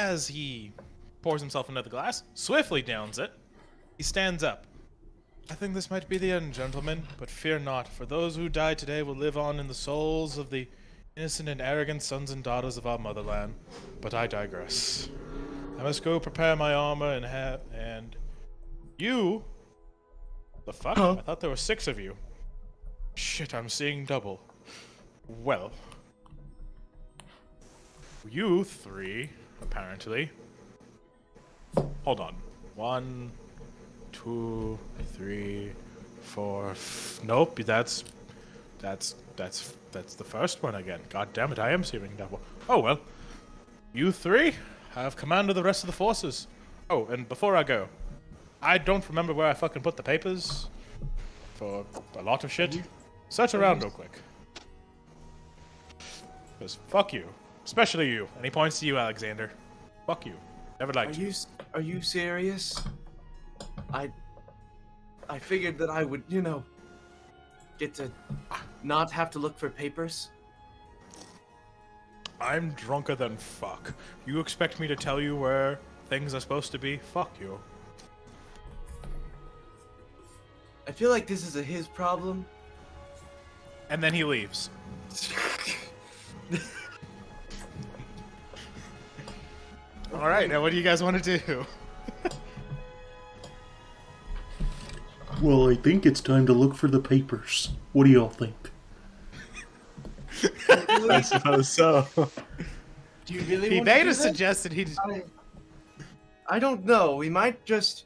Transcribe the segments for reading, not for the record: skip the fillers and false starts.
as he pours himself another glass, swiftly downs it, he stands up. I think this might be the end, gentlemen, but fear not, for those who die today will live on in the souls of the innocent and arrogant sons and daughters of our motherland. But I digress. I must go prepare my armor and you... The fuck? Huh? I thought there were 6 of you. Shit, I'm seeing double. Well. You 3, apparently. Hold on. 1, 2, 3, 4. Nope, that's the first one again. God damn it, I am seeing double. Oh well. You 3 have command of the rest of the forces. Oh, and before I go, I don't remember where I fucking put the papers for a lot of shit. Search around real quick. Because fuck you. Especially you. And he points to you, Alexander. Fuck you. Never liked you. Are you serious? I figured that I would, you know, get to not have to look for papers. I'm drunker than fuck. You expect me to tell you where things are supposed to be? Fuck you. I feel like this is his problem. And then he leaves. Alright, now what do you guys want to do? Well, I think it's time to look for the papers. What do y'all think? I suppose so. Do you really He want to made do a that? suggestion. He just... I don't know. We might just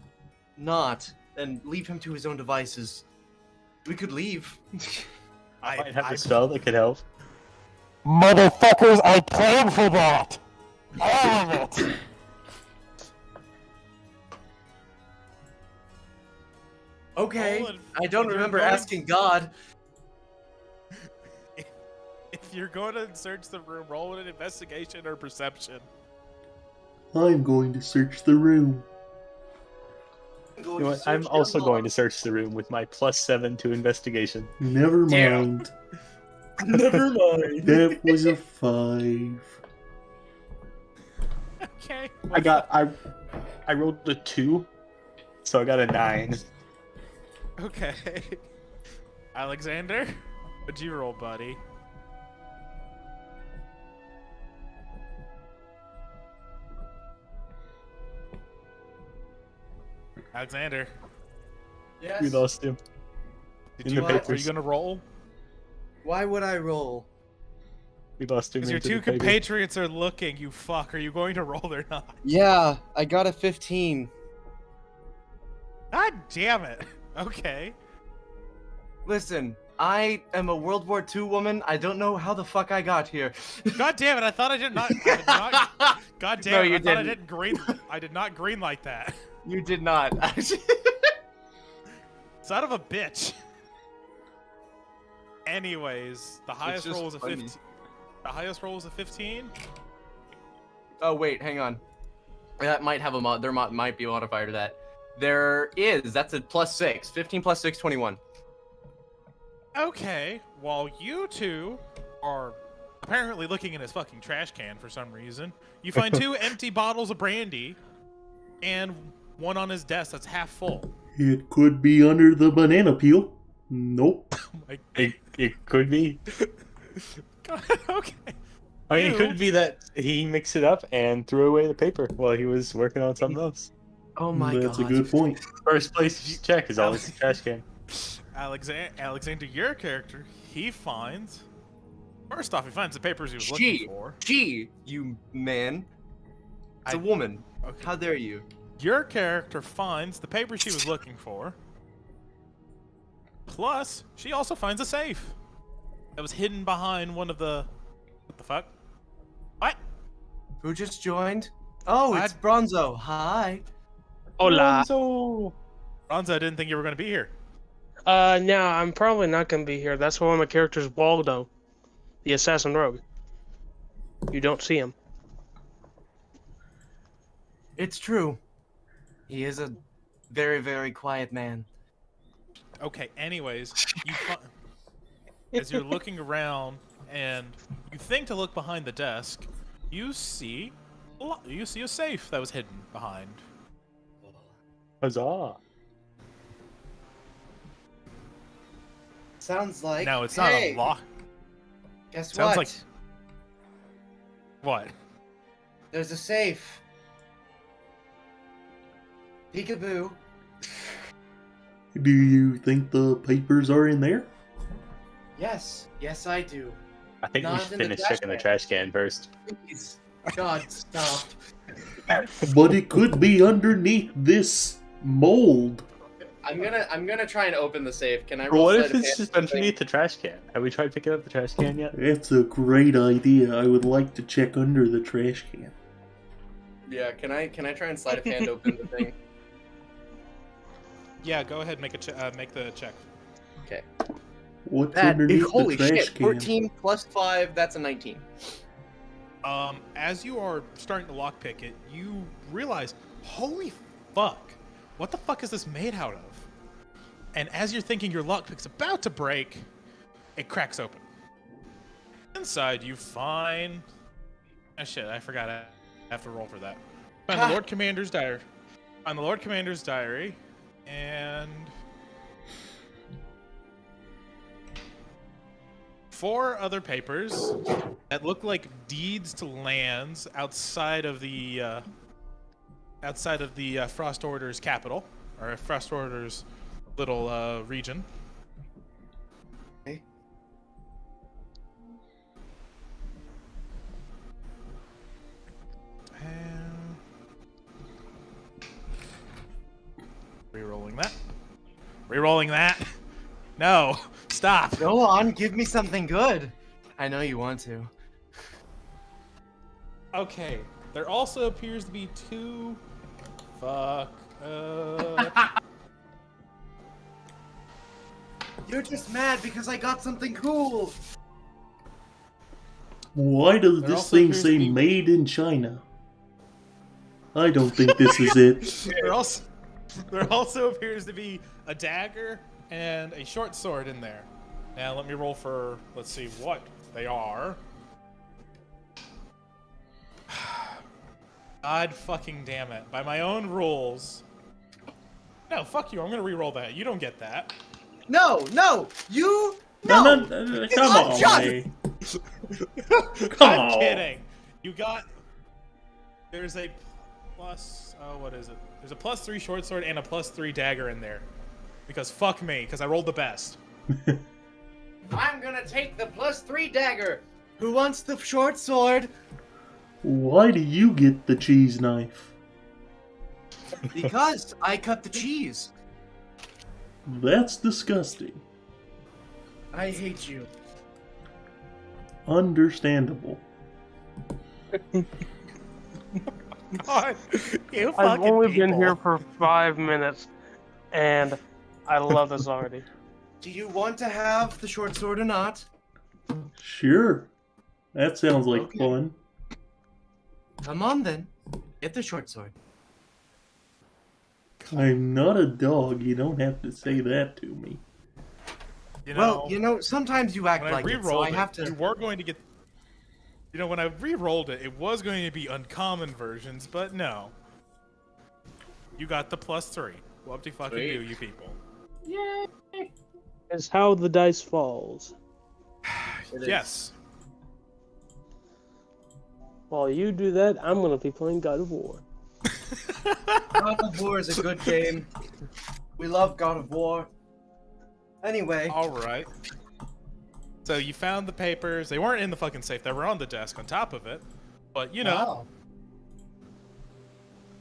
not and leave him to his own devices. We could leave. I might have a spell that could help. Motherfuckers, I planned for that! All of it! Okay. Roland, I don't you're remember going- asking God. If you're going to search the room, roll an investigation or perception. I'm going to search the room. You know what? I'm also going to search the room with my +7 to investigation. Never Damn. mind. Never mind. That was a 5. Okay. I rolled a 2, so I got a 9. Okay. Alexander, what'd you roll, buddy? Alexander, Yes. We lost him. did In you the are you papers. gonna roll? Why would I roll? We lost him. Because your into 2 the paper. compatriots are looking. You fuck. Are you going to roll or not? Yeah, I got a 15. God damn it. Okay. Listen, I am a World War II woman. I don't know how the fuck I got here. God damn it. I thought I did not. I did not God damn No, it. you I thought I didn't. didn't green. I did not green like that. You did not. Son of a bitch. Anyways, the highest just roll was a funny. 15. The highest roll was a 15. Oh wait, hang on. That might have a mod. There might be a modifier to that. There is. That's a +6. 15 + 6, 21. Okay, while you two are apparently looking in his fucking trash can for some reason, you find 2 empty bottles of brandy and one on his desk that's half full. It could be under the banana peel. Nope. Like, It could be. okay. I mean, it Ew. could be that he mixed it up and threw away the paper while he was working on something else. Oh my god. That's a good point. First place to check is always the trash can. Alexander, your character, he finds... First off, he finds the papers he was looking for. She, you man. It's a woman. Okay. How dare you? Your character finds the paper she was looking for. Plus, she also finds a safe that was hidden behind one of the... What the fuck? What? Who just joined? Oh, it's Bronzo. Hi. Hola. So, Ronzo, I didn't think you were going to be here. No, I'm probably not gonna be here. That's why my character's Waldo, the assassin rogue. You don't see him. It's true. He is a very, very quiet man. Okay, anyways, as you're looking around and you think to look behind the desk, you see You see a safe that was hidden behind. Huzzah! Sounds like. No, it's not Hey, a lock. Guess Sounds what? like- What? There's a safe. Peekaboo. Do you think the papers are in there? Yes, yes, I do. I think we Not should in the finish trash checking the can. trash can first. Please, God, stop. But it could be underneath this mold. I'm gonna try and open the safe. Can I Or roll what sleight if of it's hand just or something? underneath the trash can? Have we tried picking up the trash can yet? That's a great idea. I would like to check under the trash can. Yeah, can I try and sleight of hand open the thing? Yeah, go ahead, make the check. Okay. What's That underneath holy the trash shit! can? 14 plus 5, that's a 19. As you are starting to lockpick it, you realize, holy fuck, what the fuck is this made out of? And as you're thinking your lockpick's about to break, it cracks open. Inside, you find... Oh shit, I forgot I have to roll for that. Find the Lord Commander's diary. On the Lord Commander's diary, and... 4 other papers that look like deeds to lands outside of the Frost Order's capital, or Frost Order's little region. Okay. And rerolling that. Rerolling that. No, stop. Go on, give me something good. I know you want to. Okay, there also appears to be 2. Fuck. You're just mad because I got something cool. Why does There this also thing appears to say be- made in China? I don't think this is it. There also appears to be a dagger and a short sword in there. Now let me roll for, let's see what they are. God fucking damn it. By my own rules. No, fuck you. I'm gonna re-roll that. You don't get that. No, you. No, No. come on, unjust. Ray. Come I'm on. kidding. You got... There's a plus... Oh, what is it? There's a +3 short sword and a +3 dagger in there. Because fuck me, because I rolled the best. I'm gonna take the +3 dagger. Who wants the short sword? Why do you get the cheese knife? Because I cut the cheese. That's disgusting. I hate you. Understandable. God, you I've fucking only been people. here for 5 minutes, and I love this already. Do you want to have the short sword or not? Sure. That sounds like Okay. fun. Come on then. Get the short sword. I'm not a dog. You don't have to say that to me. You Well, sometimes you act when like I it, so re-rolled I have to. you were going to get... You know, when I re-rolled it, it was going to be uncommon versions, but no. You got the +3. What do fucking Sweet. do, you people? It's how the dice falls. It is. Yes. While you do that, I'm gonna be playing God of War. God of War is a good game. We love God of War. Anyway, All right. So you found the papers. They weren't in the fucking safe. They were on the desk on top of it. But, you know, wow.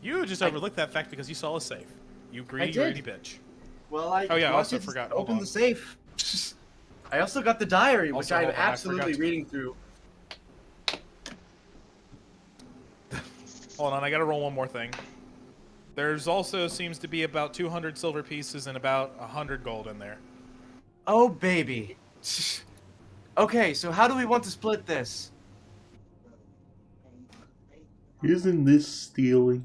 you just overlooked that fact because you saw a safe. You greedy, did. greedy bitch. Well, I Oh, yeah, I also wanted to forgot. Hold open on. the safe. I also got the diary, which Also, I'm hold on, I absolutely forgot to- reading through. Hold on, I gotta roll one more thing. There's also seems to be about 200 silver pieces and about 100 gold in there. Oh, baby. Okay, so how do we want to split this? Isn't this stealing?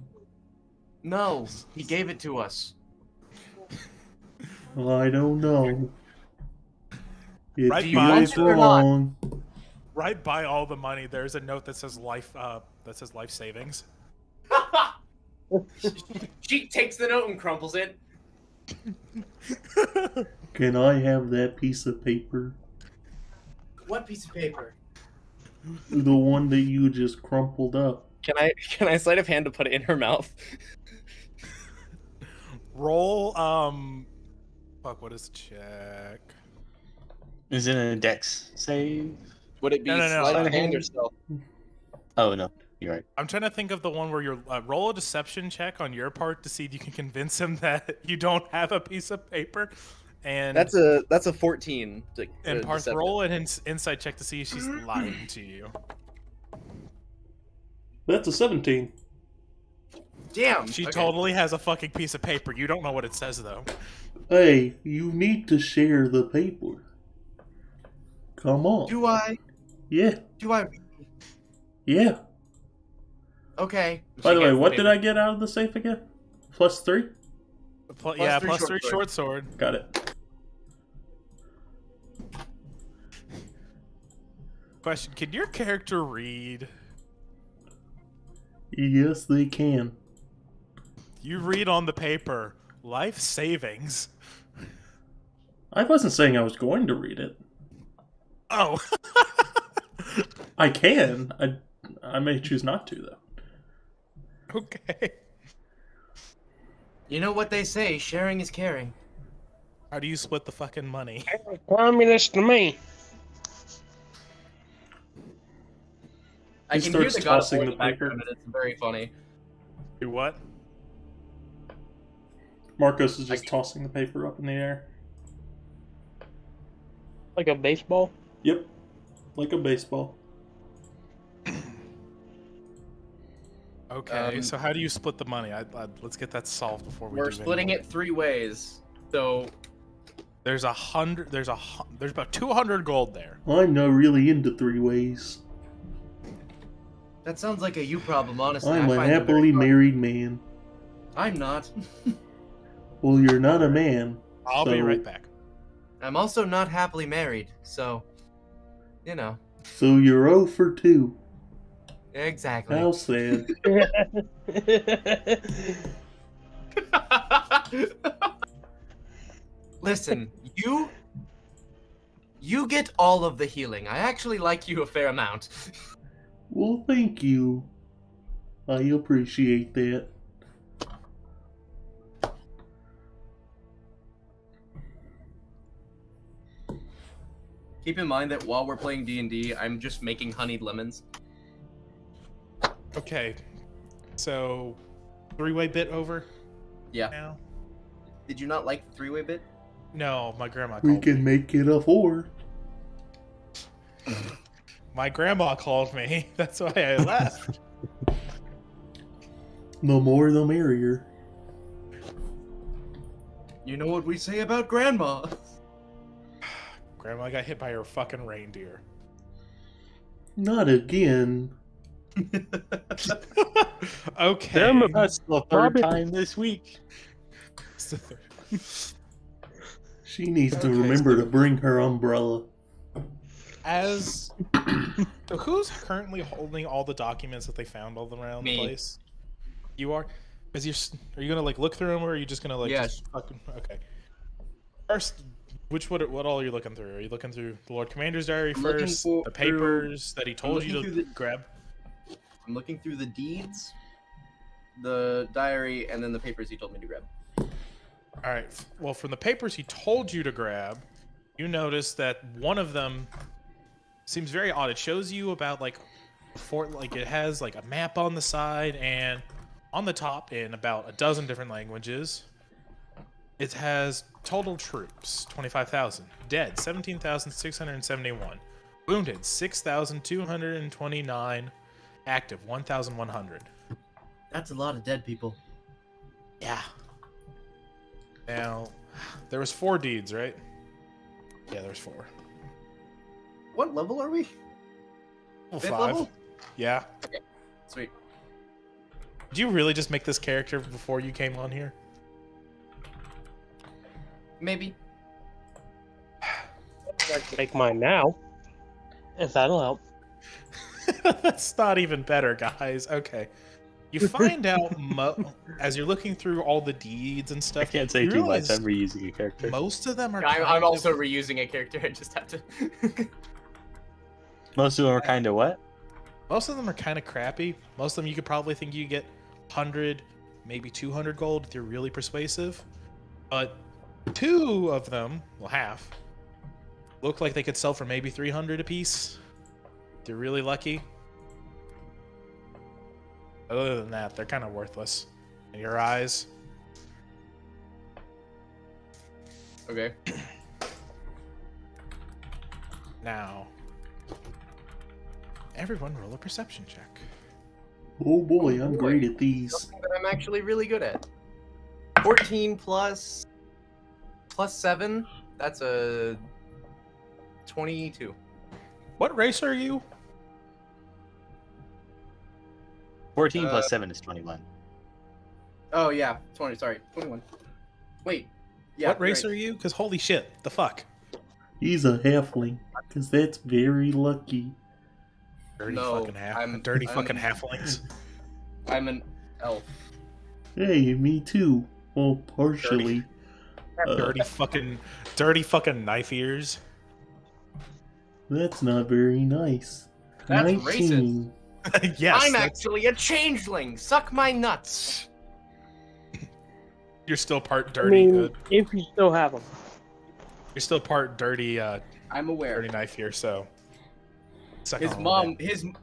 No, he gave it to us. I don't know. It Right, feels Bob? or not? wrong. right by all the money, there's a note that says life savings. She takes the note and crumples it. Can I have that piece of paper? What piece of paper? The one that you just crumpled up. Can I sleight of hand to put it in her mouth? Roll fuck, what is the check? Is it a dex save? Would it be No. sleight of hand or stealth? Oh no, you're right. I'm trying to think of the one where you're roll a deception check on your part to see if you can convince him that you don't have a piece of paper. And That's a 14. and Parth, deception. roll an insight check to see if she's lying to you. That's a 17. Damn. She okay. totally has a fucking piece of paper. You don't know what it says though. Hey, you need to share the paper. Come on. Do I? Yeah, Do I? yeah. Okay. By the way, what did I get out of the safe again? +3? Yeah, three plus short 3 sword. short sword. Got it. Question: can your character read? Yes, they can. You read on the paper, life savings. I wasn't saying I was going to read it. Oh. I can. I may choose not to, though. Okay. You know what they say, sharing is caring. How do you split the fucking money? Communist to me. I He can hear starts the God of tossing War the in the background, paper. and it's very funny. Do what? Marcos is just tossing the paper up in the air. Like a baseball? Yep. Like a baseball. Okay, so how do you split the money? Let's get that solved before we We're do splitting any more. it 3 ways. So There's about 200 gold there. I'm not really into 3-ways. that sounds like a you problem, honestly. I'm I a find them very happily fun. married man. I'm not. Well, you're not a man. I'll be so- right back. I'm also not happily married, so you know. So you're 0 for 2. Exactly. How sad. Listen, you get all of the healing. I actually like you a fair amount. Well, thank you. I appreciate that. Keep in mind that while we're playing D&D, I'm just making honeyed lemons. Okay, so 3-way bit over Yeah. now? Did you not like the 3-way bit? No, my grandma We called me. can make it a 4. My grandma called me. That's why I left. The more the merrier. You know what we say about grandma. Grandma got hit by her fucking reindeer. Not again. Okay. Damn it. That's the third Bobby. time this week. She needs to Okay, remember to bring her umbrella. As so who's currently holding all the documents that they found all around Me. the place? You are? Are you gonna like look through them, or are you just gonna like Yeah. just fucking okay? First, what all are you looking through? Are you looking through the Lord Commander's diary I'm looking first? through- The papers that he told you looking to through the- grab? I'm looking through the deeds, the diary, and then the papers he told me to grab. All right. Well, from the papers he told you to grab, you notice that one of them seems very odd. It shows you about like it has like a map on the side, and on the top in about a dozen different languages. It has total troops 25,000, dead 17,671, wounded 6,229, active 1,100. That's a lot of dead people. Yeah. Now, there was 4 deeds, right? Yeah, there's 4. What level are we? Well, 5th 5. level? Yeah. Sweet. Did you really just make this character before you came on here? Maybe. I can make mine now. If that'll help. That's not even better, guys. Okay. You find out as you're looking through all the deeds and I stuff. can't say you too much. realize I'm reusing a character. most of them are. I'm also reusing a character. I just have to. Most of them are kind of what? Most of them are kind of crappy. Most of them you could probably think you get 100, maybe 200 gold if you're really persuasive. But 2 of them, well, half, look like they could sell for maybe 300 apiece. If they're really lucky. Other than that, they're kind of worthless in your eyes. Okay. Now, everyone roll a perception check. Oh boy, I'm great at these. Something that I'm actually really good at. 14 plus 7. That's a 22. What race are you? 14 plus 7 is 21. Oh yeah, 20. Sorry, 21. Wait. Yeah. What race right. are you? Because holy shit, the fuck. He's a halfling, because that's very lucky. Dirty No, fucking I'm- fucking halflings. I'm an elf. Hey, me too. Well, partially. dirty fucking knife ears. That's not very nice. That's 19. Yes, I'm that's- actually a changeling. Suck my nuts. you're still part I dirty. mean, if you still have them. You're still part dirty. I'm aware. Dirty knife ear. So suck His on mom,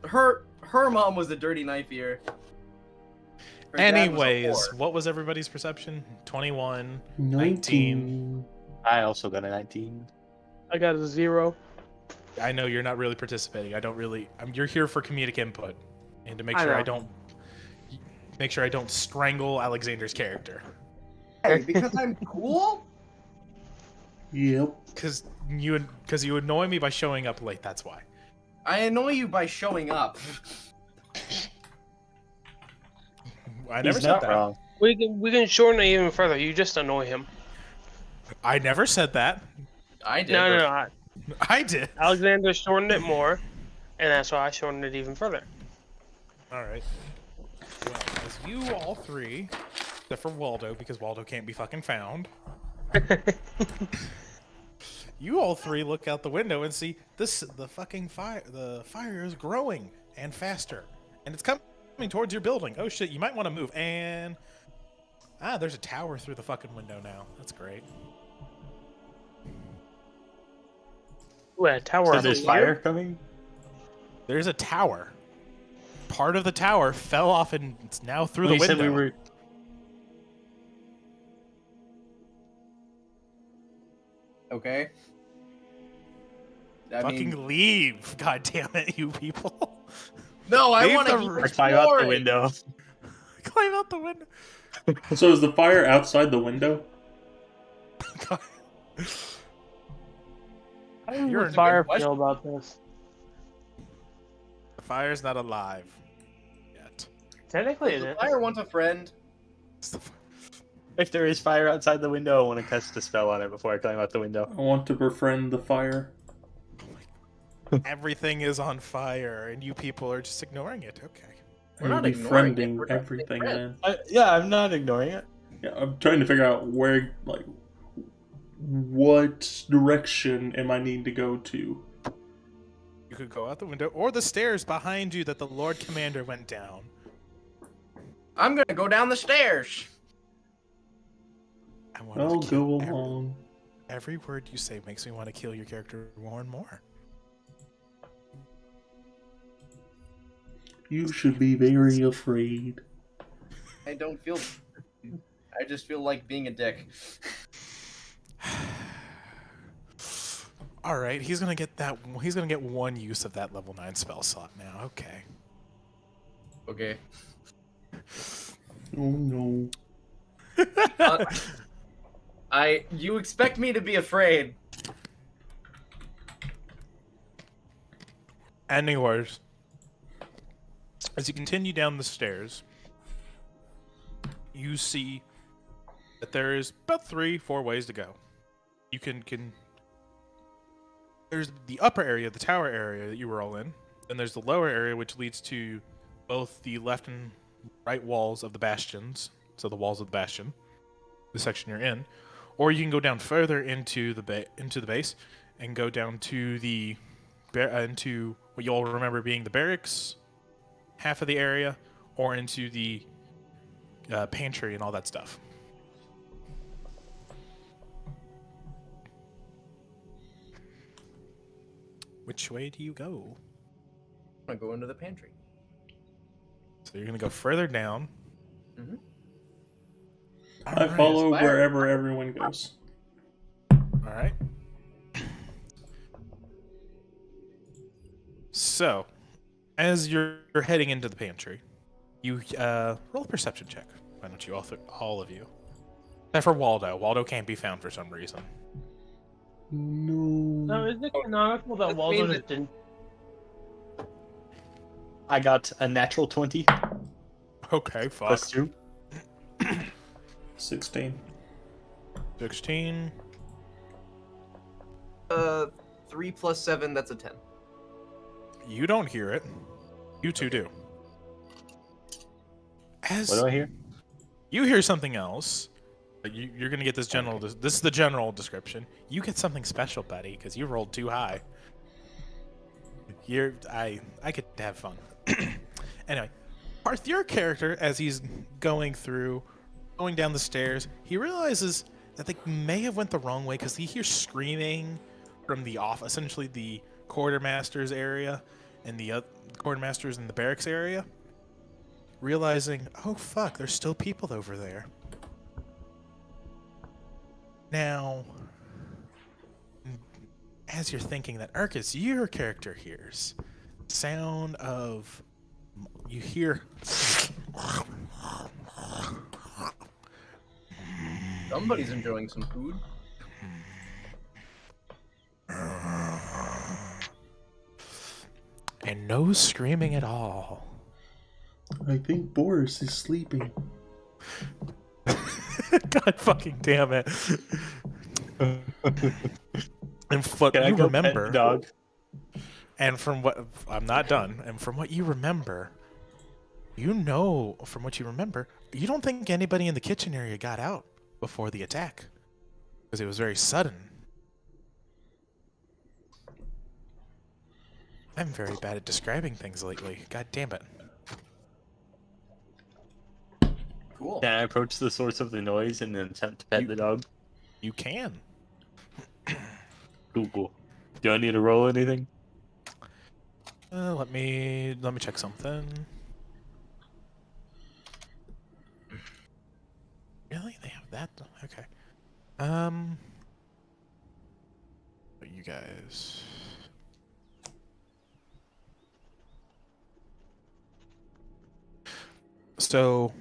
her mom was a dirty knife ear. Her dad was a Anyways, whore. what was everybody's perception? 21. 19. I also got a 19. I got a 0. I know you're not really participating. You're here for comedic input and to make I sure know. I don't strangle Alexander's character. Hey, because I'm cool? Yep. Because you annoy me by showing up late. That's why. I annoy you by showing up. I never He's said not that. wrong. We can shorten it even further. You just annoy him. I never said that. I did. No, but- no, no. I did. Alexander shortened it more, and that's why I shortened it even further. All right. Well, as you all three, except for Waldo, because Waldo can't be fucking found. You all three look out the window and see the fucking fire. The fire is growing and faster, and it's coming towards your building. Oh shit! You might want to move. And there's a tower through the fucking window now. That's great. Ooh, a tower. So there's fire coming? There's a tower. Part of the tower fell off and it's now through Well, the you window. said we were. Okay. I Fucking mean, leave! God damn it, you people! no, I leave want to the keep room. I climb out the exploring. window. Climb out the window. So is the fire outside the window? God. How does You're the a fire good feel about this? The fire's not alive yet. Technically, Does it the is. fire want a friend? It's the If there is fire outside the window, I want to cast a spell on it before I climb out the window. I want to befriend the fire. Everything is on fire, and you people are just ignoring it. Okay. We're I'm not ignoring it, befriending we're trying to everything, make friends. man. Yeah, I'm not ignoring it. Yeah, I'm trying to figure out where, like, what direction am I needing to go to? You could go out the window or the stairs behind you that the Lord Commander went down. I'm gonna go down the stairs. I want I'll to kill go along. every word you say makes me want to kill your character more and more. You should be very afraid. I don't feel. I just feel like being a dick. All right, he's gonna get that. He's gonna get one use of that level 9 spell slot now. Okay. Okay. Oh no. You expect me to be afraid? Anyways, as you continue down the stairs, you see that there is about 3-4 ways to go. You can there's the upper area, the tower area that you were all in, and there's the lower area which leads to both the left and right walls of the bastions, so the walls of the bastion, the section you're in, or you can go down further into the base and go down to the into what you all remember being the barracks, half of the area, or into the pantry and all that stuff. Which way do you go? I'm gonna go into the pantry. So you're gonna go further down. Mm-hmm. I follow wherever everyone goes. All right. So, as you're heading into the pantry, you roll a perception check. Why don't you all of you? Except for Waldo. Waldo can't be found for some reason. No. No, is it canonical that Waldo just didn't? I got a natural 20 Okay, fuck. plus 2. 16. 16. 3 plus 7, that's a 10. You don't hear it. You two do. As What do I hear? you hear something else, but you're gonna get this general. This is the general description. You get something special, buddy, because you rolled too high. I could have fun. Anyway, Parth, your character, as he's going down the stairs, he realizes that they may have went the wrong way because he hears screaming from essentially the quartermaster's area and the quartermaster's in the barracks area. Realizing, oh fuck, there's still people over there. Now, as you're thinking that, Arcus, your character hears sound of, you hear Somebody's enjoying some food. and no screaming at all. I think Boris is sleeping. God fucking damn it. And what Can I you go remember, pet the dog? and from what I'm not done, and from what you remember, you don't think anybody in the kitchen area got out before the attack because it was very sudden. I'm very bad at describing things lately. God damn it. Cool. Can I approach the source of the noise and then attempt to pet the dog? You can. Cool. Do I need to roll anything? Let me check something. Really? They have that? Okay. You guys. So,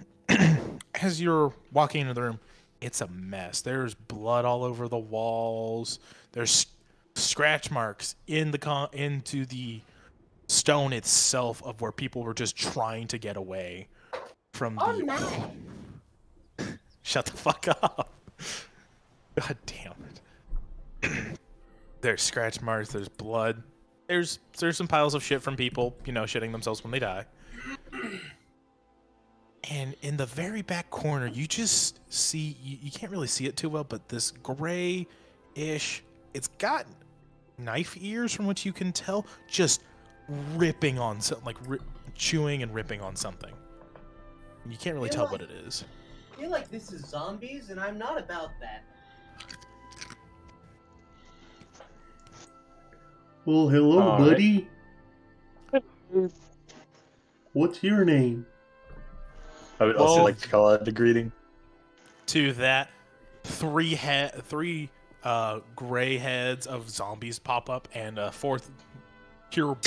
as you're walking into the room, it's a mess. There's blood all over the walls. There's scratch marks in into the stone itself of where people were just trying to get away from the. Shut the fuck up! God damn it! There's scratch marks. There's blood. There's some piles of shit from people, shitting themselves when they die. And in the very back corner, you just see, you can't really see it too well, but this gray-ish, it's got knife ears from what you can tell, just ripping on something, like chewing and ripping on something. You can't really tell what it is. I feel like this is zombies, and I'm not about that. Well, hello, All right. buddy. What's your name? I would also like to call out the greeting. To that, three gray heads of zombies pop up, and a fourth pure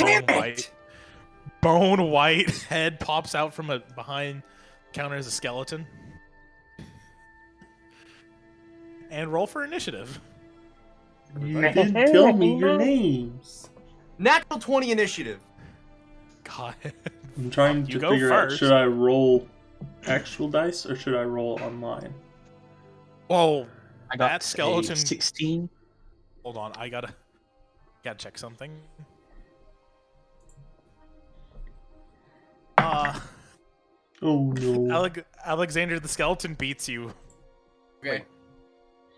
bone white head pops out from behind the counter as a skeleton. And roll for initiative. You didn't tell me your names. Natural 20 initiative. God. I'm trying You to go figure out, first. should I roll actual dice or should I roll online? Well, I got that skeleton. a 16. Hold on, I gotta. Gotta check something. Oh no. Alexander the skeleton beats you. Okay.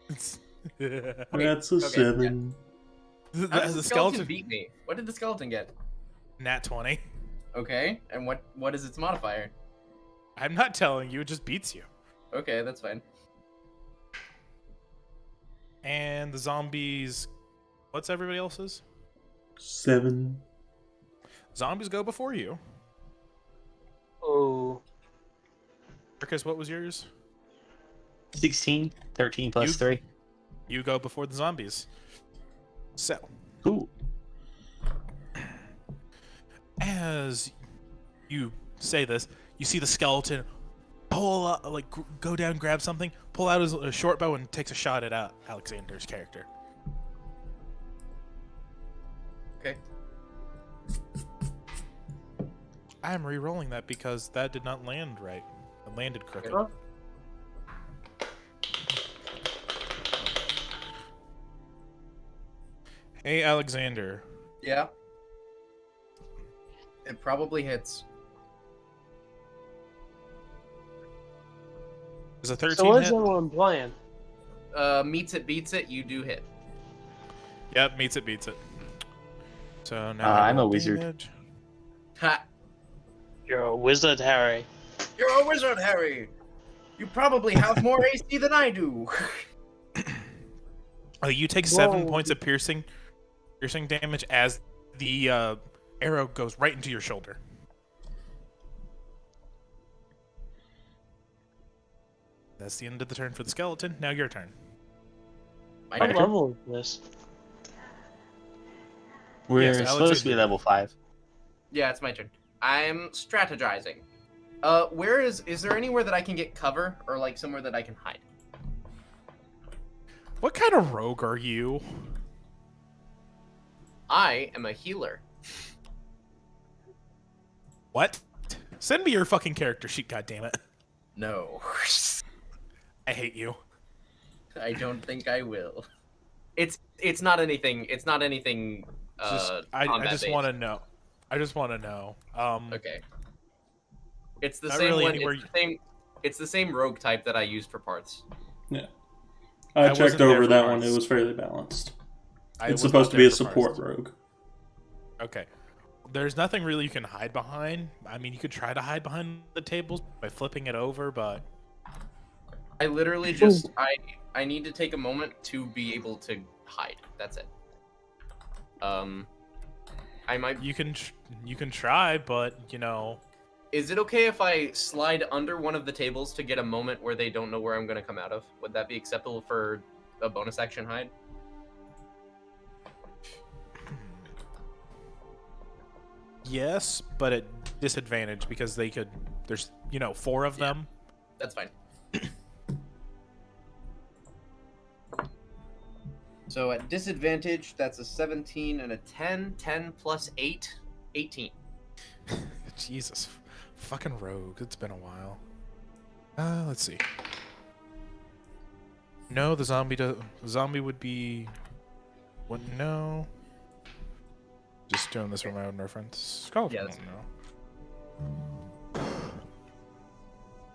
That's a okay, 7. How does the skeleton beat me? What did the skeleton get? Nat 20. Okay, and what is its modifier? I'm not telling you, it just beats you. Okay, that's fine. And the zombies. What's everybody else's? 7. Zombies go before you. Oh. Marcus, what was yours? 16, 13 plus You- 3. You go before the zombies. So, Cool. as you say this, you see the skeleton pull up, like go down, grab something, pull out his short bow, and takes a shot at Alexander's character. Okay. I'm re-rolling that because that did not land right. It landed crooked. Okay. Hey, Alexander. Yeah. It probably hits. Is a 13 So what is hit? everyone playing? Meets it, beats it, you do hit. Yep, meets it, beats it. So now I'm a roll wizard. damage. Ha! You're a wizard, Harry. You're a wizard, Harry! You probably have more AC than I do! You take 7 Whoa. points of piercing damage as the arrow goes right into your shoulder. That's the end of the turn for the skeleton. Now your turn. My What turn. level is this? We're Yes, supposed to be Alexander. level 5. Yeah, it's my turn. I'm strategizing. Where is there anywhere that I can get cover or like somewhere that I can hide? What kind of rogue are you? I am a healer. What? Send me your fucking character sheet, goddammit. No. I hate you. I don't think I will. It's not anything. It's not anything. I combat just based. want to know. I just want to know. Okay. It's the Not same really one. anywhere It's the same rogue type that I used for parts. Yeah. I I wasn't checked there over for that one. parts. It was fairly balanced. I It's was supposed not to be a there for support parts. rogue. Okay. There's nothing really you can hide behind. I mean, you could try to hide behind the tables by flipping it over, but I literally just I need to take a moment to be able to hide. That's it. I might. you can try, but you know, Is it okay if I slide under one of the tables to get a moment where they don't know where I'm going to come out of? Would that be acceptable for a bonus action hide? yes, but at disadvantage because they could. There's 4 of them. That's fine. So at disadvantage, that's a 17 and a 10. 10 plus 8, 18. Jesus, fucking rogue. It's been a while. Let's see. No, the zombie would be. What? No. Just doing this for my own reference. Skeleton. Yeah, won't know.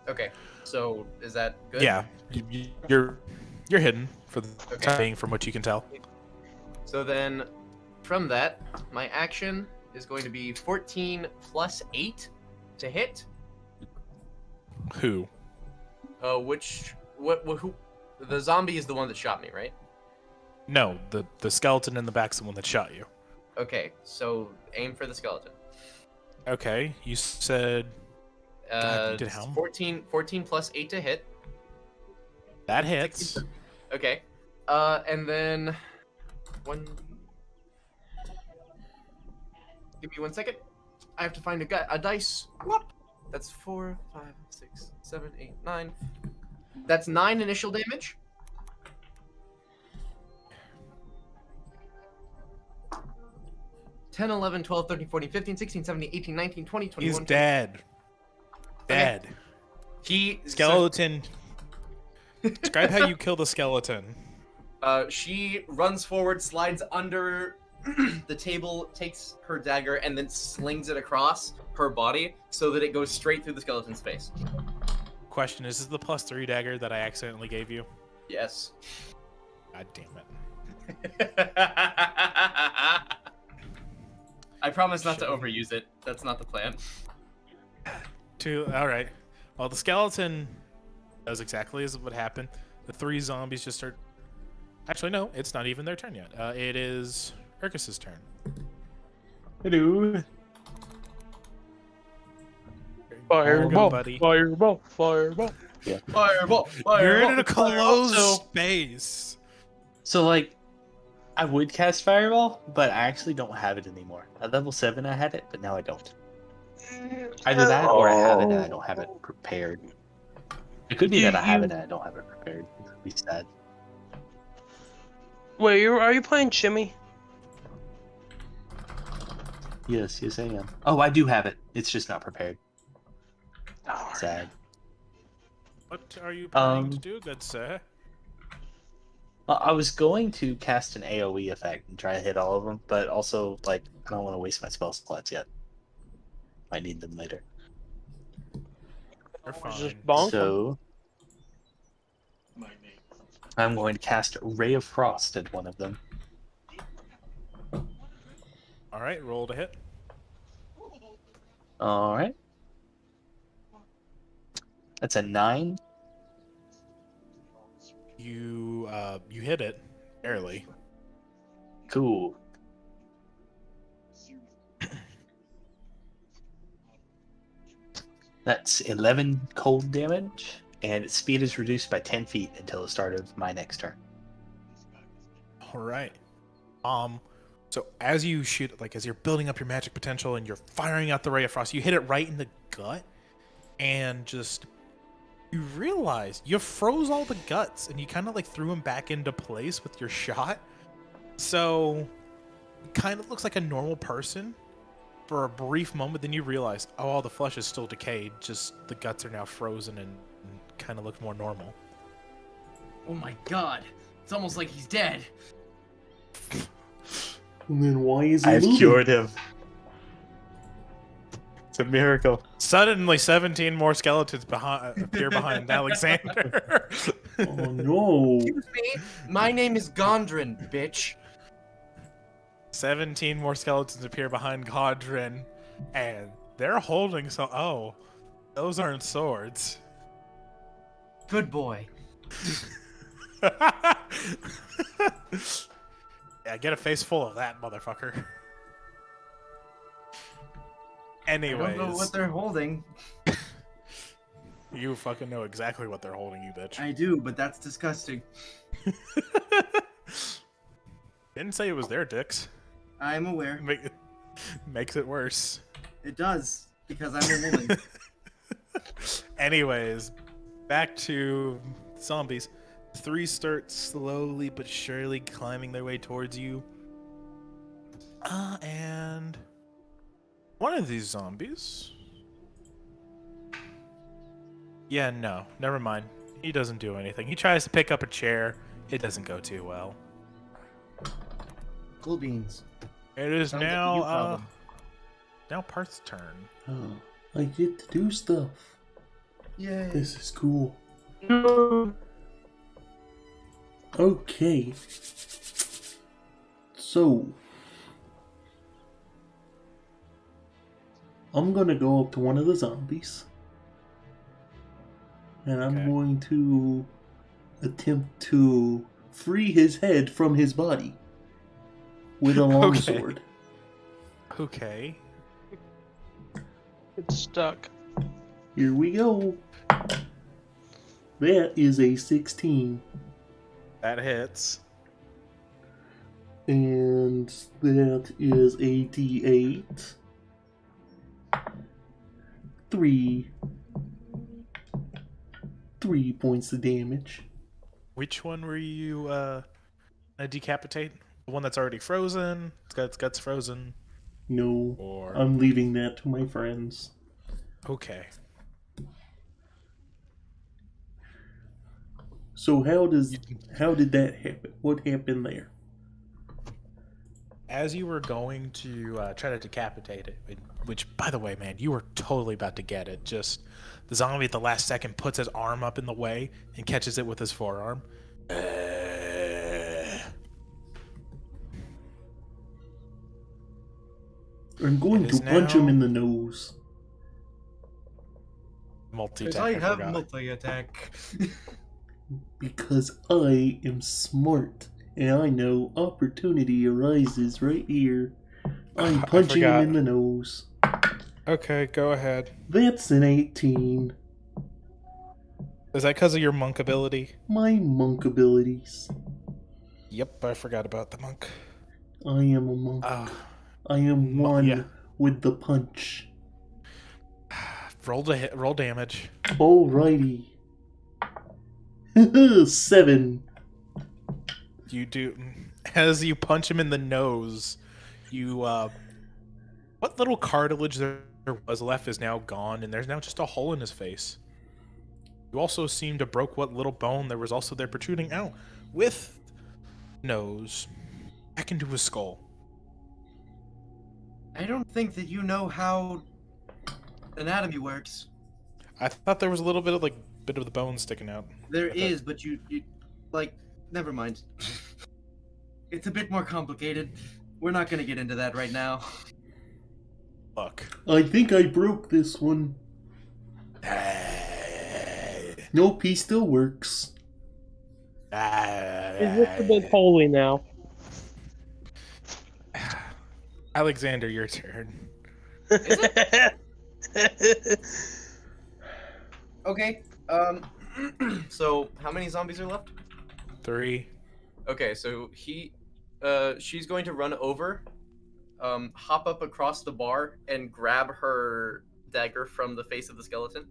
Okay, so is that good? Yeah, you're hidden for the Okay. time being, from what you can tell. So then, from that, my action is going to be 14 plus 8 to hit. Who? Who? The zombie is the one that shot me, right? No, the skeleton in the back's the one that shot you. Okay, so aim for the skeleton. Okay, you said God, you did how? 14 plus 8 to hit. that hits. Okay. And then give me 1 second. I have to find a dice. Whoop. That's 4, 5, 6, 7, 8, 9. That's 9 initial damage. Ten, 11, 12, 13, 14, 15, 16, 17, 18, 19, 20, 21. He's dead. Dead. He Skeleton. Describe how you kill the skeleton. She runs forward, slides under the table takes her dagger and then slings it across her body so that it goes straight through the skeleton's face. Question: is this the +3 dagger that I accidentally gave you? Yes. God damn it! I promise not to overuse it. That's not the plan. All right. Well, the skeleton does exactly as what happened. The 3 zombies just start. Actually, no, it's not even their turn yet. It is Urkus's turn. Hello. Fireball, buddy. fireball, fireball. Fireball! You're in a fireball. closed So- space. So like, I would cast Fireball, but I actually don't have it anymore. At level 7 I had it, but now I don't. Either that or I have it and I don't have it prepared. It could be that I have it and I don't have it prepared. It could be sad. Wait, are you playing Shimmy? Yes, I am. Oh, I do have it. It's just not prepared. Sad. What are you planning to Um, do, good sir? Well, I was going to cast an AoE effect and try to hit all of them, but also, like, I don't want to waste my spell slots yet. I need them later. You're Just fine. bonk 'em. So, I'm going to cast Ray of Frost at one of them. All right, roll to hit. Alright. That's a 9. You hit it barely. Cool. That's 11 cold damage, and its speed is reduced by 10 feet until the start of my next turn. All right. So as you shoot, like as you're building up your magic potential and you're firing out the ray of frost, you hit it right in the gut, and just you realize you froze all the guts, and you kind of like threw them back into place with your shot. So it kind of looks like a normal person for a brief moment. Then you realize, oh, all the flesh is still decayed. Just the guts are now frozen and kind of look more normal. Oh my god. It's almost like he's dead. And then why is he I've moving? cured him. It's a miracle. Suddenly, 17 more skeletons appear behind Alexander. Oh no. Excuse me. My name is Gondrin, bitch. 17 more skeletons appear behind Godrin, and they're holding oh, those aren't swords. Good boy. Yeah, get a face full of that, motherfucker. Anyways, I don't know what they're holding. you fucking know exactly what they're holding, you bitch. I do, but that's disgusting. Didn't say it was their dicks. I'm aware. Makes it worse. It does, because I'm a woman. Anyways, back to zombies. 3 start slowly but surely climbing their way towards you. And one of these zombies. Yeah, no, never mind. He doesn't do anything. He tries to pick up a chair. It doesn't go too well. Cool beans. It is Sounds like a you problem. now Parth's turn. Oh, I get to do stuff. Yay. This is cool. Okay. So, I'm gonna go up to one of the zombies. And I'm Okay. going to attempt to free his head from his body with a longsword. Okay. It's stuck. Here we go. That is a 16. That hits. And that is a d8. 3 points of damage. Which one were you decapitate? The one that's already frozen? It's got its guts frozen? No, Or I'm leaving that to my friends. okay. So how did that happen? What happened there? as you were going to try to decapitate it, which, by the way, man, you were totally about to get it. Just the zombie at the last second puts his arm up in the way and catches it with his forearm. I'm going It to is punch him now- in the nose. Multi-attack. I have forgot. multi-attack. Because I am smart. And I know opportunity arises right here. I'm I punching him forgot. in the nose. Okay, go ahead. That's an 18. Is that because of your monk ability? My monk abilities. Yep, I forgot about the monk. I am a monk. Oh, I am one yeah. with the punch. roll damage. Alrighty. 7. You do as you punch him in the nose. You what little cartilage there was left is now gone, and there's now just a hole in his face. You also seem to broke what little bone there was also there protruding out with nose back into his skull. I don't think that you know how anatomy works. I thought there was a little bit of the bone sticking out. There I thought- is, but you like, never mind. It's a bit more complicated. We're not gonna get into that right now. Look. I think I broke this one. Nope, he still works. It's just a bit holy now. Alexander, your turn. Okay. So how many zombies are left? 3. Okay, so she's going to run over, hop up across the bar, and grab her dagger from the face of the skeleton.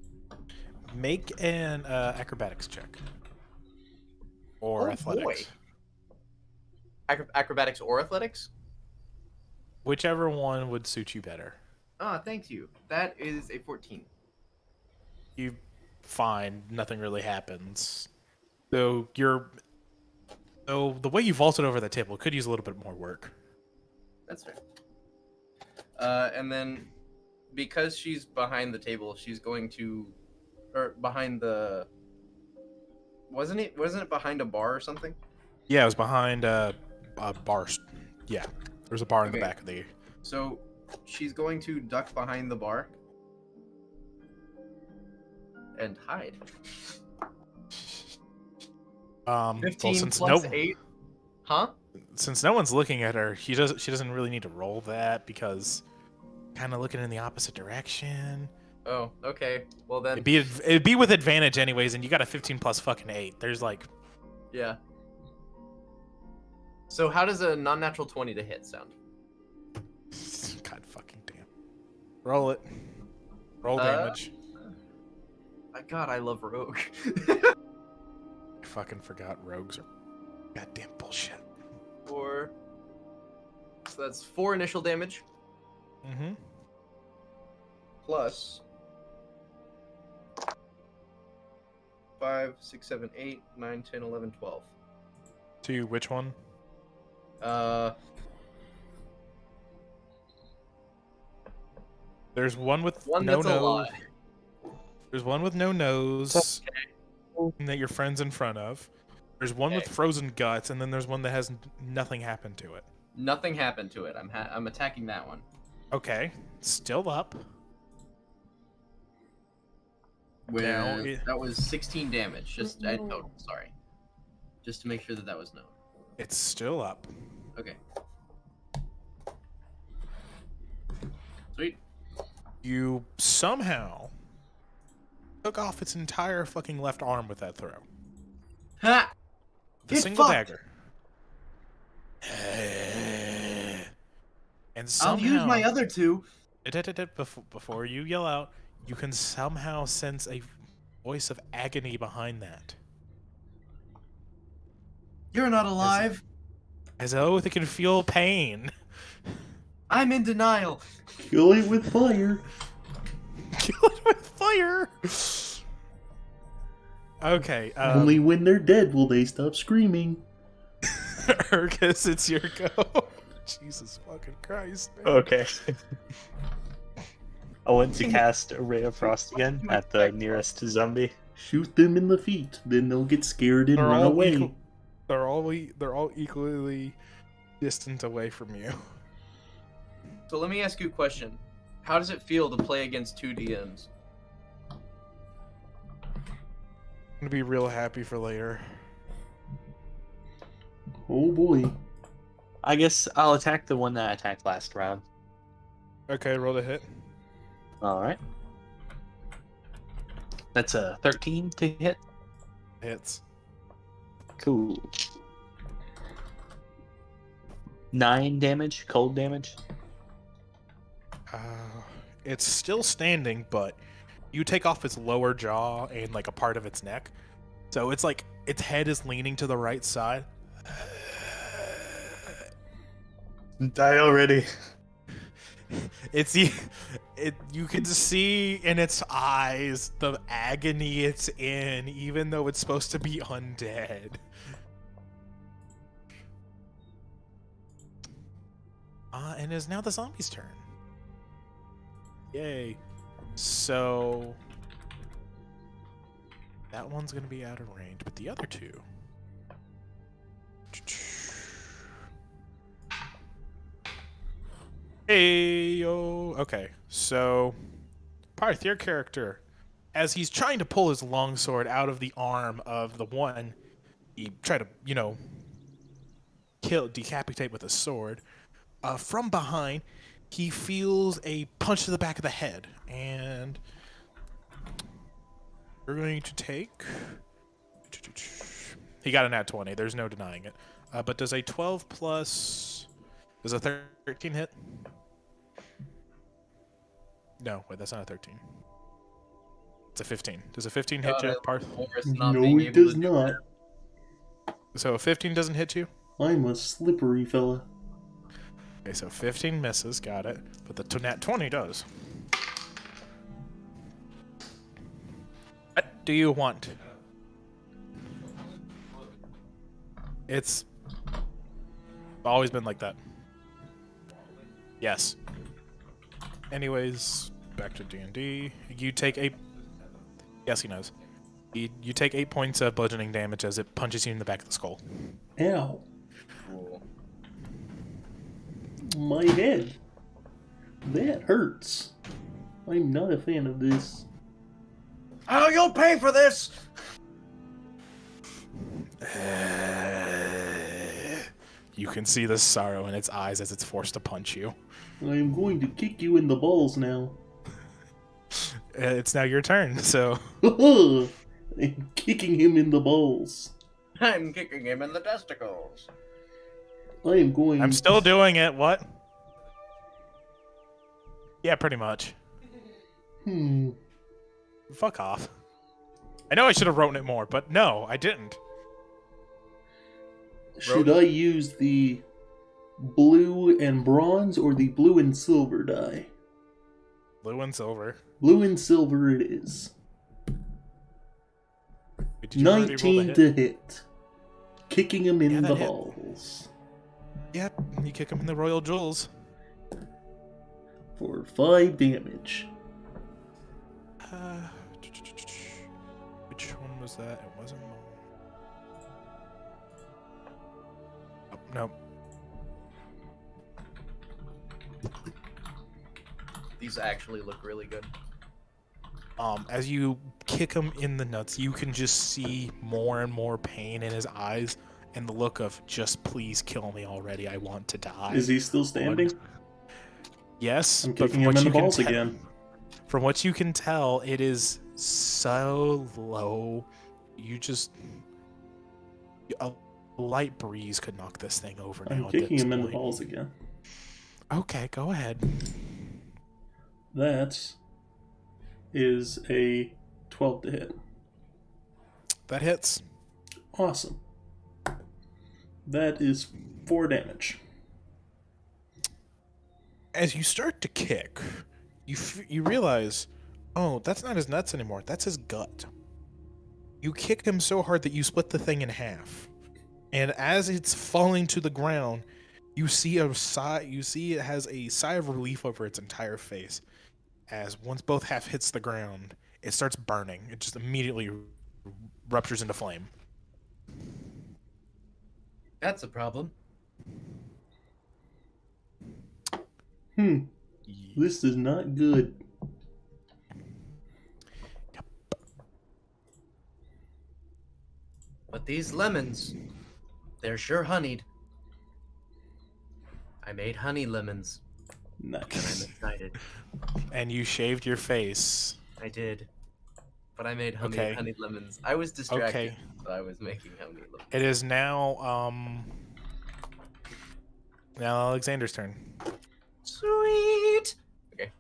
Make an acrobatics check. Or Oh, athletics. boy. Acrobatics or athletics? Whichever one would suit you better. Ah, thank you. That is a 14. You find nothing really happens. Though the way you vaulted over the table could use a little bit more work. That's fair. And then, because she's behind the table, she's going to, or behind the. Wasn't it behind a bar or something? Yeah, it was behind a bar. Yeah, there's a bar in the Okay. back of the. So, she's going to duck behind the bar and hide. 15 since plus no 8. Huh? since no one's looking at her, she doesn't really need to roll that because kind of looking in the opposite direction. Oh, okay. Well then, It'd be with advantage anyways, and you got a 15 plus fucking 8. There's like yeah. So how does a non-natural 20 to hit sound? God fucking damn. Roll it. Roll damage. God, I love Rogue. I fucking forgot rogues are goddamn bullshit. 4. So that's 4 initial damage Mm-hmm. plus 5, 6, 7, 8, 9, 10, 11, 12. To which one? There's one with One no that's nose. alive. There's one with no nose that your friend's in front of. There's one with Okay. frozen guts, and then there's one that has nothing happened to it. Nothing happened to it. I'm attacking that one. Okay, still up. With, Now that was 16 damage. Just total. Sorry. Just to make sure that was known. It's still up. Okay. Sweet. You somehow took off its entire fucking left arm with that throw. Ha! The Get single fucked. dagger. And I'll somehow, use my other 2. before you yell out, you can somehow sense a voice of agony behind that. You're not alive. As though it can feel pain. I'm in denial. Kill it with fire. Kill it with fire! Okay, Only when they're dead will they stop screaming. Urgus, it's your go. Jesus fucking Christ. Man. Okay. I want to cast a Ray of Frost again at the nearest zombie. Shoot them in the feet, then they'll get scared and They're run all away. equal- They're all equally distant away from you. So let me ask you a question. How does it feel to play against two DMs? I'm gonna be real happy for later. Oh boy. I guess I'll attack the one that I attacked last round. Okay, roll the hit. Alright. That's a 13 to hit. Hits. Cool. 9 damage, cold damage. It's still standing, but you take off its lower jaw and like a part of its neck. So it's like its head is leaning to the right side. Die already. You can see in its eyes the agony it's in, even though it's supposed to be undead. And it is now the zombie's turn. Yay. So that one's gonna be out of range, but the other two. Hey yo. Okay, so Parth, your character, as he's trying to pull his longsword out of the arm of the one he tried to, decapitate with a sword, from behind, he feels a punch to the back of the head, and we're going to take. He got an nat 20. There's no denying it. But does a 12 plus? Does a 13 hit? No, wait, that's not a 13. It's a 15. Does a 15 hit you, Parth? No, it does not. So a 15 doesn't hit you? I'm a slippery fella. Okay, so 15 misses, got it. But the nat 20 does. What do you want? It's always been like that. Yes. Anyways, back to D&D. You take 8... Yes, he knows. You take 8 points of bludgeoning damage as it punches you in the back of the skull. Ow. My head. That hurts. I'm not a fan of this. Oh, you'll pay for this! You can see the sorrow in its eyes as it's forced to punch you. I'm going to kick you in the balls now. It's now your turn, so... I'm kicking him in the balls. I'm kicking him in the testicles. I am going... I'm still doing it, what? Yeah, pretty much. Fuck off. I know I should have written it more, but no, I didn't. Should I use the blue and bronze or the blue and silver die? Blue and silver. Blue and silver it is. Wait, did you already roll the 19 to hit. Kicking him in that the hit. balls. Yep, you kick him in the royal jewels. For 5 damage. Which one was that? It wasn't... Oh, no. These actually look really good. As you kick him in the nuts, you can just see more and more pain in his eyes and the look of, just please kill me already, I want to die. Is he still standing? Yes, I'm but kicking him in the balls again. From what you can tell, it is so low. You just... A light breeze could knock this thing over now. I'm kicking him in the balls again. Okay, go ahead. That is a 12 to hit. That hits. Awesome. That is 4 damage. As you start to kick, you realize, oh, that's not his nuts anymore. That's his gut. You kick him so hard that you split the thing in half. And as it's falling to the ground, You see a sigh. You see it has a sigh of relief over its entire face, as once both half hits the ground, it starts burning. It just immediately ruptures into flame. That's a problem. This is not good. But these lemons, they're sure honeyed. I made honey lemons, and I'm Nice. excited. And you shaved your face. I did. But I made Okay. honey lemons. I was distracted, Okay. so I was making honey lemons. It is now now Alexander's turn. Sweet! Okay.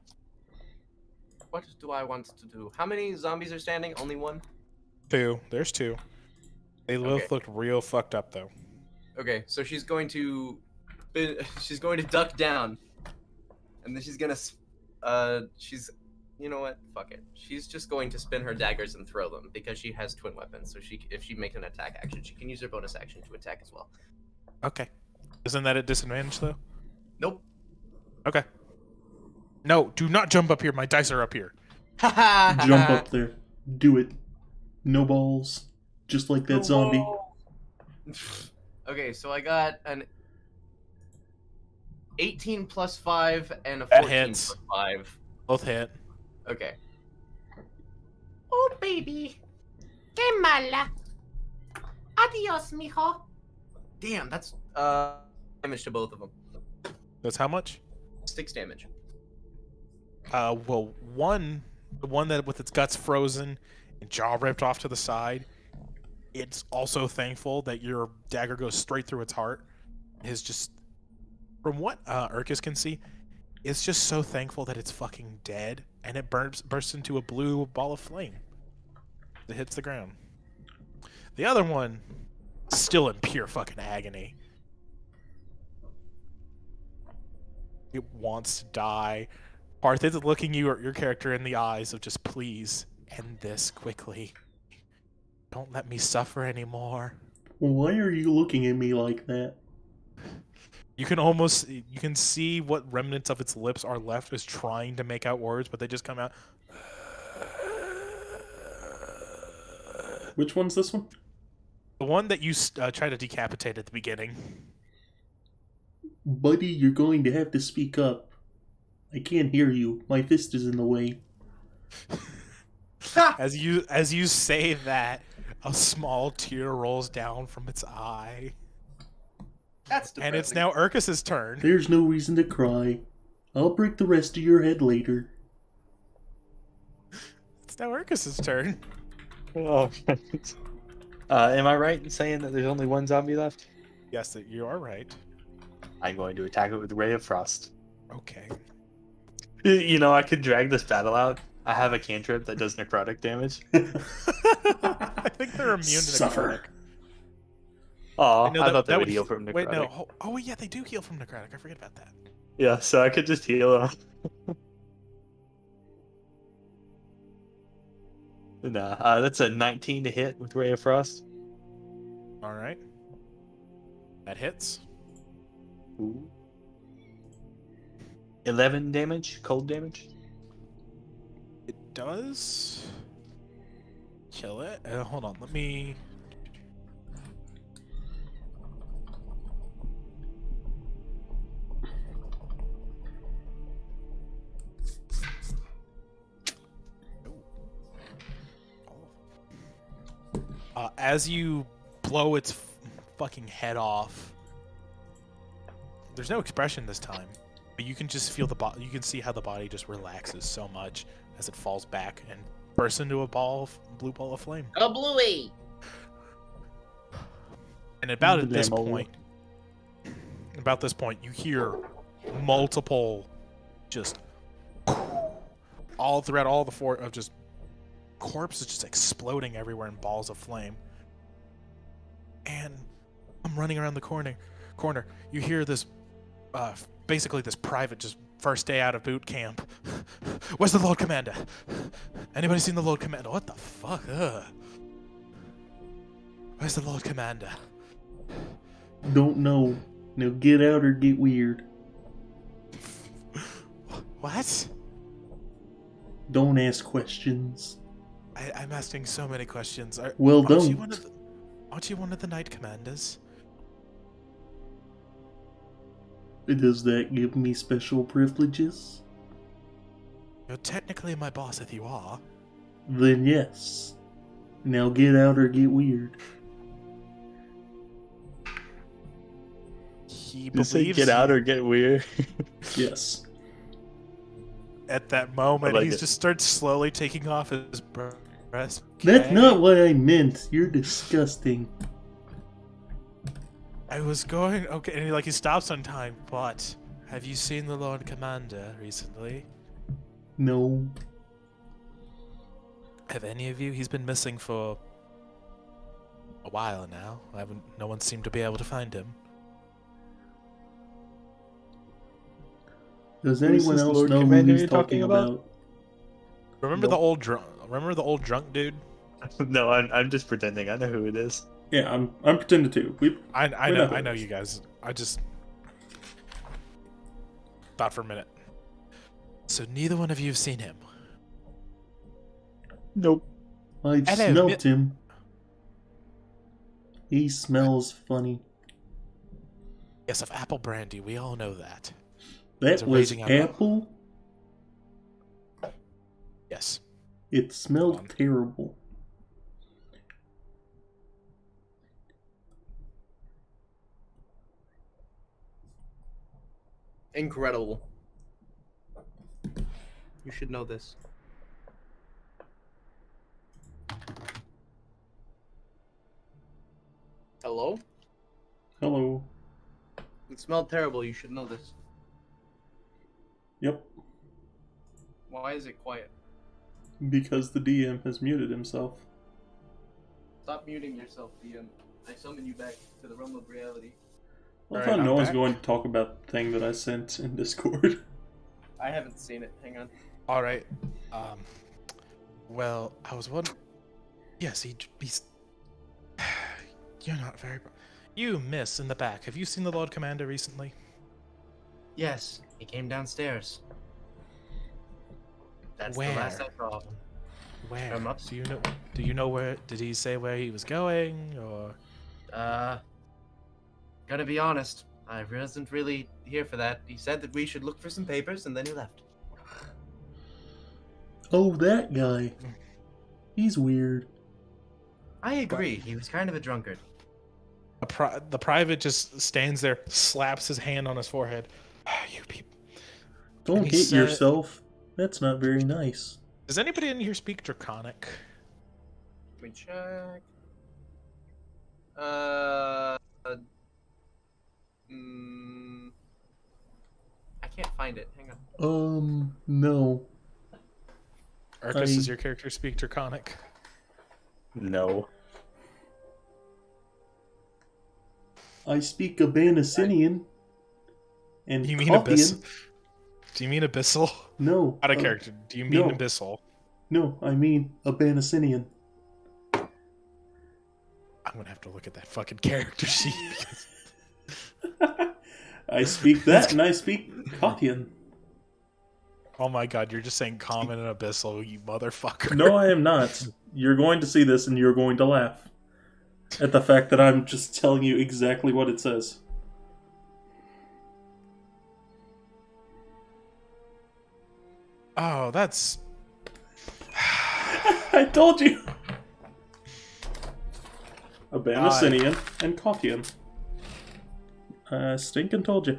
What do I want to do? How many zombies are standing? Only one? 2. There's 2. They both Okay. look real fucked up though. Okay, so she's going to duck down. And then she's gonna you know what? Fuck it. She's just going to spin her daggers and throw them because she has twin weapons. So if she makes an attack action, she can use her bonus action to attack as well. Okay. Isn't that at disadvantage though? Nope. Okay. No, do not jump up here. My dice are up here. Jump up there. Do it. No balls. Just like that zombie. Okay, so I got an 18 plus 5 and a That 14 hits. plus 5. Both hit. Okay. Oh, baby. Qué mala. Adios, mijo. Damn, that's damage to both of them. That's how much? 6 damage. Well, the one that with its guts frozen and jaw ripped off to the side, it's also thankful that your dagger goes straight through its heart. Is just, from what Urkus can see, it's just so thankful that it's fucking dead, and it bursts into a blue ball of flame that hits the ground. The other one, still in pure fucking agony. It wants to die. Parth is looking your character in the eyes of just, please end this quickly. Don't let me suffer anymore. Why are you looking at me like that? You can see what remnants of its lips are left is trying to make out words, but they just come out. Which one's this one? The one that you try to decapitate at the beginning. Buddy, you're going to have to speak up. I can't hear you. My fist is in the way. As you say that, a small tear rolls down from its eye. That's depressing. And it's now Urkus's turn. There's no reason to cry. I'll break the rest of your head later. It's now Urkus's turn. Oh. Am I right in saying that there's only one zombie left? Yes, that you are right. I'm going to attack it with Ray of Frost. Okay. You know, I could drag this battle out. I have a cantrip that does necrotic damage. I think they're immune to Suffer. necrotic. Oh, I know I thought they that would heal from necrotic. Wait, no. Oh, yeah, they do heal from necrotic. I forget about that. Yeah, so I could just heal them. Nah, that's a 19 to hit with Ray of Frost. All right. That hits. Ooh. 11 damage, cold damage. It does kill it. Hold on, let me. As you blow its fucking head off, there's no expression this time, but you can just feel you can see how the body just relaxes so much as it falls back and bursts into a blue ball of flame. A bluey. And about at this Blamo. point, you hear multiple, just all throughout all the four of just corpses just exploding everywhere in balls of flame. And I'm running around the corner. You hear this, basically this private, just first day out of boot camp. Where's the Lord Commander? Anybody seen the Lord Commander? What the fuck? Ugh. Where's the Lord Commander? Don't know. Now get out or get weird. What? Don't ask questions. I'm asking so many questions. Well, aren't you don't. aren't you one of the Knight Commanders? Does that give me special privileges? You're technically my boss if you are. Then yes. Now get out or get weird. He You say believes get out you. or get weird. Yes. At that moment, I like he it. just starts slowly taking off his breast. That's not what I meant. You're disgusting. I was going okay, and he stops on time. But have you seen the Lord Commander recently? No. Have any of you? He's been missing for a while now. No one seemed to be able to find him. Does Who's anyone this else Lord know who Commander he's you're talking talking about? about? Remember Nope. the old drunk? Remember the old drunk dude? No, I'm just pretending. I know who it is. Yeah, I'm pretending to. I We know know who I it know is. you guys. I just thought for a minute. So neither one of you have seen him. Nope. I've Hello, smelt him. He smells funny. Yes, of apple brandy. We all know that. That a was raging apple. apple? Yes. It smelled Hold on. terrible. Incredible. You should know this. Hello? Hello. It smelled terrible. You should know this. Yep. Why is it quiet? Because the DM has muted himself. Stop muting yourself, DM. I summon you back to the realm of reality. I Alright, thought I'm no one's back. going to talk about the thing that I sent in Discord. I haven't seen it. Hang on. All right. Well, I was wondering. Yes, he's. You're not very. You miss in the back. Have you seen the Lord Commander recently? Yes, he came downstairs. That's Where? the last I saw of him. Where? I'm up. Do you know? Do you know where? Did he say where he was going, or? Gonna be honest, I wasn't really here for that. He said that we should look for some papers, and then he left. Oh, that guy. He's weird. I agree, he was kind of a drunkard. The private just stands there, slaps his hand on his forehead. You people. Don't he hit said- yourself. That's not very nice. Does anybody in here speak Draconic? Let me check. I can't find it. Hang on. No. Arcus, does your character speak Draconic? No. I speak Abanasinian. And You mean Kothian. Abyss? Do you mean Abyssal? No. Out of character. Do you mean no. Abyssal? No, I mean Abanasinian. I'm gonna have to look at that fucking character sheet. I speak that, and I speak Kothian. Oh my god, you're just saying common and Abyssal, you motherfucker. No, I am not. You're going to see this, and you're going to laugh at the fact that I'm just telling you exactly what it says. Oh, that's... I told you! Abanasinian and Kothian. Stinkin' told you.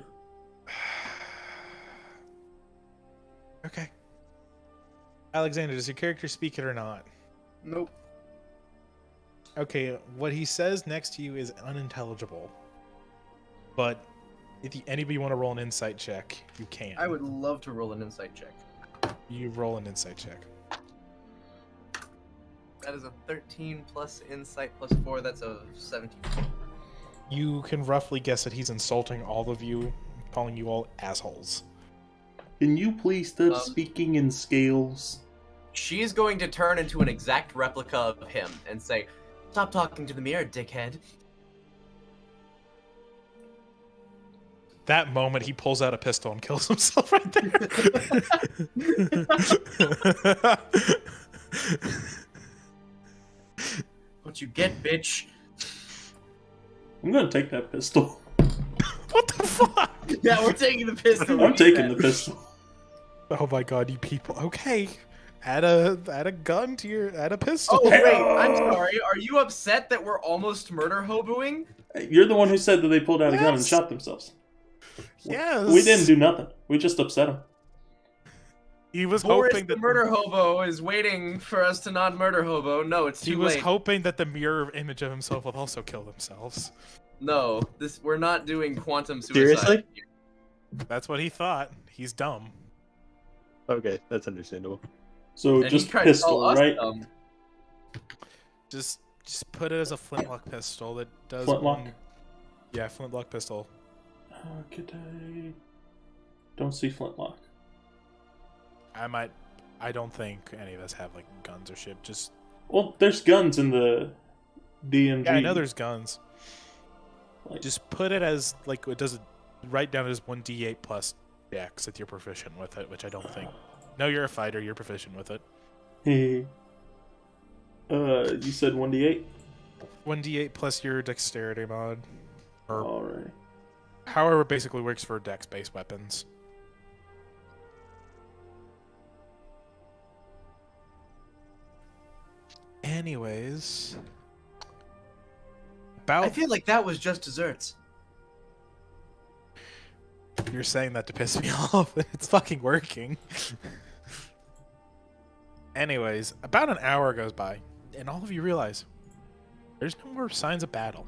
Okay. Alexander, does your character speak it or not? Nope. Okay, what he says next to you is unintelligible. But if anybody want to roll an insight check, you can. I would love to roll an insight check. You roll an insight check. That is a 13 plus insight plus 4. That's a 17. You can roughly guess that he's insulting all of you, calling you all assholes. Can you please stop speaking in scales? She's going to turn into an exact replica of him and say, "Stop talking to the mirror, dickhead." that moment, he pulls out a pistol and kills himself right there. What you get, bitch? I'm gonna take that pistol. What the fuck? Yeah, we're taking the pistol. I'm taking the pistol. Oh my god, you people. Okay. Add a gun to your add a pistol. Oh wait, I'm sorry. Are you upset that we're almost murder hoboing? You're the one who said that they pulled out a gun and Yes. shot themselves. Yes. We didn't do nothing. We just upset them. He was Boris hoping the that murder hobo is waiting for us to not murder hobo. No, it's he too was late. hoping that the mirror image of himself would also kill themselves. No, we're not doing quantum suicide. Seriously? That's what he thought. He's dumb. Okay, that's understandable. So And just he tried to pistol, call us right? dumb. Just put it as a flintlock pistol that does Flintlock? one. Yeah, flintlock pistol. Could I? Don't see flintlock. I don't think any of us have like guns or shit. Just Well, there's guns in the DMG. yeah, I know there's guns. Like- Just put it as like it does. Write down as 1d8 plus dex if you're proficient with it, which I don't think. No, you're a fighter. You're proficient with it. Hey. You said 1d8. 1d8 plus your dexterity mod, or All right. however it basically works for dex-based weapons. Anyways, about I feel like that was just desserts. you're saying that to piss me off. It's fucking working. Anyways, about an hour goes by, and all of you realize there's no more signs of battle.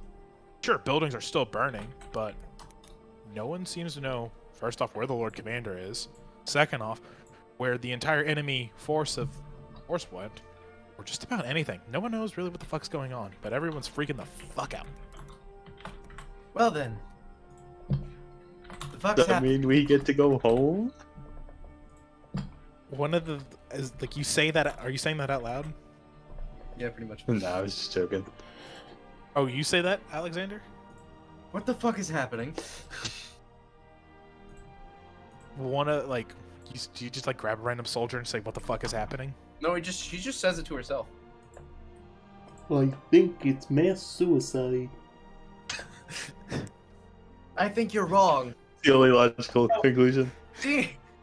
Sure, buildings are still burning, but no one seems to know, first off, where the Lord Commander is. Second off, where the entire enemy force went, or just about anything. No one knows really what the fuck's going on, but everyone's freaking the fuck out. Well then. The fuck's Does that happening? mean we get to go home? One of the is like you say that. Are you saying that out loud? Yeah, pretty much. No, I was just joking. Oh, you say that, Alexander? What the fuck is happening? One of like you just like grab a random soldier and say, "What the fuck is happening?" No, she just says it to herself. I think it's mass suicide. I think you're wrong. The only logical conclusion.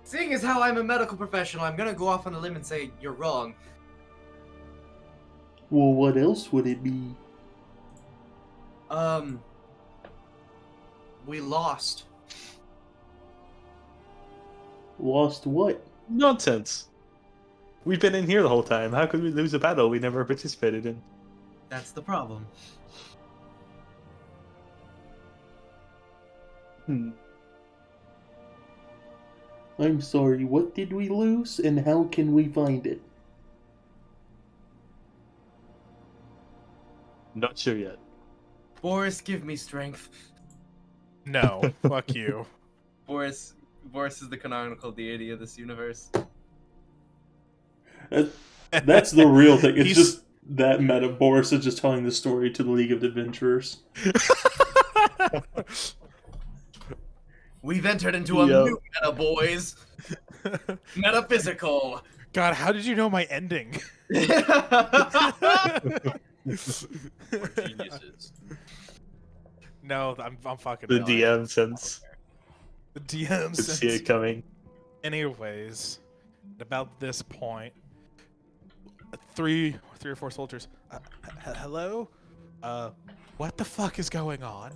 Seeing as how I'm a medical professional, I'm gonna go off on a limb and say you're wrong. Well, what else would it be? We lost. Lost what? Nonsense. We've been in here the whole time. How could we lose a battle we never participated in? That's the problem. I'm sorry, what did we lose, and how can we find it? Not sure yet. Boris, give me strength. No, fuck you. Boris is the canonical deity of this universe. That's the real thing. It's He's- just that meta. Boris is just telling the story to the League of Adventurers. We've entered into a Yo. new meta, boys. Metaphysical. God, how did you know my ending? Geniuses. No, I'm fucking The done. DM sense. The DM Could see sense. it coming. Anyways, at about this point, three or four soldiers. Hello? What the fuck is going on?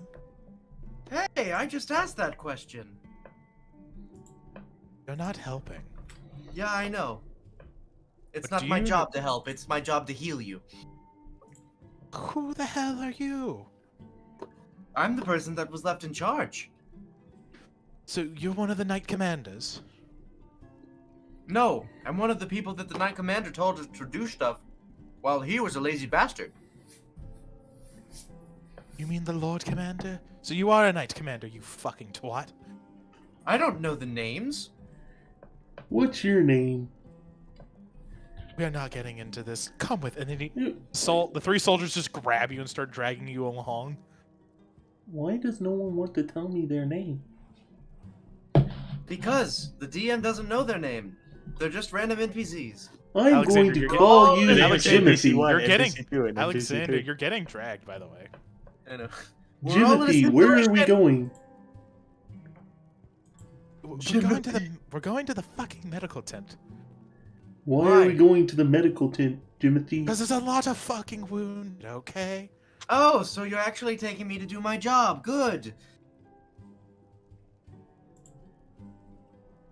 Hey, I just asked that question. You're not helping. Yeah, I know. It's But not do my you- job to help, it's my job to heal you. Who the hell are you? I'm the person that was left in charge. So you're one of the Knight Commanders? No, I'm one of the people that the Knight Commander told us to do stuff while he was a lazy bastard. You mean the Lord Commander? So you are a Knight Commander, you fucking twat. I don't know the names. What's your name? We are not getting into this. Come with it. And then You- the three soldiers just grab you and start dragging you along. Why does no one want to tell me their name? Because the DM doesn't know their name. They're just random NPCs. I'm Alexander, going to you're call getting- you Alexander, Jimothy. NPC1, You're getting NPC2, and Alexander, NPC3. you're getting dragged, by the way. I know. We're all in a Jimothy, where are we situation. going? We're going to the fucking medical tent. Why are we Why? going to the medical tent, Jimothy? Because there's a lot of fucking wounded, okay? Oh, so you're actually taking me to do my job. Good.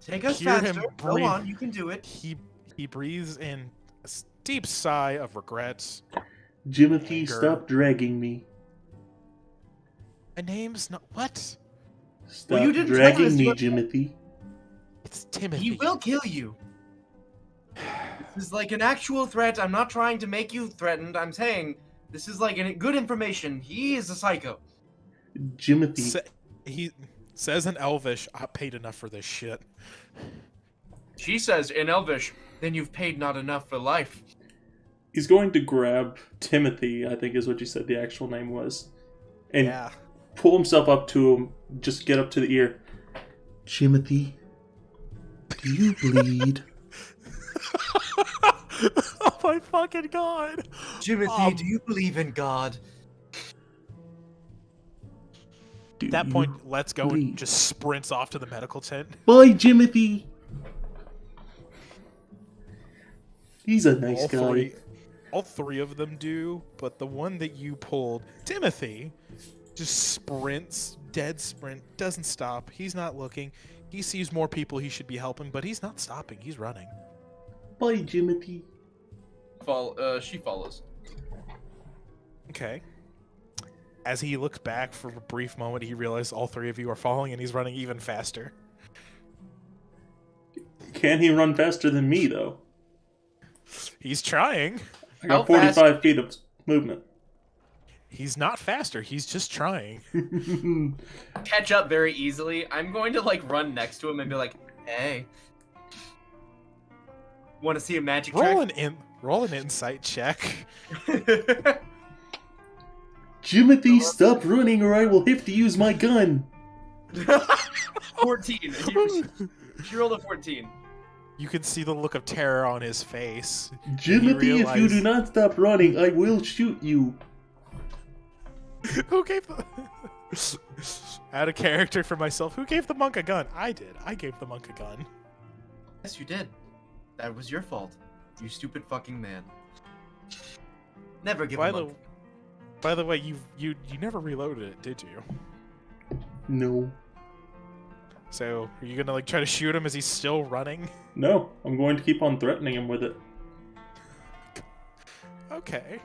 Take us Hear him faster. Go breathe. on, you can do it. He breathes in a deep sigh of regret. Jimothy, Anger. stop dragging me. My name's not what? Stop you didn't tell dragging us me, what- Jimothy. It's Timothy. He will kill you. This is like an actual threat. I'm not trying to make you threatened. I'm saying this is like good information. He is a psycho. Jimothy, He says in Elvish, I paid enough for this shit. She says in Elvish, then you've paid not enough for life. he's going to grab Timothy, I think is what you said the actual name was, and Yeah. pull himself up to him, just get up to the ear. Jimothy, do you bleed? Oh my fucking god. Timothy, do you believe in God? Do At that you point, Let's Go bleed? just sprints off to the medical tent. Bye, Jimothy. He's a nice guy. All three of them do, but the one that you pulled, Timothy, just sprints, dead sprint, doesn't stop. He's not looking. He sees more people he should be helping, but he's not stopping. He's running. Bye, Jimothy. She follows. Okay. As he looks back for a brief moment, he realizes all three of you are following, and he's running even faster. Can he run faster than me, though? He's trying. I got How fast- 45 feet of movement. He's not faster. He's just trying. Catch up very easily. I'm going to like run next to him and be like, "Hey, Want to see a magic Roll an insight check. trick?" Jimothy, stop running or I will have to use my gun. 14. She rolled a 14. You can see the look of terror on his face. Jimothy, if you do realize- not stop running, I will shoot you. Who gave the... Out of character for myself, who gave the monk a gun? I did. I gave the monk a gun. Yes, you did. That was your fault. You stupid fucking man. Never give a monk. By the way, you never reloaded it, did you? No. So, are you gonna like try to shoot him as he's still running? No, I'm going to keep on threatening him with it. Okay.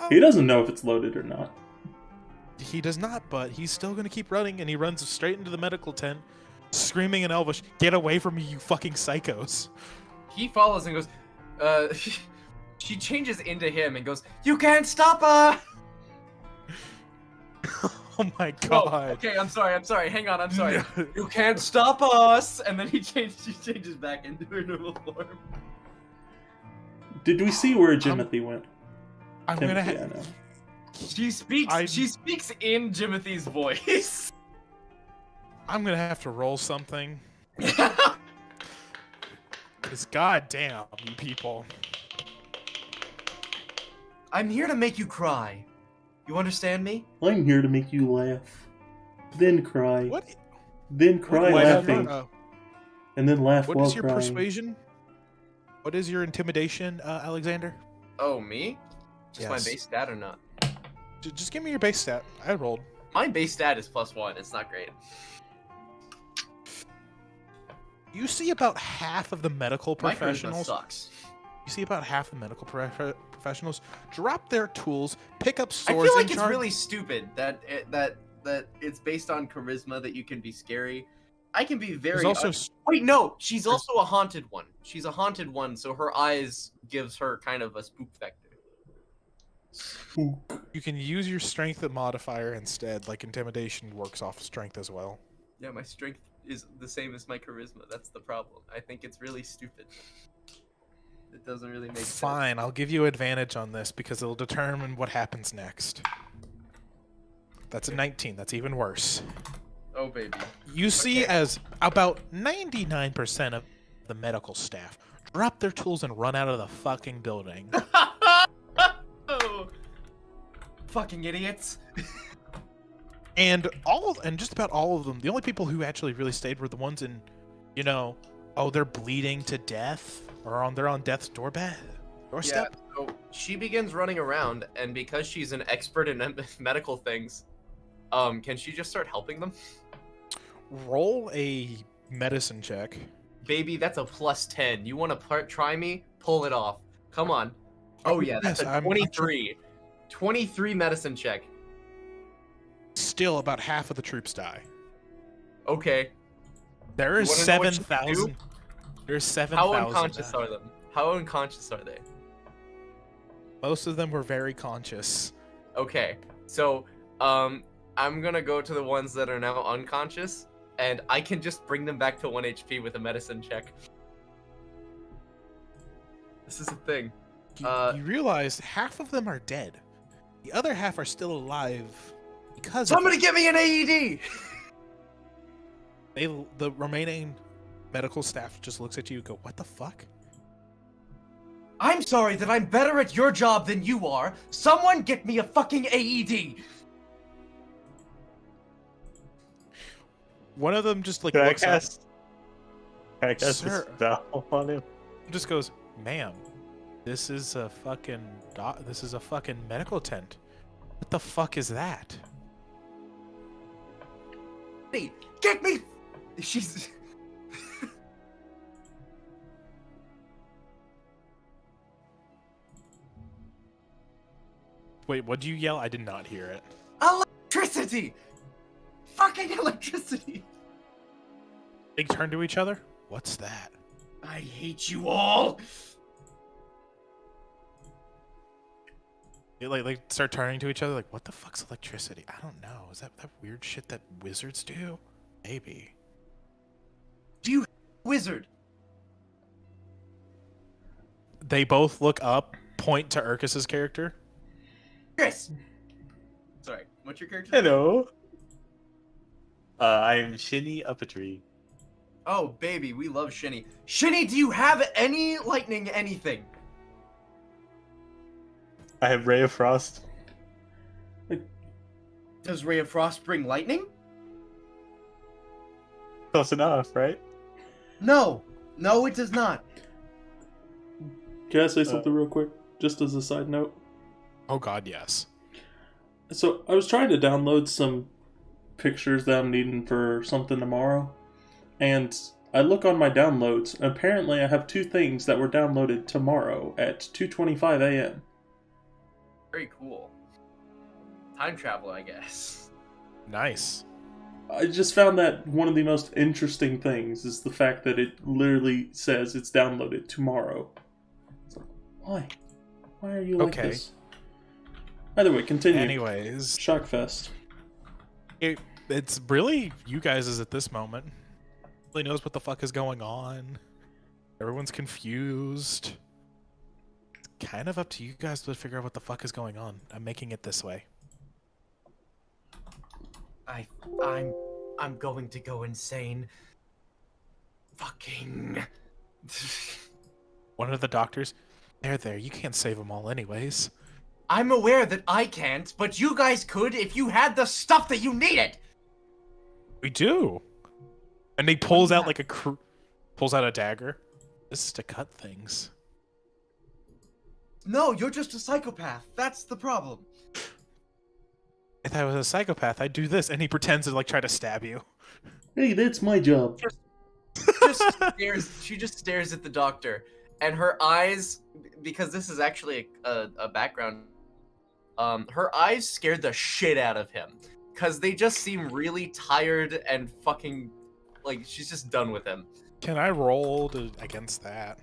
He doesn't know if it's loaded or not. He does not, but he's still gonna keep running, and he runs straight into the medical tent, screaming in Elvish, "Get away from me, you fucking psychos!" He follows and goes, she changes into him and goes, "You can't stop her!" Oh my Oh, god. okay, I'm sorry. Hang on, I'm sorry. You can't stop us! And then she changes back into her normal form. Did we see where Jimothy went? I'm gonna Timothy, I know. She speaks in Jimothy's voice. I'm gonna have to roll something. Cause goddamn, you people. I'm here to make you cry. You understand me? I'm here to make you laugh. Then cry. What? Then cry what- laughing. uh, And then laugh What while is your crying. persuasion? What is your intimidation, Alexander? Oh, me? Just my Yes. base stat or not? Just give me your base stat. I rolled. My base stat is +1. It's not great. You see about half of the medical My charisma professionals. sucks. You see about half the medical professionals drop their tools, pick up I swords, feel like and it's charge. really stupid that it's based on charisma that you can be scary. I can be very. There's also Wait, no, she's also a haunted one. She's a haunted one, so her eyes gives her kind of a spook factor. you can use your strength modifier instead. Like intimidation works off strength as well. Yeah, my strength is the same as my charisma. That's the problem. I think it's really stupid. It doesn't really make sense. Fine, I'll give you advantage on this because it'll determine what happens next. That's a 19. That's even worse. Oh baby. You see Okay. as about 99% of the medical staff drop their tools and run out of the fucking building. Oh. Fucking idiots. And just about all of them, the only people who actually really stayed were the ones in, you know, oh, they're bleeding to death, or they're on death's doorstep. Yeah, so she begins running around, and because she's an expert in medical things, can she just start helping them? Roll a medicine check. Baby, that's a +10. You want to try me? Pull it off. Come on. Oh yeah, that's Yes, a I'm 23. 23 medicine check. Still, about half of the troops die. Okay. There is You wanna know what she 7,000. There's 7,000. How unconscious are them? How unconscious are they? Most of them were very conscious. Okay. So, I'm gonna go to the ones that are now unconscious, and I can just bring them back to 1 HP with a medicine check. This is a thing. You realize half of them are dead. The other half are still alive because Somebody of get me an AED! the remaining medical staff just looks at you and go, "What the fuck?" I'm sorry that I'm better at your job than you are. Someone get me a fucking AED. One of them just like Can I looks up, cast? Can I cast Sir. a spell on him? and just goes, "Ma'am, this is a fucking medical tent. What the fuck is that?" Hey, get me. She's. Wait, what did you yell? I did not hear it. Electricity. Fucking electricity. They turn to each other. What's that? I hate you all. They like start turning to each other like, "What the fuck's electricity?" I don't know. Is that weird shit that wizards do? Maybe. You wizard. They both look up, point to Urkus's character. Chris. Sorry, what's your character? Hello. I'm Shinny up a tree. Oh, baby, we love Shinny. Shinny, do you have any lightning anything? I have Ray of Frost. Does Ray of Frost bring lightning? Close enough, right? No. No, it does not. Can I say something real quick? Just as a side note. Oh god, yes. So, I was trying to download some pictures that I'm needing for something tomorrow. And I look on my downloads. Apparently, I have 2 things that were downloaded tomorrow at 2:25 a.m. Very cool. Time travel, I guess. Nice. I just found that one of the most interesting things is the fact that it literally says it's downloaded tomorrow. It's like, why? Why are you like Okay. this? Either way, continue. Anyways, Shockfest. it's really you guys is at this moment. Really knows what the fuck is going on. Everyone's confused. It's kind of up to you guys to figure out what the fuck is going on. I'm making it this way. I'm going to go insane. Fucking. One of the doctors, there, you can't save them all anyways. I'm aware that I can't, but you guys could if you had the stuff that you needed. We do. And he pulls out like pulls out a dagger. This is to cut things. No, you're just a psychopath. That's the problem. If I was a psychopath, I'd do this, and he pretends to like try to stab you. Hey, that's my job. She just stares at the doctor, and her eyes, because this is actually a background, her eyes scared the shit out of him, because they just seem really tired and fucking, like, she's just done with him. Can I roll against that?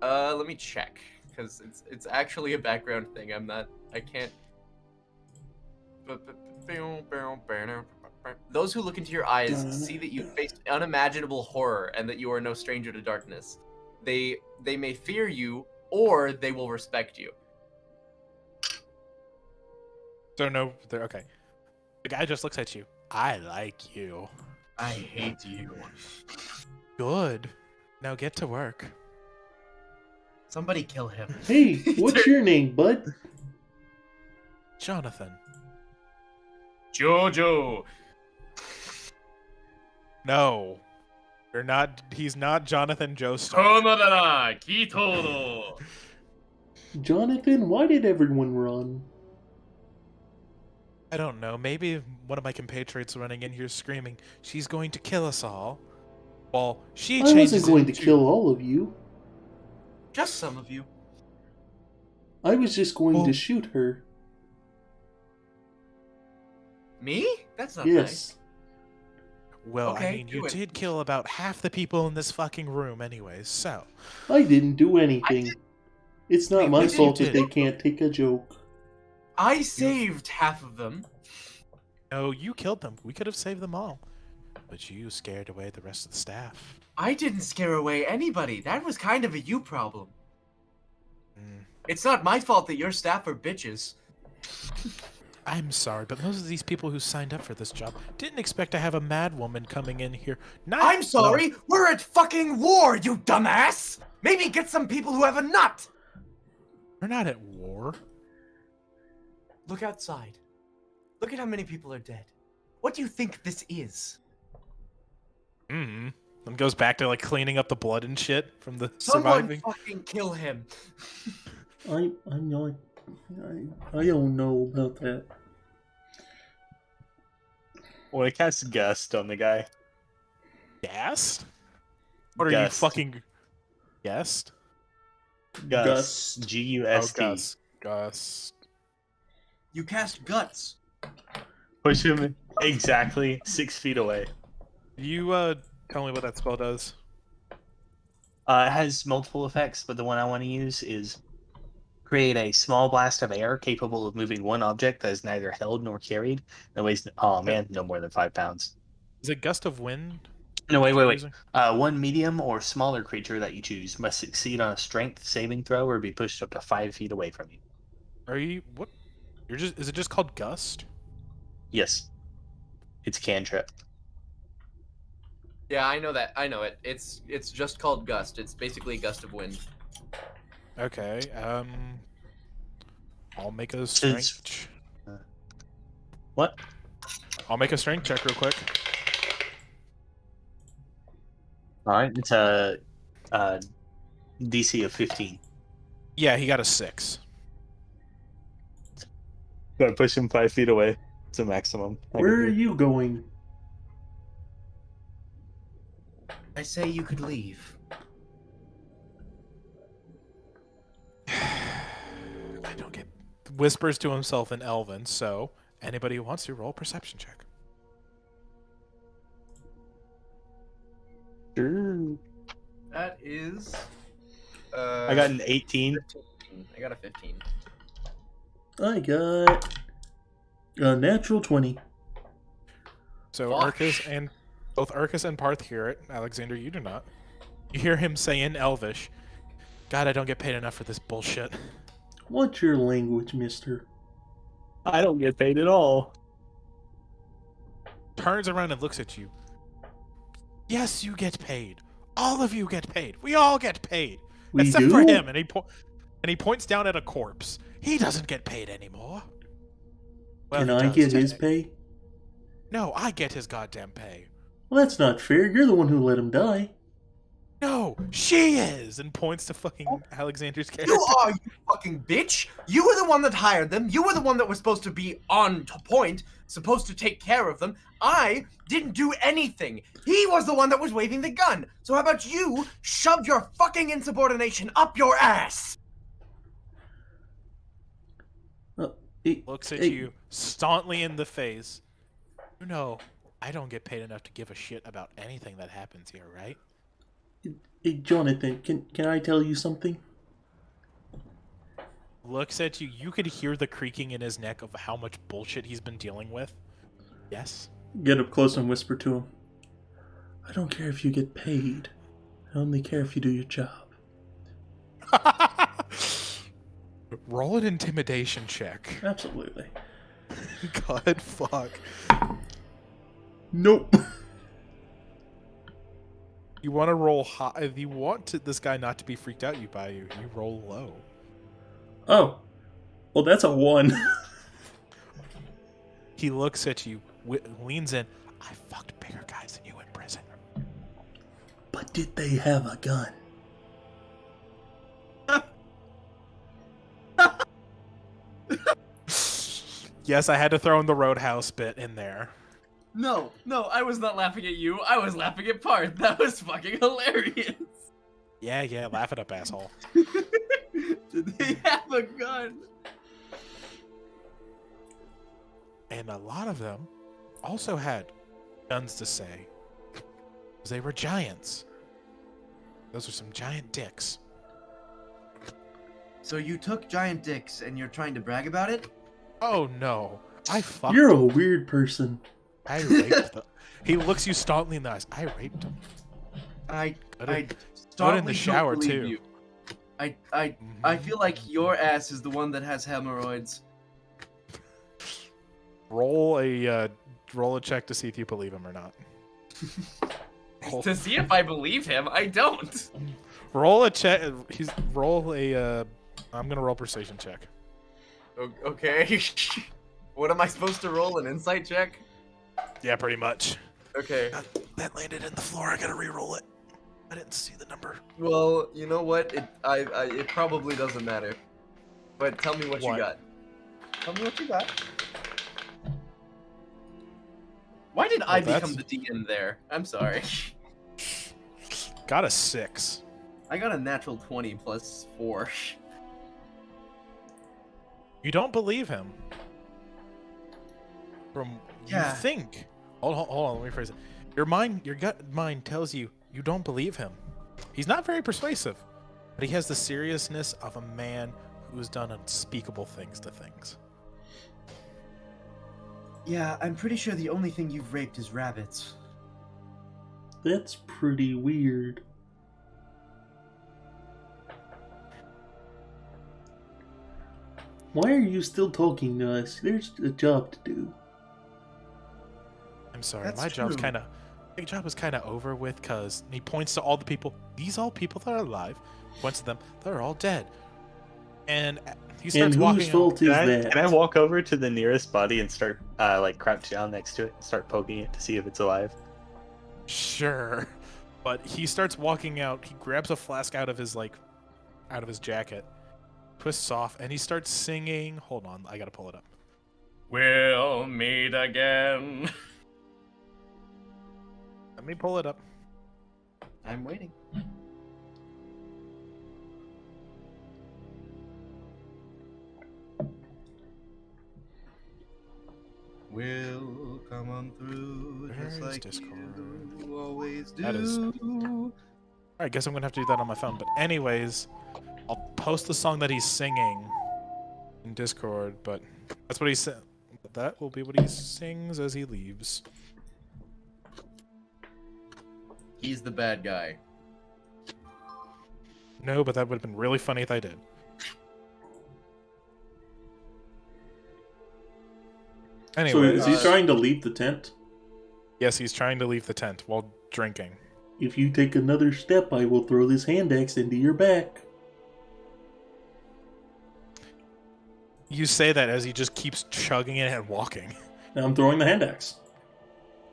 Let me check, because it's actually a background thing. I can't. Those who look into your eyes see that you faced unimaginable horror and that you are no stranger to darkness. They may fear you, or they will respect you. So no, they're okay. The guy just looks at you. I like you. I hate you. Good. Now get to work. Somebody kill him. Hey, what's your name, bud? Jonathan. Jojo. No. You're not. He's not Jonathan Joestar. Konodara Kitodo. Jonathan, why did everyone run? I don't know. Maybe one of my compatriots running in here screaming, "She's going to kill us all." Well, she I changes wasn't going to into- kill all of you. Just some of you. I was just going Oh. to shoot her. Me? That's not nice. Yes. Well, Okay, I mean, you do it. did kill about half the people in this fucking room, anyways. So, I didn't do anything. It's not Wait, my what did fault you that do? they can't take a joke. I saved half of them. no, you killed them. We could have saved them all, but you scared away the rest of the staff. I didn't scare away anybody. That was kind of a you problem. Mm. It's not my fault that your staff are bitches. I'm sorry, but most of these people who signed up for this job didn't expect to have a mad woman coming in here. Not, I'm sorry. We're at fucking war, you dumbass. Maybe get some people who have a nut. We're not at war. Look outside. Look at how many people are dead. What do you think this is? Mm. And goes back to like cleaning up the blood and shit from the Someone surviving. fucking kill him. I'm not. I don't know about that. Well, I cast Gust on the guy. Gassed? What are Gust. you fucking guessed? Gus. Gust. G-U-S-T. Gus. Gus. You cast guts. Push him exactly 6 feet away. You tell me what that spell does. It has multiple effects, but the one I want to use is create a small blast of air capable of moving one object that is neither held nor carried. That weighs, oh man, no more than 5 pounds. Is it gust of wind? No, wait. Using? One medium or smaller creature that you choose must succeed on a strength saving throw or be pushed up to 5 feet away from you. Are you what? You're just. Is it just called gust? Yes. It's cantrip. Yeah, I know that. I know it. It's just called gust. It's basically a gust of wind. Okay. I'll make a strength. What? I'll make a strength check real quick. Alright, it's a DC of 15. Yeah, he got a 6. Gotta push him 5 feet away. It's a maximum. Where are you going? I say you could leave. I don't get. Whispers to himself in Elven. So anybody who wants to roll a perception check. Sure. That is. I got an 18. 15. I got a 15. I got a natural 20. So Fuck. Urkus and both Urkus and Parth hear it. Alexander, you do not. You hear him say in Elvish, "God, I don't get paid enough for this bullshit." What's your language, mister? I don't get paid at all. Turns around and looks at you. Yes, you get paid. All of you get paid. We all get paid. We Except do? for him, and he points down at a corpse. He doesn't get paid anymore. Well, Can he I does get his today. pay? No, I get his goddamn pay. Well, that's not fair. You're the one who let him die. No, she is, and points to fucking Alexander's character. You are, you fucking bitch! You were the one that hired them. You were the one that was supposed to be on point, supposed to take care of them. I didn't do anything. He was the one that was waving the gun. So how about you shove your fucking insubordination up your ass? Looks at you staunchly in the face. You know, I don't get paid enough to give a shit about anything that happens here, right? Hey, Jonathan, can I tell you something? Looks at you. You could hear the creaking in his neck of how much bullshit he's been dealing with. Yes? Get up close and whisper to him. I don't care if you get paid. I only care if you do your job. Roll an intimidation check. Absolutely. God, fuck. Nope. You want to roll high. If you want this guy not to be freaked out you roll low. Oh. Well, that's a 1. He looks at you, leans in. I fucked bigger guys than you in prison. But did they have a gun? Yes, I had to throw in the Roadhouse bit in there. No, I was not laughing at you. I was laughing at Parth. That was fucking hilarious. Yeah, laugh it up, asshole. Did they have a gun? And a lot of them also had guns to say. Because they were giants. Those are some giant dicks. So you took giant dicks and you're trying to brag about it? Oh no. I fucked You're a him. weird person. I raped them. He looks you staunchly in the eyes. I raped him. I Put in strongly the shower, don't believe too. you. I feel like your ass is the one that has hemorrhoids. Roll a check to see if you believe him or not. To see if I believe him, I don't. Roll a check. I'm gonna roll persuasion check. Okay. What am I supposed to roll? An insight check? Yeah, pretty much. Okay. That landed in the floor. I gotta re-roll it. I didn't see the number. Well, you know what? It probably doesn't matter. But tell me what you What? got. Tell me what you got. Why did I Well, become the DM there? I'm sorry. Got a 6. I got a natural 20 plus 4. You don't believe him. You Yeah. think. Hold on. Let me phrase it. Your gut mind tells you you don't believe him. He's not very persuasive, but he has the seriousness of a man who has done unspeakable things to things. Yeah, I'm pretty sure the only thing you've raped is rabbits. That's pretty weird. Why are you still talking to us? There's a job to do. I'm sorry, That's my job's true. kind of over with, because he points to all the people. These all people that are alive. Points to them. They're all dead. And he starts And walking whose out. fault is Can that? I walk over to the nearest body and start like crouch down next to it and start poking it to see if it's alive? Sure. But he starts walking out. He grabs a flask out of his jacket, twists off, and he starts singing. Hold on, I gotta pull it up. We'll meet again. Let me pull it up. I'm waiting. We'll come on through just Where is like Discord? you always do. That is- I guess I'm gonna have to do that on my phone. But anyways, I'll post the song that he's singing in Discord. But that's what he said. That will be what he sings as he leaves. He's the bad guy. No, but that would have been really funny if I did. So Anyways, is he trying to leave the tent? yes, he's trying to leave the tent while drinking. If you take another step, I will throw this hand axe into your back. You say that as he just keeps chugging it and walking. Now I'm throwing the hand axe.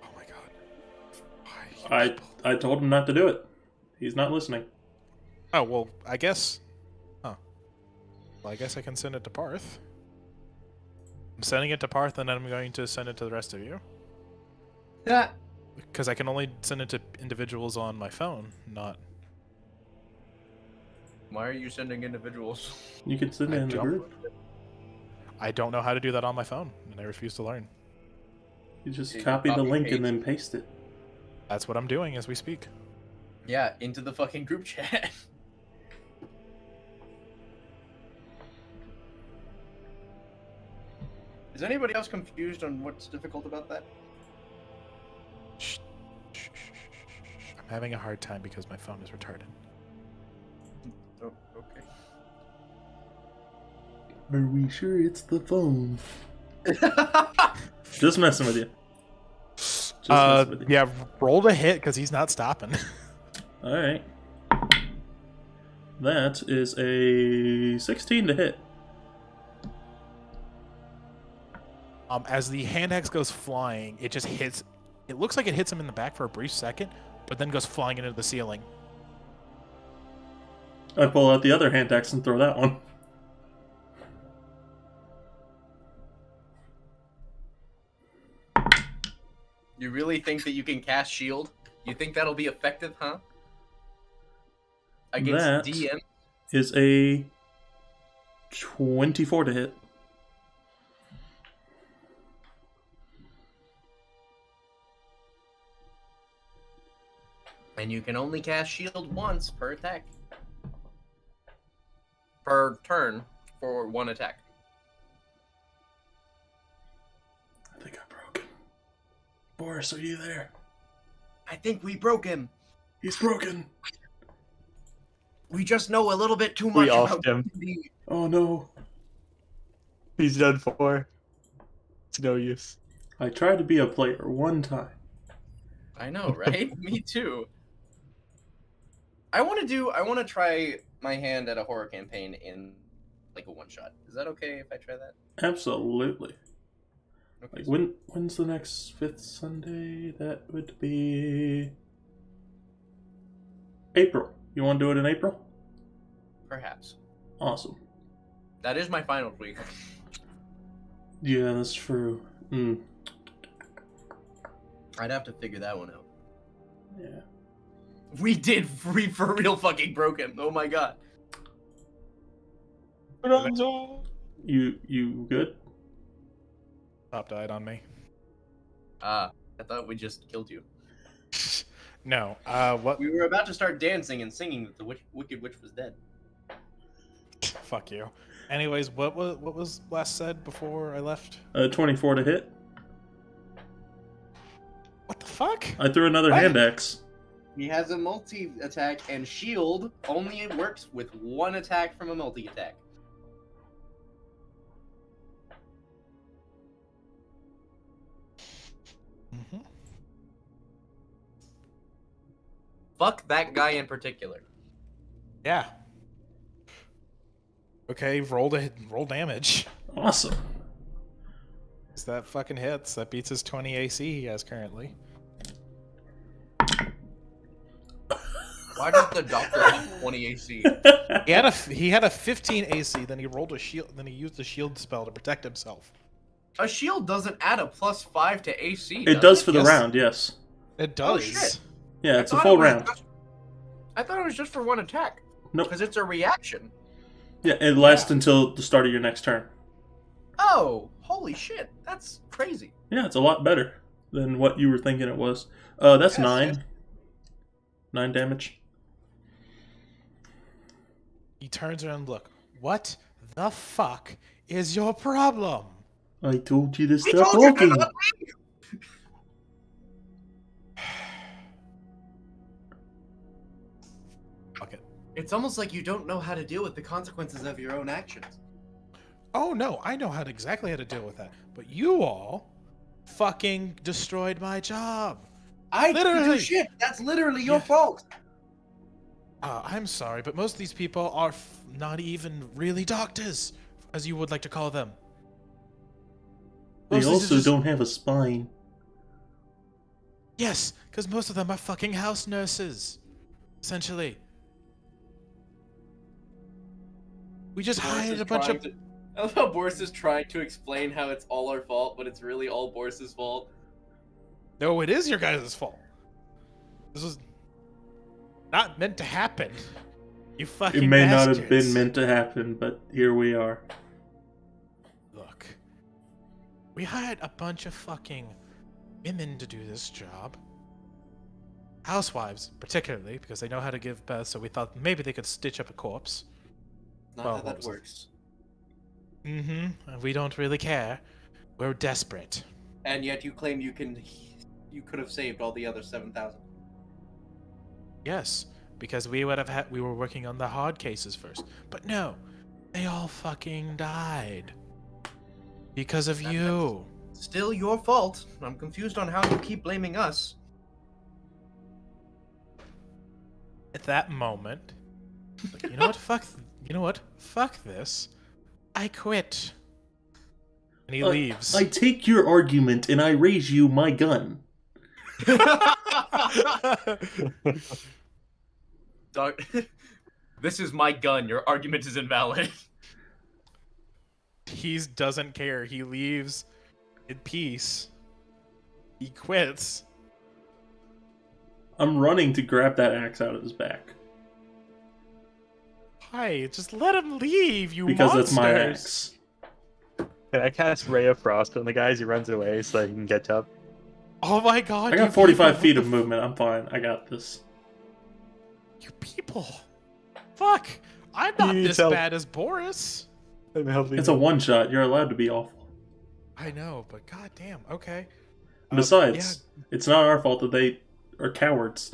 Oh my god. I told him not to do it. He's not listening. Oh, well, I guess... Huh. Well, I guess I can send it to Parth. I'm sending it to Parth, and then I'm going to send it to the rest of you. Yeah. Because I can only send it to individuals on my phone, not... Why are you sending individuals? You can send it in the don't- group. I don't know how to do that on my phone, and I refuse to learn. You just You copy the copy link paste. and then paste it. That's what I'm doing as we speak. Yeah, into the fucking group chat. Is anybody else confused on what's difficult about that? Shh. Shh, shh, shh, shh, shh. I'm having a hard time because my phone is retarded. Oh, okay. Are we sure it's the phone? Just messing with you. Just messing with you. Yeah, roll to hit because he's not stopping. All right. That is a 16 to hit. As the hand axe goes flying, it just hits. It looks like it hits him in the back for a brief second, but then goes flying into the ceiling. I pull out the other hand axe and throw that one. You really think that you can cast shield? You think that'll be effective, huh? Against That DM? is a 24 to hit. And you can only cast shield once per attack. Per turn for one attack. I think I broke him. Boris, are you there? I think we broke him. He's broken. We just know a little bit too much We offed about him. D&D. Oh no. He's done for. It's no use. I tried to be a player one time. I know, right? Me too. I want to try my hand at a horror campaign in like a one shot. Is that okay if I try that? Absolutely. Okay. Like when's the next 5th Sunday? That would be April. You want to do it in April? Perhaps. Awesome. That is my final tweak. Yeah, that's true. I'd have to figure that one out. Yeah. We did for real fucking broke him. Oh my god. You good? Top died on me. I thought we just killed you. No. What? We were about to start dancing and singing that the Wicked Witch was dead. Fuck you. Anyways, what was last said before I left? 24 to hit. What the fuck? I threw another What? hand axe. He has a multi-attack, and shield only works with one attack from a multi-attack. Mm-hmm. Fuck that guy in particular. Yeah. Okay, roll damage. Awesome. Is that fucking hits? That beats his 20 AC he has currently. Why does the doctor have 20 AC? He had a 15 AC. Then he rolled a shield. Then he used the shield spell to protect himself. A shield doesn't add a +5 to AC. It does for the Yes. round, yes. It Oh, does. shit. Yeah, it's I a thought full it was round. I thought it was just for one attack. Nope. Because it's a reaction. Yeah, it lasts until the start of your next turn. Oh, holy shit. That's crazy. Yeah, it's a lot better than what you were thinking it was. That's Yes, 9. yes. 9 damage. He turns around and look. What the fuck is your problem? I told you to We stop told you to talking. not leave. Fuck it. It's almost like you don't know how to deal with the consequences of your own actions. Oh no, I know exactly how to deal with that. But you all fucking destroyed my job. I didn't do Literally. shit. That's literally your Yeah. fault. I'm sorry, but most of these people are not even really doctors, as you would like to call them. They Most of these also are just- don't have a spine. Yes, because most of them are fucking house nurses. Essentially. We just hired a bunch of... I love how Boris is trying to explain how it's all our fault, but it's really all Boris's fault. No, it is your guys' fault. This was not meant to happen. You fucking It may not have bastards. been meant to happen, but here we are. Look, we hired a bunch of fucking women to do this job. Housewives, particularly, because they know how to give birth, so we thought maybe they could stitch up a corpse. Not Well, how what that was it? works. Mm-hmm. We don't really care. We're desperate. And yet you claim you could have saved all the other 7,000. Yes, because we were working on the hard cases first. But no, they all fucking died. Because of That you. Still your fault. I'm confused on how you keep blaming us. At that moment, like, you know what? You know what? Fuck this. I quit. And he leaves. I take your argument and I raise you my gun. Doc, this is my gun. Your argument is invalid. He doesn't care. He leaves in peace. He quits. I'm running to grab that axe out of his back. Hi, just let him leave, you Because monsters. that's my axe. Can I cast Ray of Frost on the guy as he runs away so that he can catch up? Oh my god, I you got 45 people, feet what of the movement. I'm fine. I got this. You people. Fuck. I'm not He this tell- bad as Boris. I'm helping It's a him. one-shot. You're allowed to be awful. I know, but goddamn. Okay. Besides, it's not our fault that they are cowards.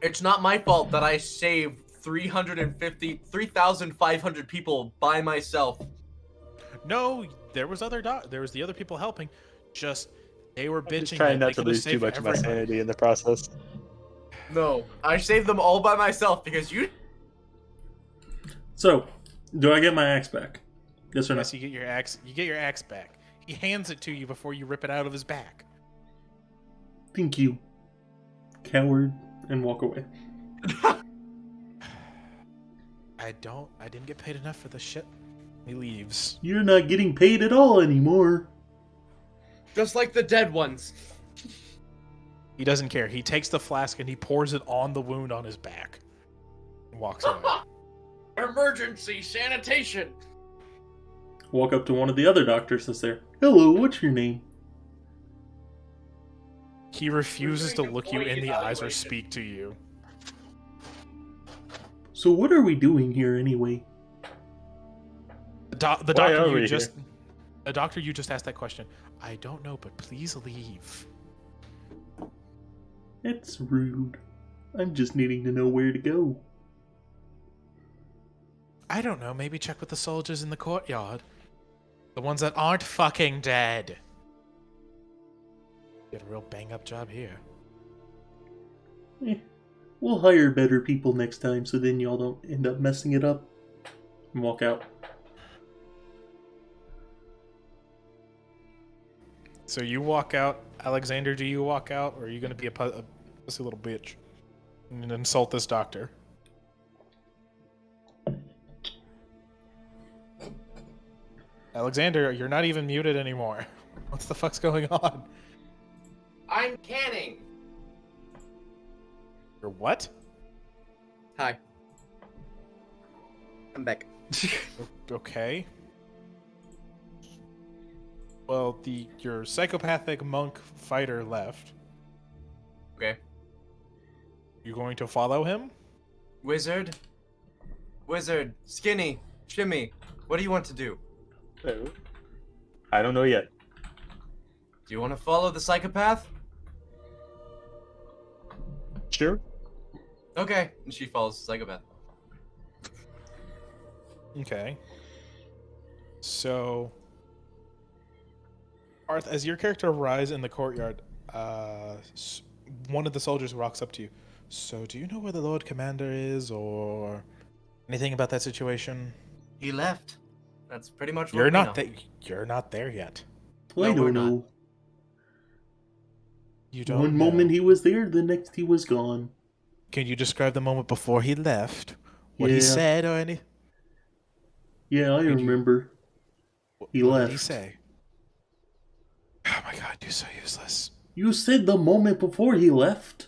It's not my fault that I saved 3,500 people by myself. No, there was the other people helping. Just they were I'm just bitching. trying that not they to could've lose too saved much of my everybody. sanity in the process. No, I saved them all by myself because you. So, do I get my axe back? Yes or no? Yes, you get your axe. You get your axe back. He hands it to you before you rip it out of his back. Thank you. Coward, and walk away. I didn't get paid enough for this shit. He leaves. You're not getting paid at all anymore. Just like the dead ones. He doesn't care. He takes the flask and he pours it on the wound on his back. And walks away. Emergency sanitation. Walk up to one of the other doctors that's there. Hello, what's your name? He refuses to look you in the eyes or speak to you. So what are we doing here anyway? The Why are doctor we you just the doctor you just asked that question. I don't know, but please leave. It's rude. I'm just needing to know where to go. I don't know, maybe check with the soldiers in the courtyard. The ones that aren't fucking dead. Get a real bang-up job here. We'll hire better people next time so then y'all don't end up messing it up. And walk out. So you walk out. Alexander, do you walk out? Or are you going to be a pussy little bitch and insult this doctor? Alexander, you're not even muted anymore. What the fuck's going on? I'm canning. You're what? Hi. I'm back. Okay. Well, your psychopathic monk fighter left. Okay. You going to follow him? Wizard, Skinny, Shimmy, what do you want to do? Oh. I don't know yet. Do you want to follow the psychopath? Sure. Okay. And she follows the psychopath. Okay. So, Arth, as your character arrives in the courtyard, one of the soldiers walks up to you. So, do you know where the Lord Commander is, or anything about that situation? He left. That's pretty much what You're we not know. You're not there yet. I No, we're don't not. know. You don't. One know. moment he was there, the next he was gone. Can you describe the moment before he left? What he Yeah. said or any? Yeah, I Could you- remember. He what left. did he say? Oh my god, you're so useless. You said the moment before he left.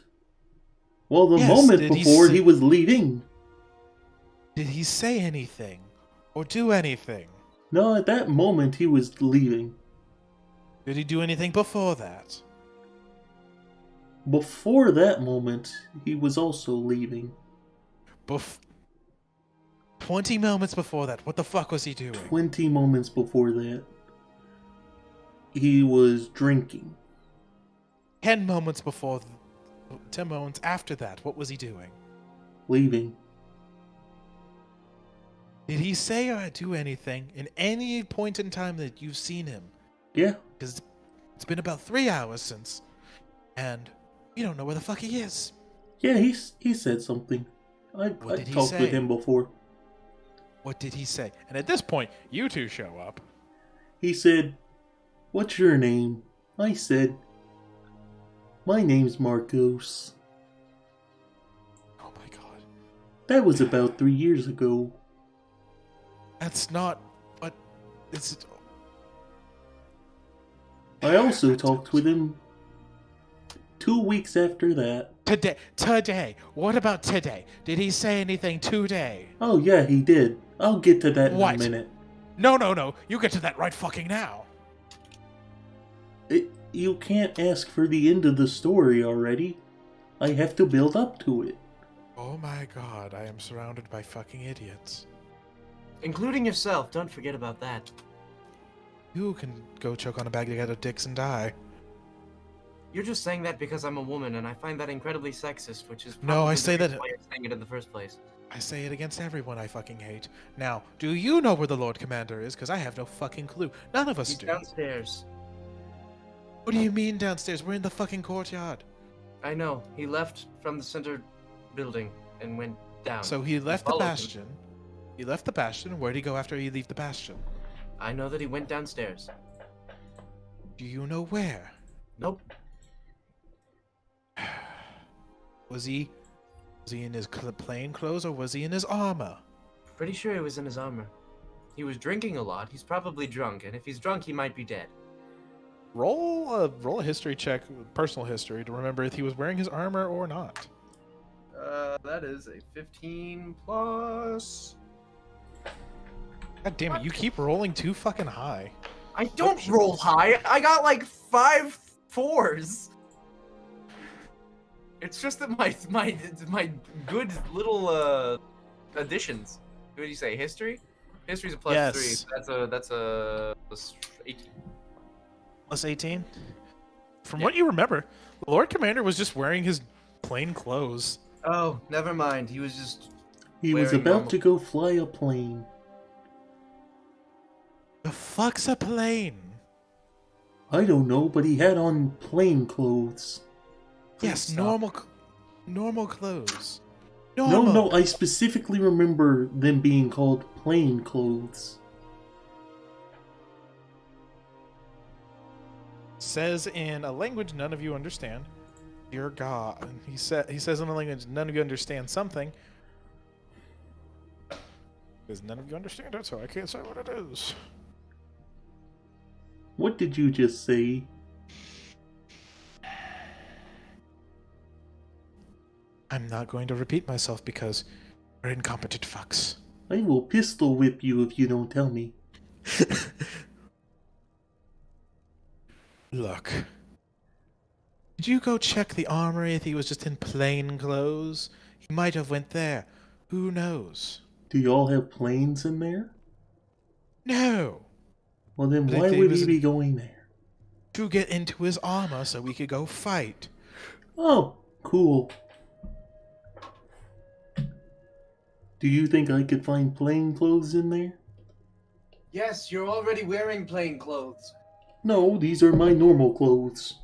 Well, the Yes, moment did he before say- he was leaving. Did he say anything? Or do anything? No, at that moment he was leaving. Did he do anything before that? Before that moment, he was also leaving. 20 moments before that, what the fuck was he doing? 20 moments before that, he was drinking. 10 moments before... 10 moments after that, what was he doing? Leaving. Did he say or do anything in any point in time that you've seen him Yeah. Because it's been about 3 hours since, and we don't know where the fuck he is. Yeah, he said something. I did he talked with say? him before. What did he say? And at this point, you two show up. He said, "What's your name?" I said, "My name's Marcos." Oh my god. That was about 3 years ago. That's not what... It's... I also talked with him 2 weeks after that. Today. What about today? Did he say anything today? Oh yeah, he did. I'll get to that What? in a minute. No. You get to that right fucking now. You can't ask for the end of the story already. I have to build up to it. Oh my god, I am surrounded by fucking idiots. Including yourself, don't forget about that. You can go choke on a bag of dicks and die. You're just saying that because I'm a woman, and I find that incredibly sexist, which is No, probably I the say reason that- why you're saying it in the first place. I say it against everyone I fucking hate. Now, do you know where the Lord Commander is? Because I have no fucking clue. None of us He's do. downstairs. What do you mean downstairs? We're in the fucking courtyard. I know. He left from the center building and went down. So he left the followed him. bastion. He left the bastion. Where'd he go after he left the bastion? I know that he went downstairs. Do you know where? Nope. Was he in his plain clothes or was he in his armor? Pretty sure he was in his armor. He was drinking a lot. He's probably drunk, and if he's drunk, he might be dead. Roll a history check, personal history, to remember if he was wearing his armor or not. That is a 15 plus. God damn it! You keep rolling too fucking high. I don't roll high. I got like 5 4s. It's just that my good little additions. What did you say? History? History's a plus Yes. 3. That's a plus 18. Plus 18. From what you remember, the Lord Commander was just wearing his plain clothes. Oh, never mind. He was just. He was Wearing about normal- to go fly a plane. The fuck's a plane? I don't know, but he had on plain clothes. Yes, stop. normal clothes. No, I specifically remember them being called plain clothes. Says in a language none of you understand. Dear God, he says in a language none of you understand something. Because none of you understand it, so I can't say what it is. What did you just say? I'm not going to repeat myself because we're incompetent fucks. I will pistol whip you if you don't tell me. Look. Did you go check the armory if he was just in plain clothes? He might have went there. Who knows? Do y'all have planes in there? No. Well then But why if would was he be going there? To get into his armor so we could go fight. Oh, cool. Do you think I could find plain clothes in there? Yes, you're already wearing plain clothes. No, these are my normal clothes.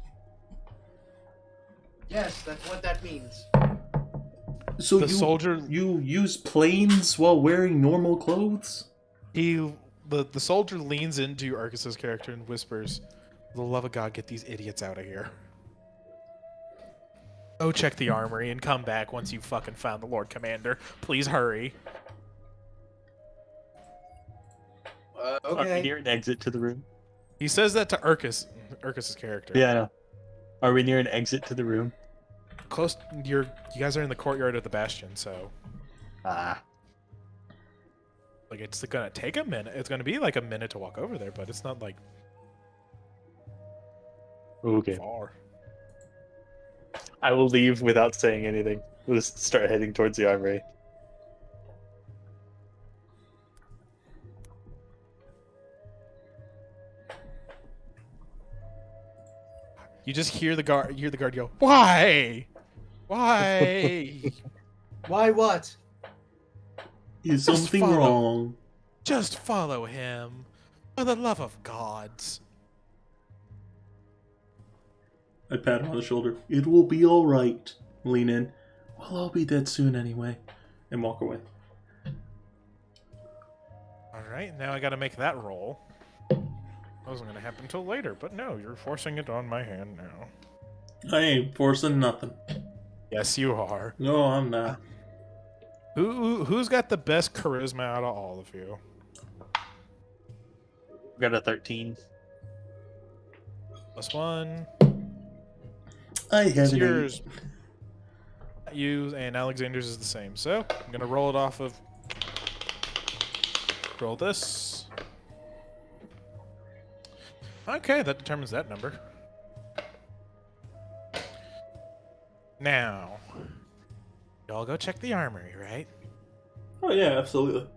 Yes, that's what that means. So The soldier- you use planes while wearing normal clothes? The soldier leans into Arcus's character and whispers, "For the love of God, get these idiots out of here. Go check the armory and come back once you fucking found the Lord Commander. Please hurry." Are we Okay. near an exit to the room? He says that to Arcus's character. Yeah, I know. Are we near an exit to the room? Close. You guys are in the courtyard of the bastion, so Ah. like it's gonna take a minute. It's gonna be like a minute to walk over there, but it's not like Okay. far. I will leave without saying anything. We'll just start heading towards the armory. You just hear the guard. You hear the guard go, "Why? Why? Why what? Is Just something follow. wrong? Just follow him, for the love of gods." I pat him on the shoulder. It will be alright. Lean in. Well, I'll be dead soon anyway. And walk away. Alright, now I gotta make that roll. That wasn't gonna happen until later, but no, you're forcing it on my hand now. I ain't forcing nothing. Yes, you are. No, I'm not. Who's got the best charisma out of all of you? We got a 13. +1. I have It's an yours. You and Alexander's is the same. So, I'm gonna roll it off of... Roll this. Okay, that determines that number. Now, y'all go check the armory, right? Oh yeah, absolutely.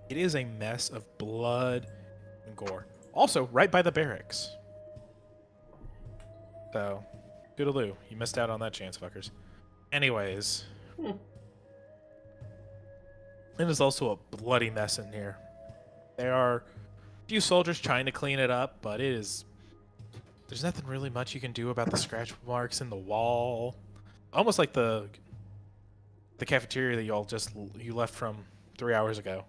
It is a mess of blood and gore. Also, right by the barracks. So, toodaloo. You missed out on that chance, fuckers. Anyways. It is also a bloody mess in here. There are a few soldiers trying to clean it up, but it is... There's nothing really much you can do about the scratch marks in the wall. Almost like the cafeteria that you left from 3 hours ago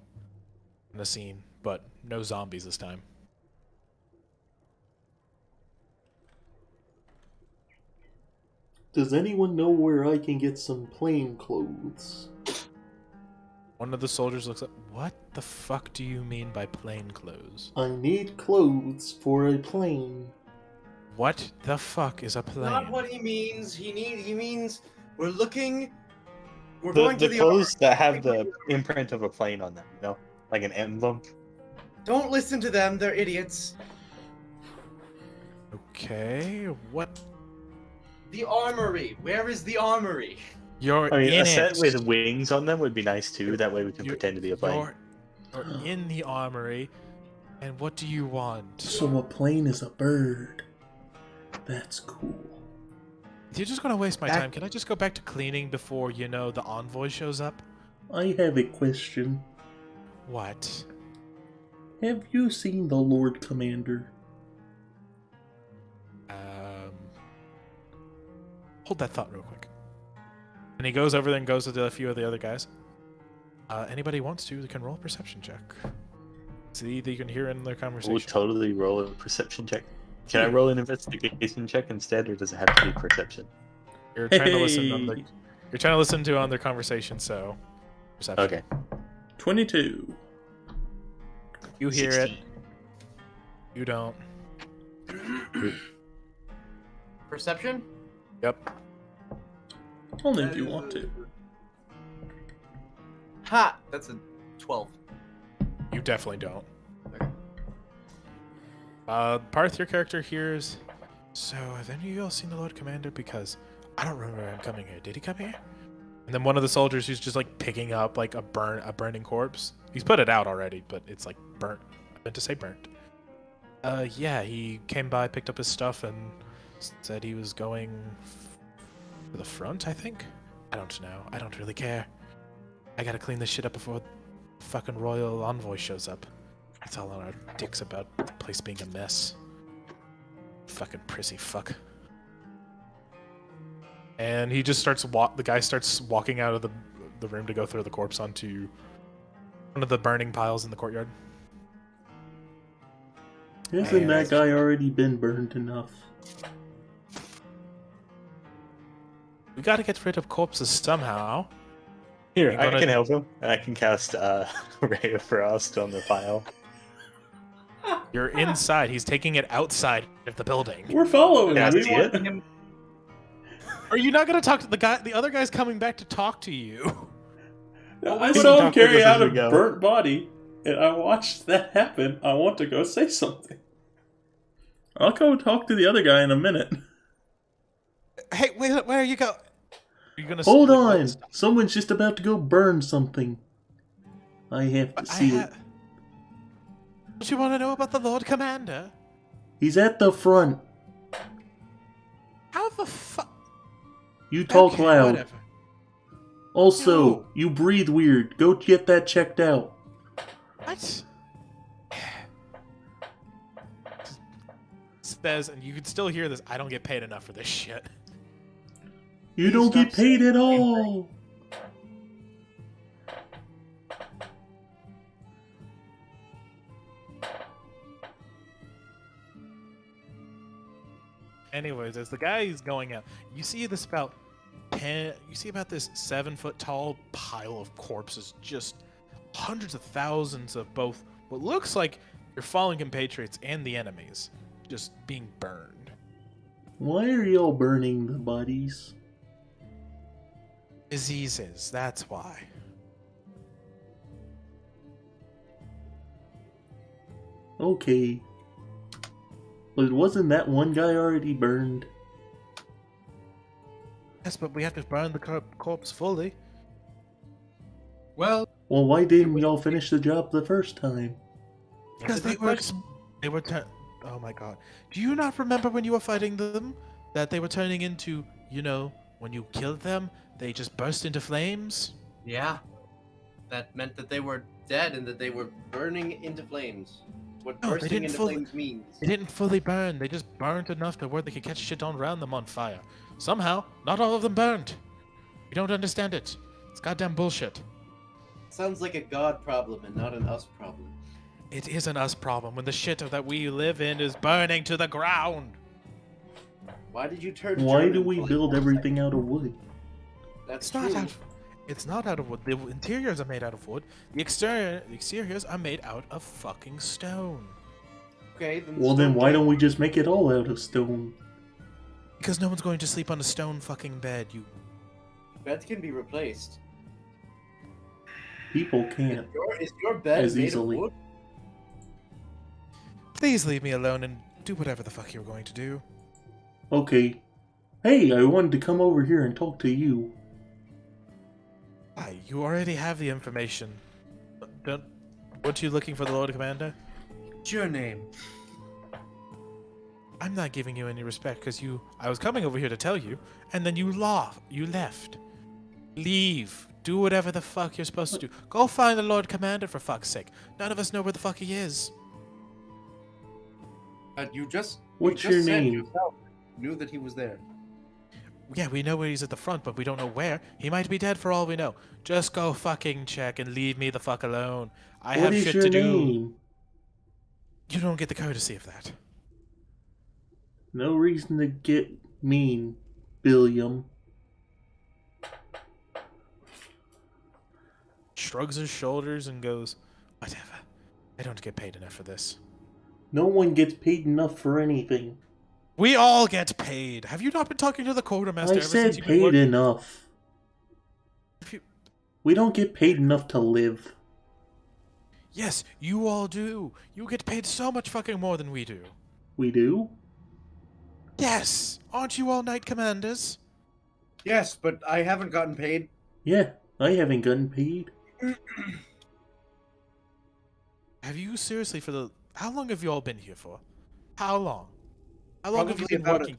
in the scene, but no zombies this time. Does anyone know where I can get some plain clothes? One of the soldiers looks up. What the fuck do you mean by plain clothes? I need clothes for a plane. What the fuck is a plane? Not what he means. He means we're looking. We're The, going to the the clothes that have the imprint of a plane on them, you know? Like an emblem. Don't listen to them. They're idiots. Okay, what? The armory. Where is the armory? You're I mean, in a set it. with wings on them would be nice too. That way we can pretend to be a plane. You're in the armory, and what do you want? So a plane is a bird. That's cool. You're just gonna waste my time. Can I just go back to cleaning before, you know, the envoy shows up? I have a question. What? Have you seen the Lord Commander? Hold that thought real quick. And he goes over there and goes to a few of the other guys. Anybody wants to, they can roll a perception check. See that you can hear in their conversation. We'll totally roll a perception check. Can I roll an investigation check instead, or does it have to be perception? You're trying to listen on their conversation, so perception. Okay. 22. You hear 16. it. You don't. Perception? Yep. Only if you want to. Ha! That's a 12. You definitely don't. Parth, your character hears. So, have any of y'all seen the Lord Commander? Because I don't remember him coming here. Did he come here? And then one of the soldiers who's just like picking up like a burning corpse. He's put it out already, but it's like burnt. I meant to say burnt. Yeah, he came by, picked up his stuff, and said he was going to the front, I think? I don't know. I don't really care. I gotta clean this shit up before fucking royal envoy shows up. That's all on our dicks about the place being a mess. Fucking prissy fuck. And he just starts the guy starts walking out of the room to go throw the corpse onto one of the burning piles in the courtyard. Hasn't that guy already been burned enough? We gotta get rid of corpses somehow. Here, You I gonna- can help him. I can cast Ray of Frost on the pile. You're inside. He's taking it outside of the building. We're following Can I him. see it? Are you not gonna talk to the guy? The other guy's coming back to talk to you. I We saw can him talk with carry us out as a we go. burnt body, and I watched that happen. I want to go say something. I'll go talk to the other guy in a minute. Hey, where are you go? Are you gonna Hold like, on! what- Someone's just about to go burn something. I have to see it. Don't you want to know about the Lord Commander? He's at the front. How the fuck? You talk Okay, loud. whatever. Also, No. you breathe weird. Go get that checked out. What? Bez, and you can still hear this. I don't get paid enough for this shit. You don't stop get paid saying at the same all. Anyways, as the guy is going out, you see this about 10. You see about this 7-foot tall pile of corpses, just hundreds of thousands of both what looks like your fallen compatriots and the enemies, just being burned. Why are y'all burning the bodies? Diseases, that's why. Okay. But wasn't that one guy already burned? Yes, but we have to burn the corpse fully. Well, Well, why didn't y'all finish the job the first time? Because they were oh my god. Do you not remember when you were fighting them? That they were turning into, you know, when you killed them, they just burst into flames? yeah. That meant that they were dead and that they were burning into flames. What No, they bursting didn't into fully- flames means. They didn't fully burn, they just burned enough to where they could catch shit on around them on fire. Somehow, not all of them burned. We don't understand it. It's goddamn bullshit. Sounds like a god problem and not an us problem. It is an us problem when the shit that we live in is burning to the ground. Why did you turn Why German do we for build 1 everything second? out of wood? That's It's not true. out. It's not out of wood. The interiors are made out of wood. The exteriors are made out of fucking stone. Okay, then Well, then stone why giant- don't we just make it all out of stone? Because no one's going to sleep on a stone fucking bed. You. beds can be replaced? People can't. Is your bed As made easily. of wood? Please leave me alone and do whatever the fuck you're going to do. Okay. Hey, I wanted to come over here and talk to you. Why? You already have the information. Weren't you looking for the Lord Commander? What's your name? I'm not giving you any respect because I was coming over here to tell you, and then you left. Leave. Do whatever the fuck you're supposed to do. Go find the Lord Commander for fuck's sake. None of us know where the fuck he is. You just. What's you just your said name? yourself knew that he was there. Yeah, we know where he's at the front, but we don't know where. He might be dead for all we know. Just go fucking check and leave me the fuck alone. I What have is shit your to do. name? You don't get the courtesy of that. No reason to get mean, Billiam. Shrugs his shoulders and goes, whatever. I don't get paid enough for this. No one gets paid enough for anything. We all get paid. Have you not been talking to the quartermaster I ever since said you've been paid working? enough. If you- We don't get paid enough to live. Yes, you all do. You get paid so much fucking more than we do. We do? Yes! Aren't you all knight commanders? Yes, but I haven't gotten paid. Yeah, I haven't gotten paid. Have you seriously how long have you all been here for? How long? How long have you Probably been about working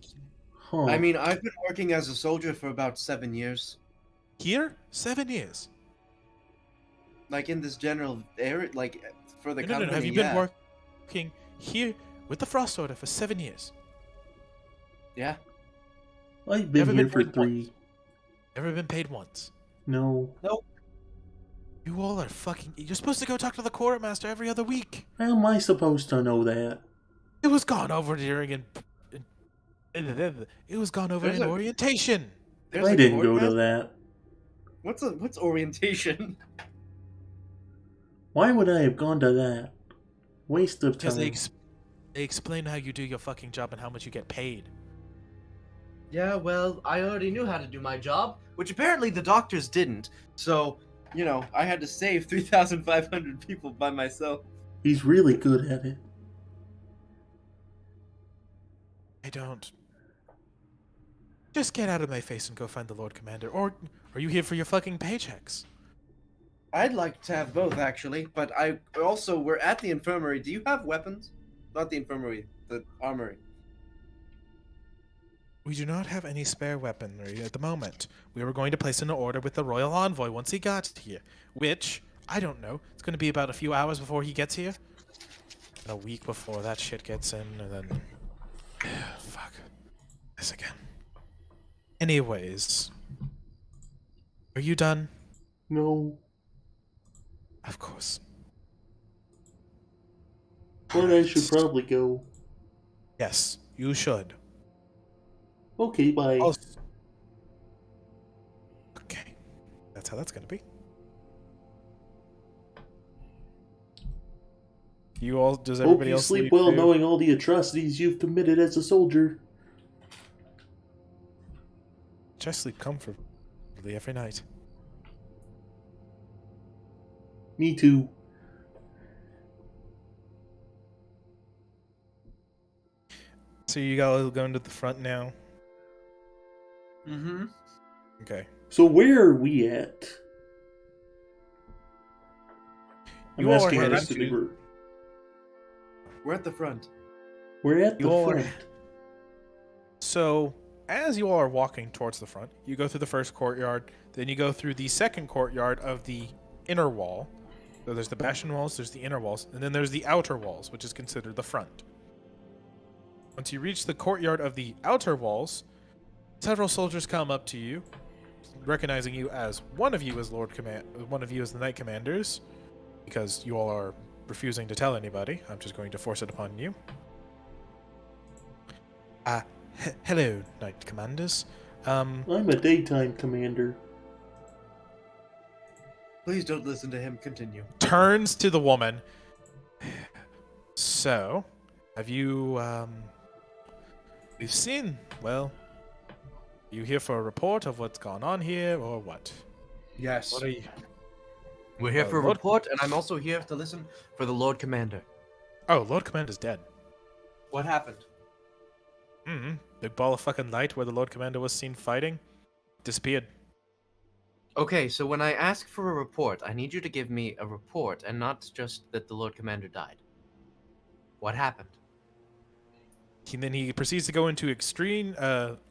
Huh. I mean, I've been working as a soldier for about 7 years. here? 7 years. Like in this general area, like for the No. company. Have you been yeah. working here with the Frost Order for 7 years? Yeah. I've been Never here been for paid 3. once. Never been paid once. No. You all are fucking. You're supposed to go talk to the quartermaster every other week. How am I supposed to know that? It was gone over during it was gone over There's in a- orientation. There's I a didn't go coordinate? to that. What's orientation? Why would I have gone to that? Waste of Because time. they explain how you do your fucking job and how much you get paid. Yeah, well, I already knew how to do my job. Which apparently the doctors didn't. So, you know, I had to save 3,500 people by myself. He's really good at it. I don't. Just get out of my face and go find the Lord Commander. Or are you here for your fucking paychecks? I'd like to have both, actually, but I also we're at the infirmary. Do you have weapons? Not the infirmary, the armory. We do not have any spare weaponry at the moment. We were going to place an order with the Royal Envoy once he got here. Which, I don't know. It's going to be about a few hours before he gets here. And a week before that shit gets in, and then... Fuck. This again. Anyways. Are you done? No. Of course. But I should probably go. Yes, you should. Okay, bye. Okay. That's how that's gonna be. You all, does Hope everybody you else sleep leave well too? knowing all the atrocities you've committed as a soldier. I sleep comfortably every night. Me too. So you guys going to the front now? Mm-hmm. Okay. So where are we at? I'm You all asking are this headed to the to- group. We're at the front. We're at You the all are- front. So, as you all are walking towards the front, you go through the first courtyard, then you go through the second courtyard of the inner wall. So there's the bastion walls, there's the inner walls, and then there's the outer walls, which is considered the front. Once you reach the courtyard of the outer walls, several soldiers come up to you, recognizing you as one of you as one of you as the knight commanders, because you all are refusing to tell anybody. I'm just going to force it upon you. Hello, knight commanders. I'm a daytime commander. Please don't listen to him. Continue. Turns to the woman. So, have you, we've seen, well, you here for a report of what's gone on here, or what? Yes. What are you? We're here for a Lord- report, and I'm also here to listen for the Lord Commander. Oh, Lord Commander's dead. What happened? Mm-hmm. Big ball of fucking light where the Lord Commander was seen fighting. Disappeared. Okay, so when I ask for a report, I need you to give me a report and not just that the Lord Commander died. What happened? And then he proceeds to go into extreme,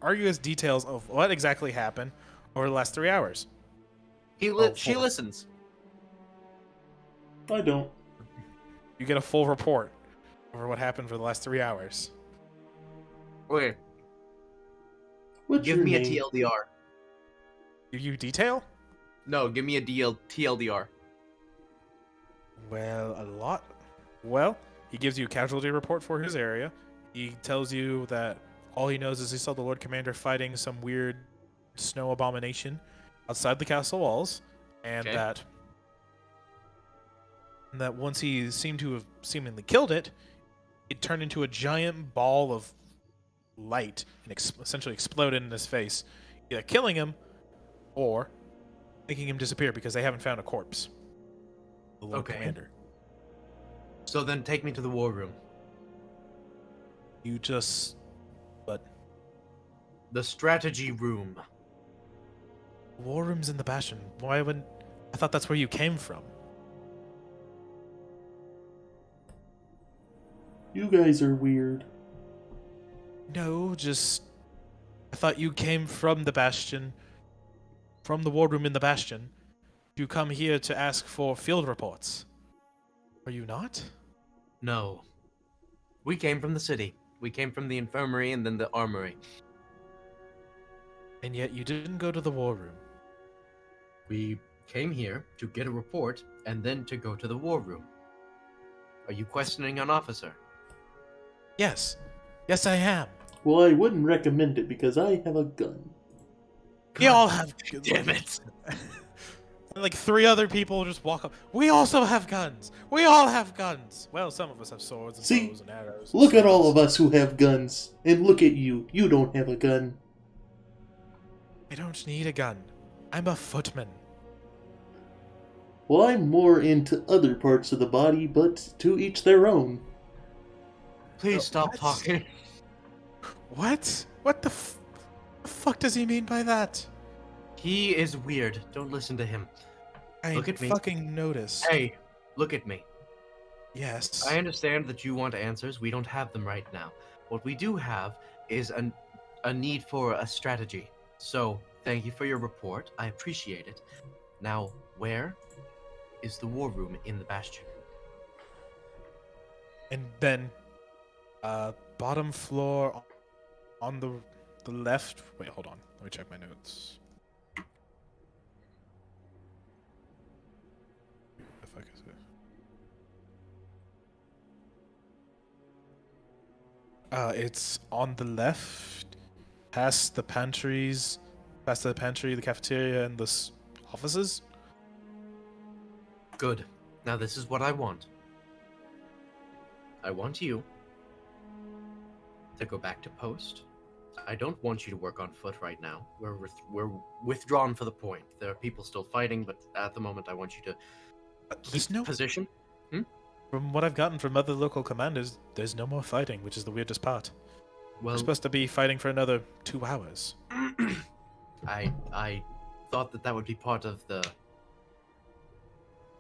arduous details of what exactly happened over the last 3 hours. She four. listens. I don't. You get a full report over what happened for the last 3 hours. Okay, What's give your me a name? TLDR. Give you detail? No, give me a TLDR. Well, a lot. Well, he gives you a casualty report for his area. He tells you that all he knows is he saw the Lord Commander fighting some weird snow abomination outside the castle walls, and Okay. that once he seemed to have seemingly killed it, it turned into a giant ball of light and essentially exploded in his face, either killing him or making him disappear because they haven't found a corpse. The Lord Okay. Commander. So then take me to the war room. You just... But... The strategy room. War room's in the Bastion. Why wouldn't... I thought that's where you came from. You guys are weird. No, just... I thought you came from the Bastion, from the war room in the Bastion, to come here to ask for field reports. Are you not? No. We came from the city. We came from the infirmary and then the armory. And yet you didn't go to the war room. We came here to get a report and then to go to the war room. Are you questioning an officer? Yes. Yes, I am. Well, I wouldn't recommend it because I have a gun. We all have... Damn it! Like 3 other people just walk up. We also have guns. We all have guns. Well, some of us have swords and See, bows and arrows. Look at all of us who have guns, and look at you. You don't have a gun. I don't need a gun. I'm a footman. Well, I'm more into other parts of the body, but to each their own. Please stop what? talking. What? What the fuck does he mean by that? He is weird. Don't listen to him. I Look at me. fucking notice. Hey, look at me. Yes. I understand that you want answers. We don't have them right now. What we do have is a need for a strategy. So, thank you for your report. I appreciate it. Now, where is the war room in the Bastion? And then, bottom floor On the left. Wait, hold on. Let me check my notes. The fuck is it? It's on the left, past the pantries, past the pantry, the cafeteria, and the offices. Good. Now this is what I want. I want you to go back to post. I don't want you to work on foot right now. We're withdrawn for the point. There are people still fighting, but at the moment I want you to There's keep no. position. From what I've gotten from other local commanders, there's no more fighting, which is the weirdest part. We're Well, supposed to be fighting for another 2 hours. I thought that would be part of the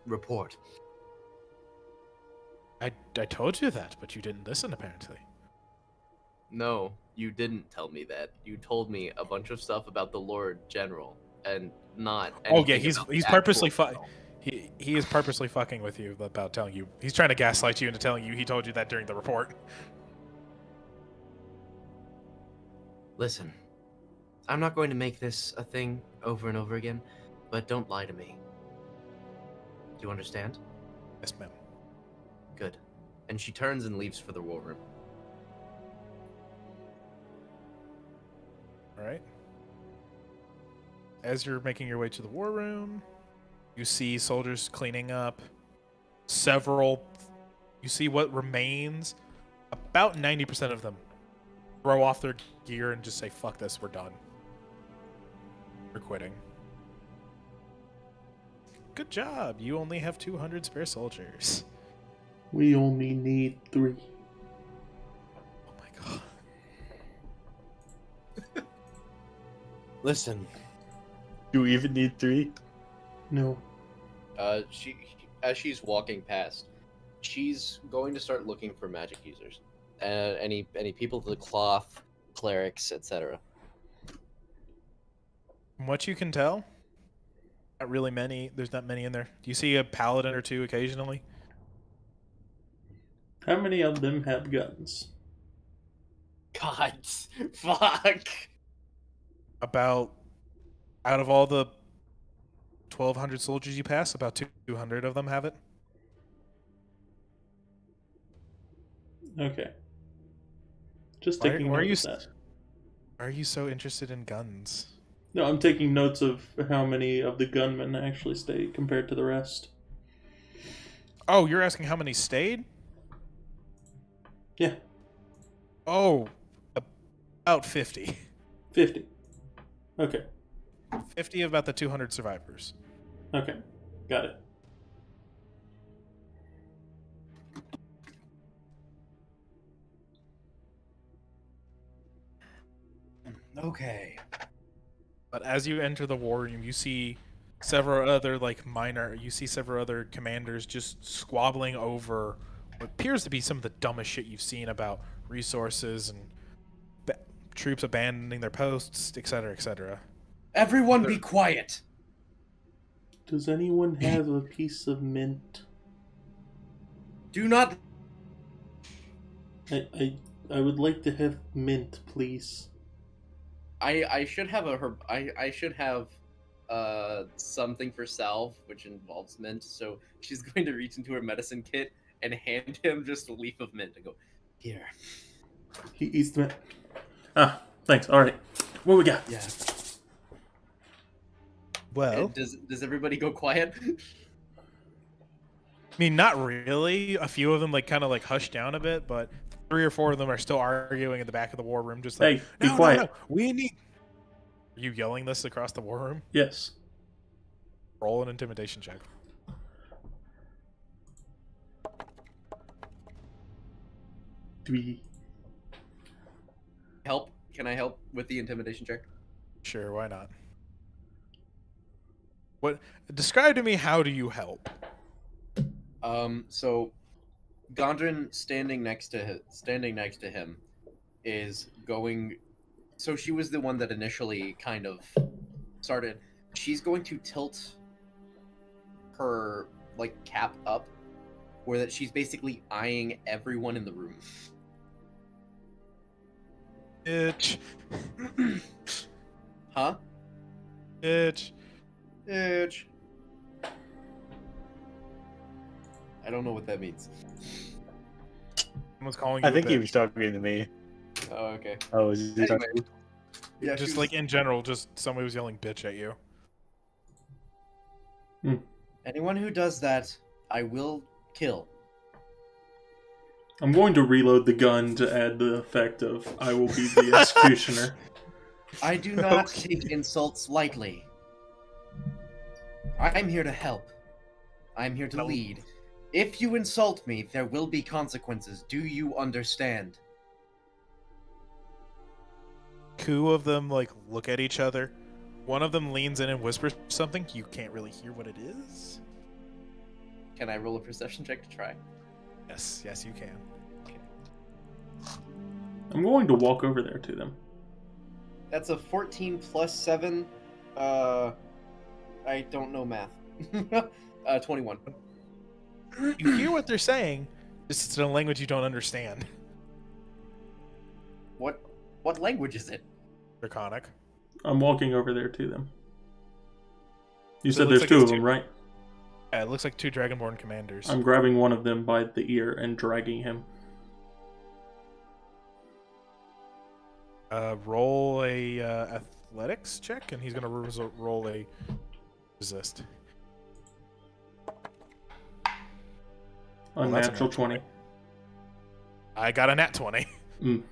report. I told you that, but you didn't listen apparently. No, you didn't tell me that. You told me a bunch of stuff about the Lord General and not. Oh yeah, anything about he's the purposely actual fucking. He is purposely fucking with you about telling you. He's trying to gaslight you into telling you he told you that during the report. Listen, I'm not going to make this a thing over and over again, but don't lie to me. Do you understand? Yes, ma'am. Good. And she turns and leaves for the war room. All right. As you're making your way to the war room, you see soldiers cleaning up. You see what remains. About 90% of them throw off their gear and just say, "Fuck this, we're done. We're quitting." Good job. You only have 200 spare soldiers. We only need 3. Oh my god. Listen, Do we even need 3? No. as she's walking past, she's going to start looking for magic users. Any people with the cloth, clerics, etc. From what you can tell, not really many. There's not many in there. Do you see a paladin or two occasionally? How many of them have guns? God, fuck. About out of all the 1,200 soldiers you pass, about 200 of them have it. Okay. Just Why- taking why are note you of s- that. Why are you so interested in guns? No, I'm taking notes of how many of the gunmen actually stay compared to the rest. Oh, you're asking how many stayed? Yeah, Oh, about 50. 50. Okay, 50 of about the 200 survivors. okay. Got it. Okay. But as you enter the war room, you see several other several other commanders just squabbling over what appears to be some of the dumbest shit you've seen about resources and troops abandoning their posts, etc., etc. Everyone be quiet. Does anyone have a piece of mint? Do not. I would like to have mint, please. I should have I should have something for salve, which involves mint. So she's going to reach into her medicine kit and hand him just a leaf of mint and go, "Here." He eats the mint. Ah, thanks. All right. What we got? Yeah. Well, Does everybody go quiet? I mean, not really. A few of them kind of hush down a bit, but 3 or 4 of them are still arguing in the back of the war room, just like, Hey, be no, quiet. no, we need. Are you yelling this across the war room? Yes. Roll an intimidation check. Three. Help? Can I help with the intimidation check? Sure, why not? What? Describe to me how do you help? So Gondrin standing next to him is going. So she was the one that initially kind of started. She's going to tilt her cap up, where that she's basically eyeing everyone in the room. Itch. Huh? Itch. Itch. I don't know what that means. Someone's calling you I think a he bitch. was talking to me. Oh, okay. Oh, is he talking to you? Yeah, she Just was- like in general, just somebody was yelling bitch at you. anyone who does that, I will kill. I'm going to reload the gun to add the effect of I will be the executioner. I do not take insults lightly. I'm here to help. I'm here to No. lead. If you insult me, there will be consequences. Do you understand? Two of them like look at each other. One of them leans in and whispers something. You can't really hear what it is. Can I roll a perception check to try? Yes, yes, you can. I'm going to walk over there to them. That's a 14 plus 7. I don't know math. 21. You hear what they're saying, just it's in a language you don't understand. What language is it? Draconic. I'm walking over there to them. You So it said looks there's like two it's of them, two. right? Yeah, it looks like two Dragonborn commanders. I'm grabbing one of them by the ear and dragging him. Roll a athletics check, and he's gonna roll a resist. Well, that's a Unnatural nat 20. I got a nat 20. Mm.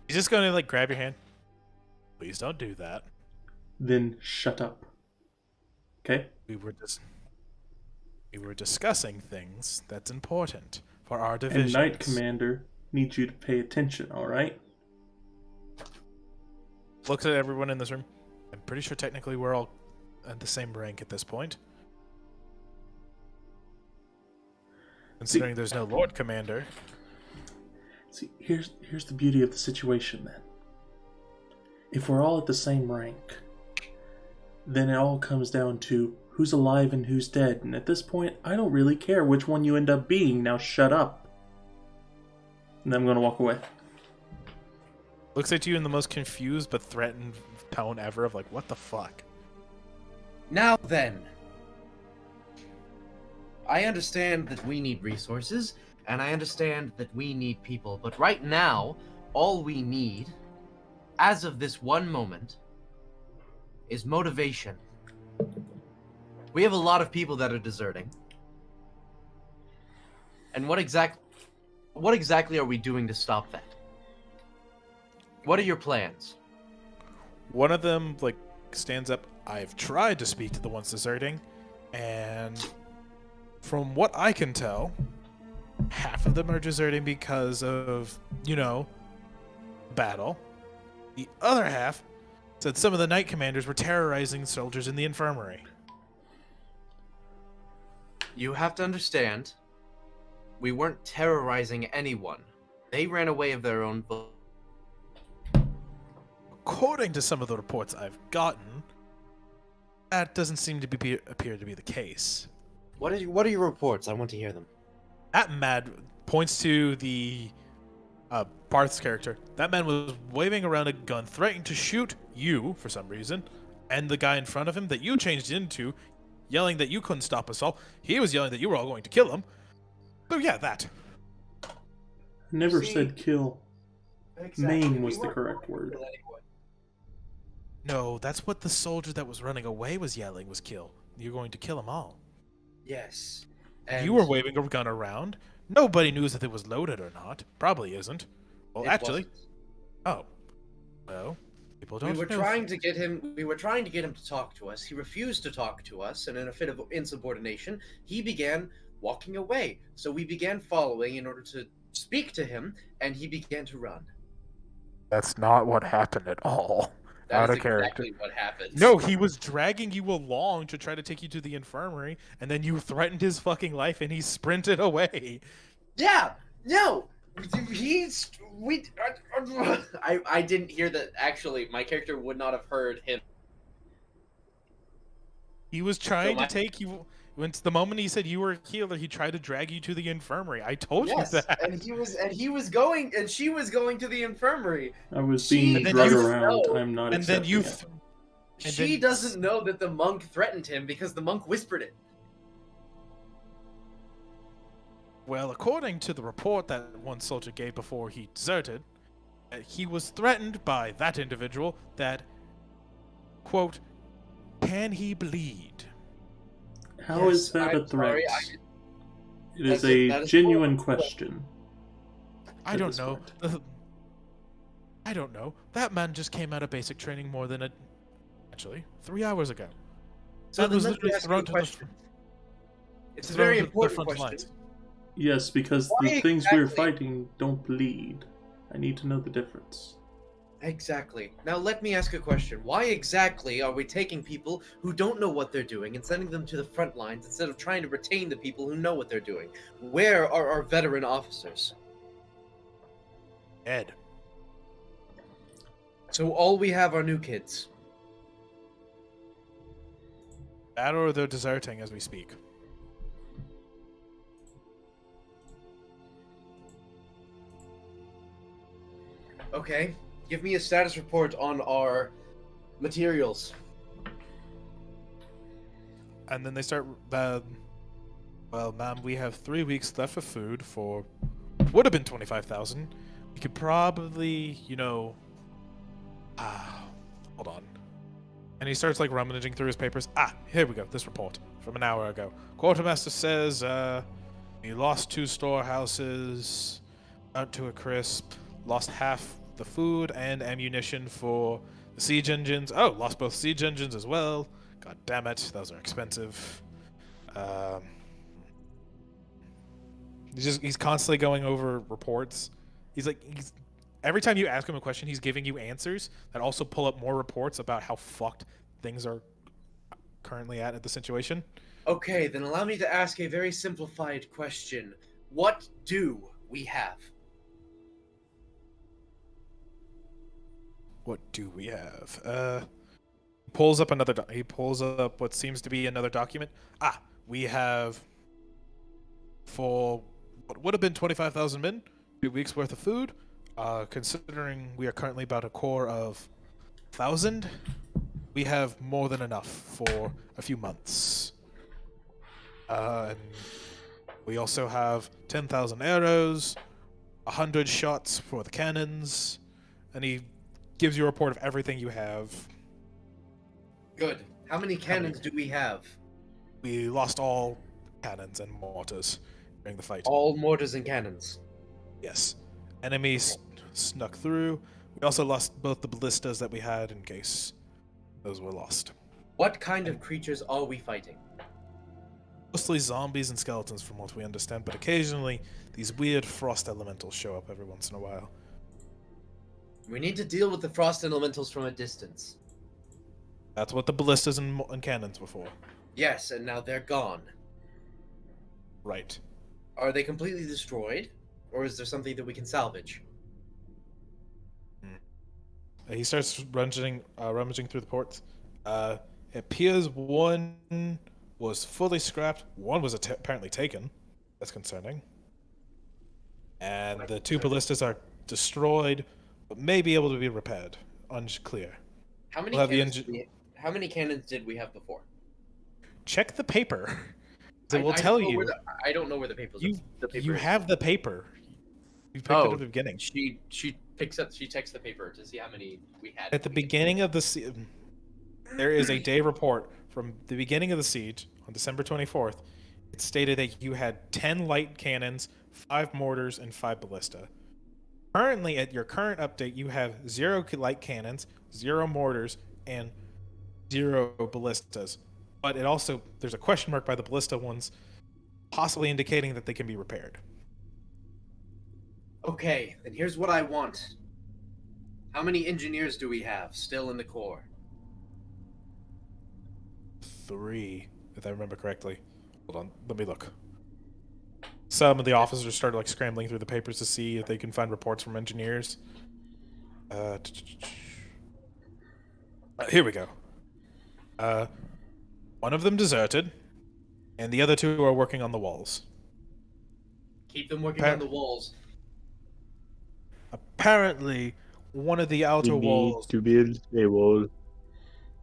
He's just gonna like grab your hand. Please don't do that. Then shut up. Okay? We were discussing things that's important for our And division. Knight Commander needs you to pay attention, alright? Looks at everyone in this room. I'm pretty sure technically we're all at the same rank at this point. Considering there's no Lord Commander. See, here's the beauty of the situation then. If we're all at the same rank, then it all comes down to who's alive and who's dead. And at this point, I don't really care which one you end up being. Now shut up. And then I'm going to walk away. Looks at you in the most confused but threatened tone ever of like, what the fuck? Now then. I understand that we need resources, and I understand that we need people, but right now, all we need, as of this one moment, is motivation. We have a lot of people that are deserting. And what exactly are we doing to stop that? What are your plans? One of them like stands up. I've tried to speak to the ones deserting, and from what I can tell, half of them are deserting because of, battle. The other half said some of the Knight Commanders were terrorizing soldiers in the infirmary. You have to understand, we weren't terrorizing anyone. They ran away of their own volition. According to some of the reports I've gotten, that doesn't seem to appear to be the case. What are your reports? I want to hear them. That Mad points to the Parth's character. That man was waving around a gun, threatening to shoot you for some reason, and the guy in front of him that you changed into, yelling that you couldn't stop us all. He was yelling that you were all going to kill him. So yeah, that. Never See? said kill. Maim was the correct word. No, that's what the soldier that was running away was yelling was kill. You're going to kill them all. Yes. You were waving a gun around. Nobody knew if it was loaded or not. Probably isn't. Well, actually, oh, well, people don't. We were know trying things. to get him. We were trying to get him to talk to us. He refused to talk to us, and in a fit of insubordination, he began walking away. So we began following in order to speak to him, and he began to run. That's not what happened at all. That Out is of character. exactly what happened. No, he was dragging you along to try to take you to the infirmary, and then you threatened his fucking life, and he sprinted away. Yeah. No. I didn't hear that. Actually, my character would not have heard him. He was trying So to take you. When the moment he said you were a healer, he tried to drag you to the infirmary. I told you Yes, that. and she was going to the infirmary. I was She being then drug you- around. know- I'm not And then accepting you, it. And She then- doesn't know that the monk threatened him because the monk whispered it. well, according to the report that one soldier gave before he deserted, he was threatened by that individual that, quote, can he bleed? How is Yes, that a I'm threat? sorry, It is that a is genuine horrible. question. I At don't this know. point. I don't know. That man just came out of basic training more than actually 3 hours ago. So That then was let me literally ask you thrown a to the question. It's a thrown very to the important front question. lines. Yes, because Why the things we're exactly? fighting don't bleed. I need to know the difference. Exactly. Now let me ask a question. Why exactly are we taking people who don't know what they're doing and sending them to the front lines instead of trying to retain the people who know what they're doing? Where are our veteran officers? Ed. So all we have are new kids. That or they're deserting as we speak. Okay. Give me a status report on our materials. And then they start. Well, ma'am, we have 3 weeks left of food for. Would have been 25,000. We could probably, hold on. And he starts like rummaging through his papers. Here we go. This report from an hour ago. Quartermaster says, we lost 2 storehouses, burnt to a crisp, lost half the food and ammunition for the siege engines. Oh, lost both siege engines as well. God damn it, those are expensive. He's constantly going over reports. He's every time you ask him a question, he's giving you answers that also pull up more reports about how fucked things are currently at the situation. Okay, then allow me to ask a very simplified question. What do we have? What do we have? Pulls up another. He pulls up what seems to be another document. We have for what would have been 25,000 men, 2 weeks worth of food. Considering we are currently about a core of 1,000, we have more than enough for a few months. And we also have 10,000 arrows, 100 shots for the cannons, and he gives you a report of everything you have. Good. How many cannons do we have? We lost all cannons and mortars during the fight. All mortars and cannons. Yes. Enemies snuck through. We also lost both the ballistas that we had in case those were lost. What kind of creatures are we fighting? Mostly zombies and skeletons from what we understand, but occasionally these weird frost elementals show up every once in a while. We need to deal with the frost elementals from a distance. That's what the ballistas and cannons were for. Yes, and now they're gone. Right. Are they completely destroyed? Or is there something that we can salvage? He starts rummaging through the ports. It appears one was fully scrapped. One was apparently taken. That's concerning. And the 2 ballistas are destroyed, but may be able to be repaired. Unclear. How many We'll have the cannons? How many cannons did we have before? Check the paper. It I will don't tell know you. where I don't know where the papers. The paper You is. have the paper. You picked it up at the beginning. She texts the paper to see how many we had. At the beginning of the there is a day report from the beginning of the siege on December 24th. It stated that you had 10 light cannons, 5 mortars, and 5 ballista. Currently, at your current update, you have 0 light cannons, 0 mortars, and 0 ballistas. But it also, there's a question mark by the ballista ones, possibly indicating that they can be repaired. Okay, then here's what I want. How many engineers do we have still in the Corps? 3, if I remember correctly. Hold on, let me look. Some of the officers started scrambling through the papers to see if they can find reports from engineers. Here we go. One of them deserted, and the other two are working on the walls. Keep them working Par- on the walls. Apparently, one of the We outer need walls. to build a wall.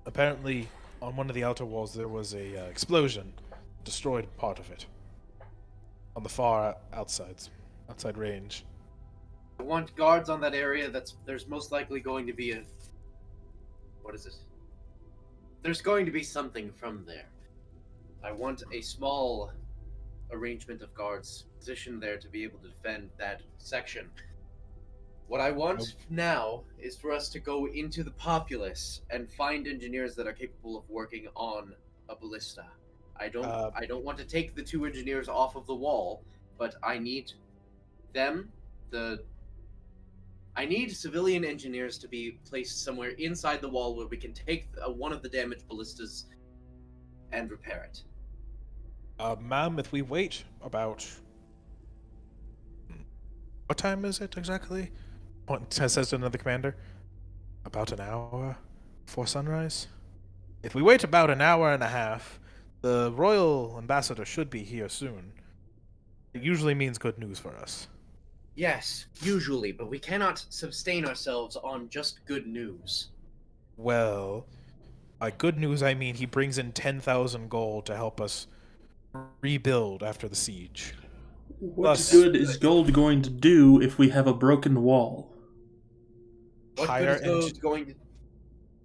Apparently, on one of the outer walls there was a explosion, destroyed part of it. On the far outside range. I want guards on that area. There's most likely going to be a. What is it? There's going to be something from there. I want a small arrangement of guards positioned there to be able to defend that section. What I want now is for us to go into the populace and find engineers that are capable of working on a ballista. I don't want to take the 2 engineers off of the wall, but I need them. I need civilian engineers to be placed somewhere inside the wall where we can take one of the damaged ballistas and repair it. Ma'am, if we wait about... What time is it exactly? Says to another commander. About an hour before sunrise? If we wait about an hour and a half, the royal ambassador should be here soon. It usually means good news for us. Yes, usually, but we cannot sustain ourselves on just good news. Well, by good news I mean he brings in 10,000 gold to help us rebuild after the siege. What good is gold going to do if we have a broken wall? What Hire good is gold going to...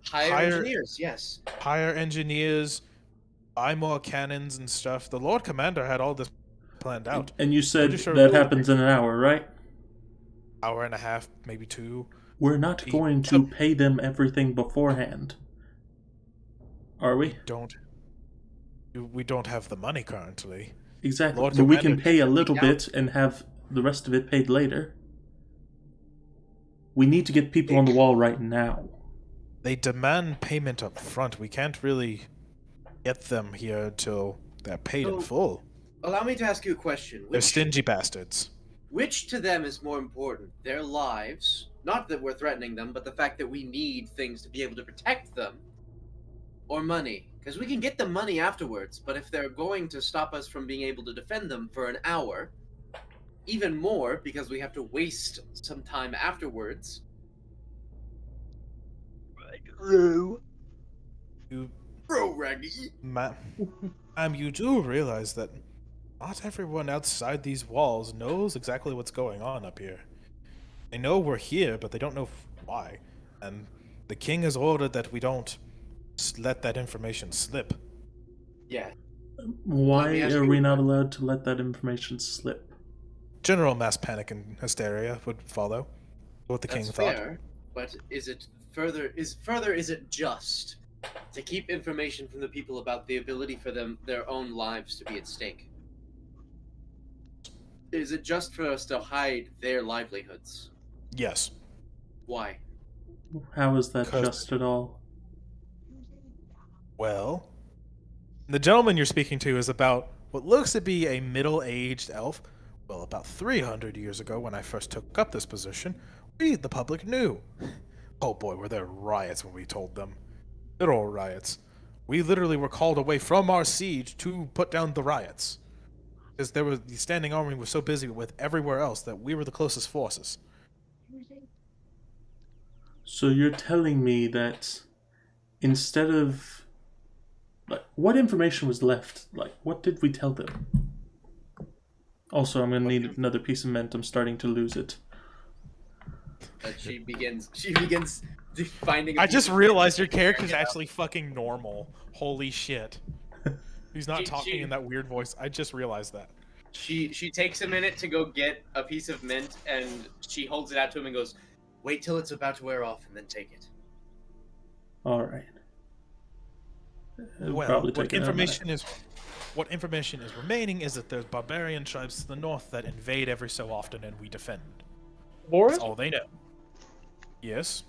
Hire engineers, yes. Hire engineers, buy more cannons and stuff. The Lord Commander had all this planned out. And you said Pretty sure that we'll- happens in an hour, right? Hour and a half, maybe 2. We're not going to pay them everything beforehand. Are we? We don't have the money currently. Exactly. Lord But we can Commander- pay a little bit and have the rest of it paid later. We need to get people on the wall right now. They demand payment up front. We can't really get them here until they're paid in So- full. Allow me to ask you a question. They're stingy bastards. Which to them is more important? Their lives, not that we're threatening them, but the fact that we need things to be able to protect them, or money? Because we can get them money afterwards, but if they're going to stop us from being able to defend them for an hour, even more, because we have to waste some time afterwards. You, Bro, Raggy! you do realize that not everyone outside these walls knows exactly what's going on up here. They know we're here, but they don't know why. And the king has ordered that we don't let that information slip. Yeah. Why ask are you- we not allowed to let that information slip? General mass panic and hysteria would follow. What the king That's thought. fair, but is it just to keep information from the people about the ability for their own lives to be at stake? Is it just for us to hide their livelihoods? Yes. Why? How is that 'Cause- just at all? Well, the gentleman you're speaking to is about what looks to be a middle-aged elf. Well, about 300 years ago, when I first took up this position, we, the public, knew. Oh boy, were there riots when we told them. Literal riots. We literally were called away from our siege to put down the riots. Because the standing army was so busy with everywhere else that we were the closest forces. So you're telling me that instead of... Like, what information was left? Like, what did we tell them? Also, I'm gonna need another piece of mint. I'm starting to lose it. She begins finding. I just realized your character's actually fucking normal. Holy shit. He's not talking in that weird voice. I just realized that. She takes a minute to go get a piece of mint, and she holds it out to him and goes, "Wait till it's about to wear off, and then take it." Alright. Well, what information is remaining is that there's barbarian tribes to the north that invade every so often and we defend. Boris? That's all they know. Yes?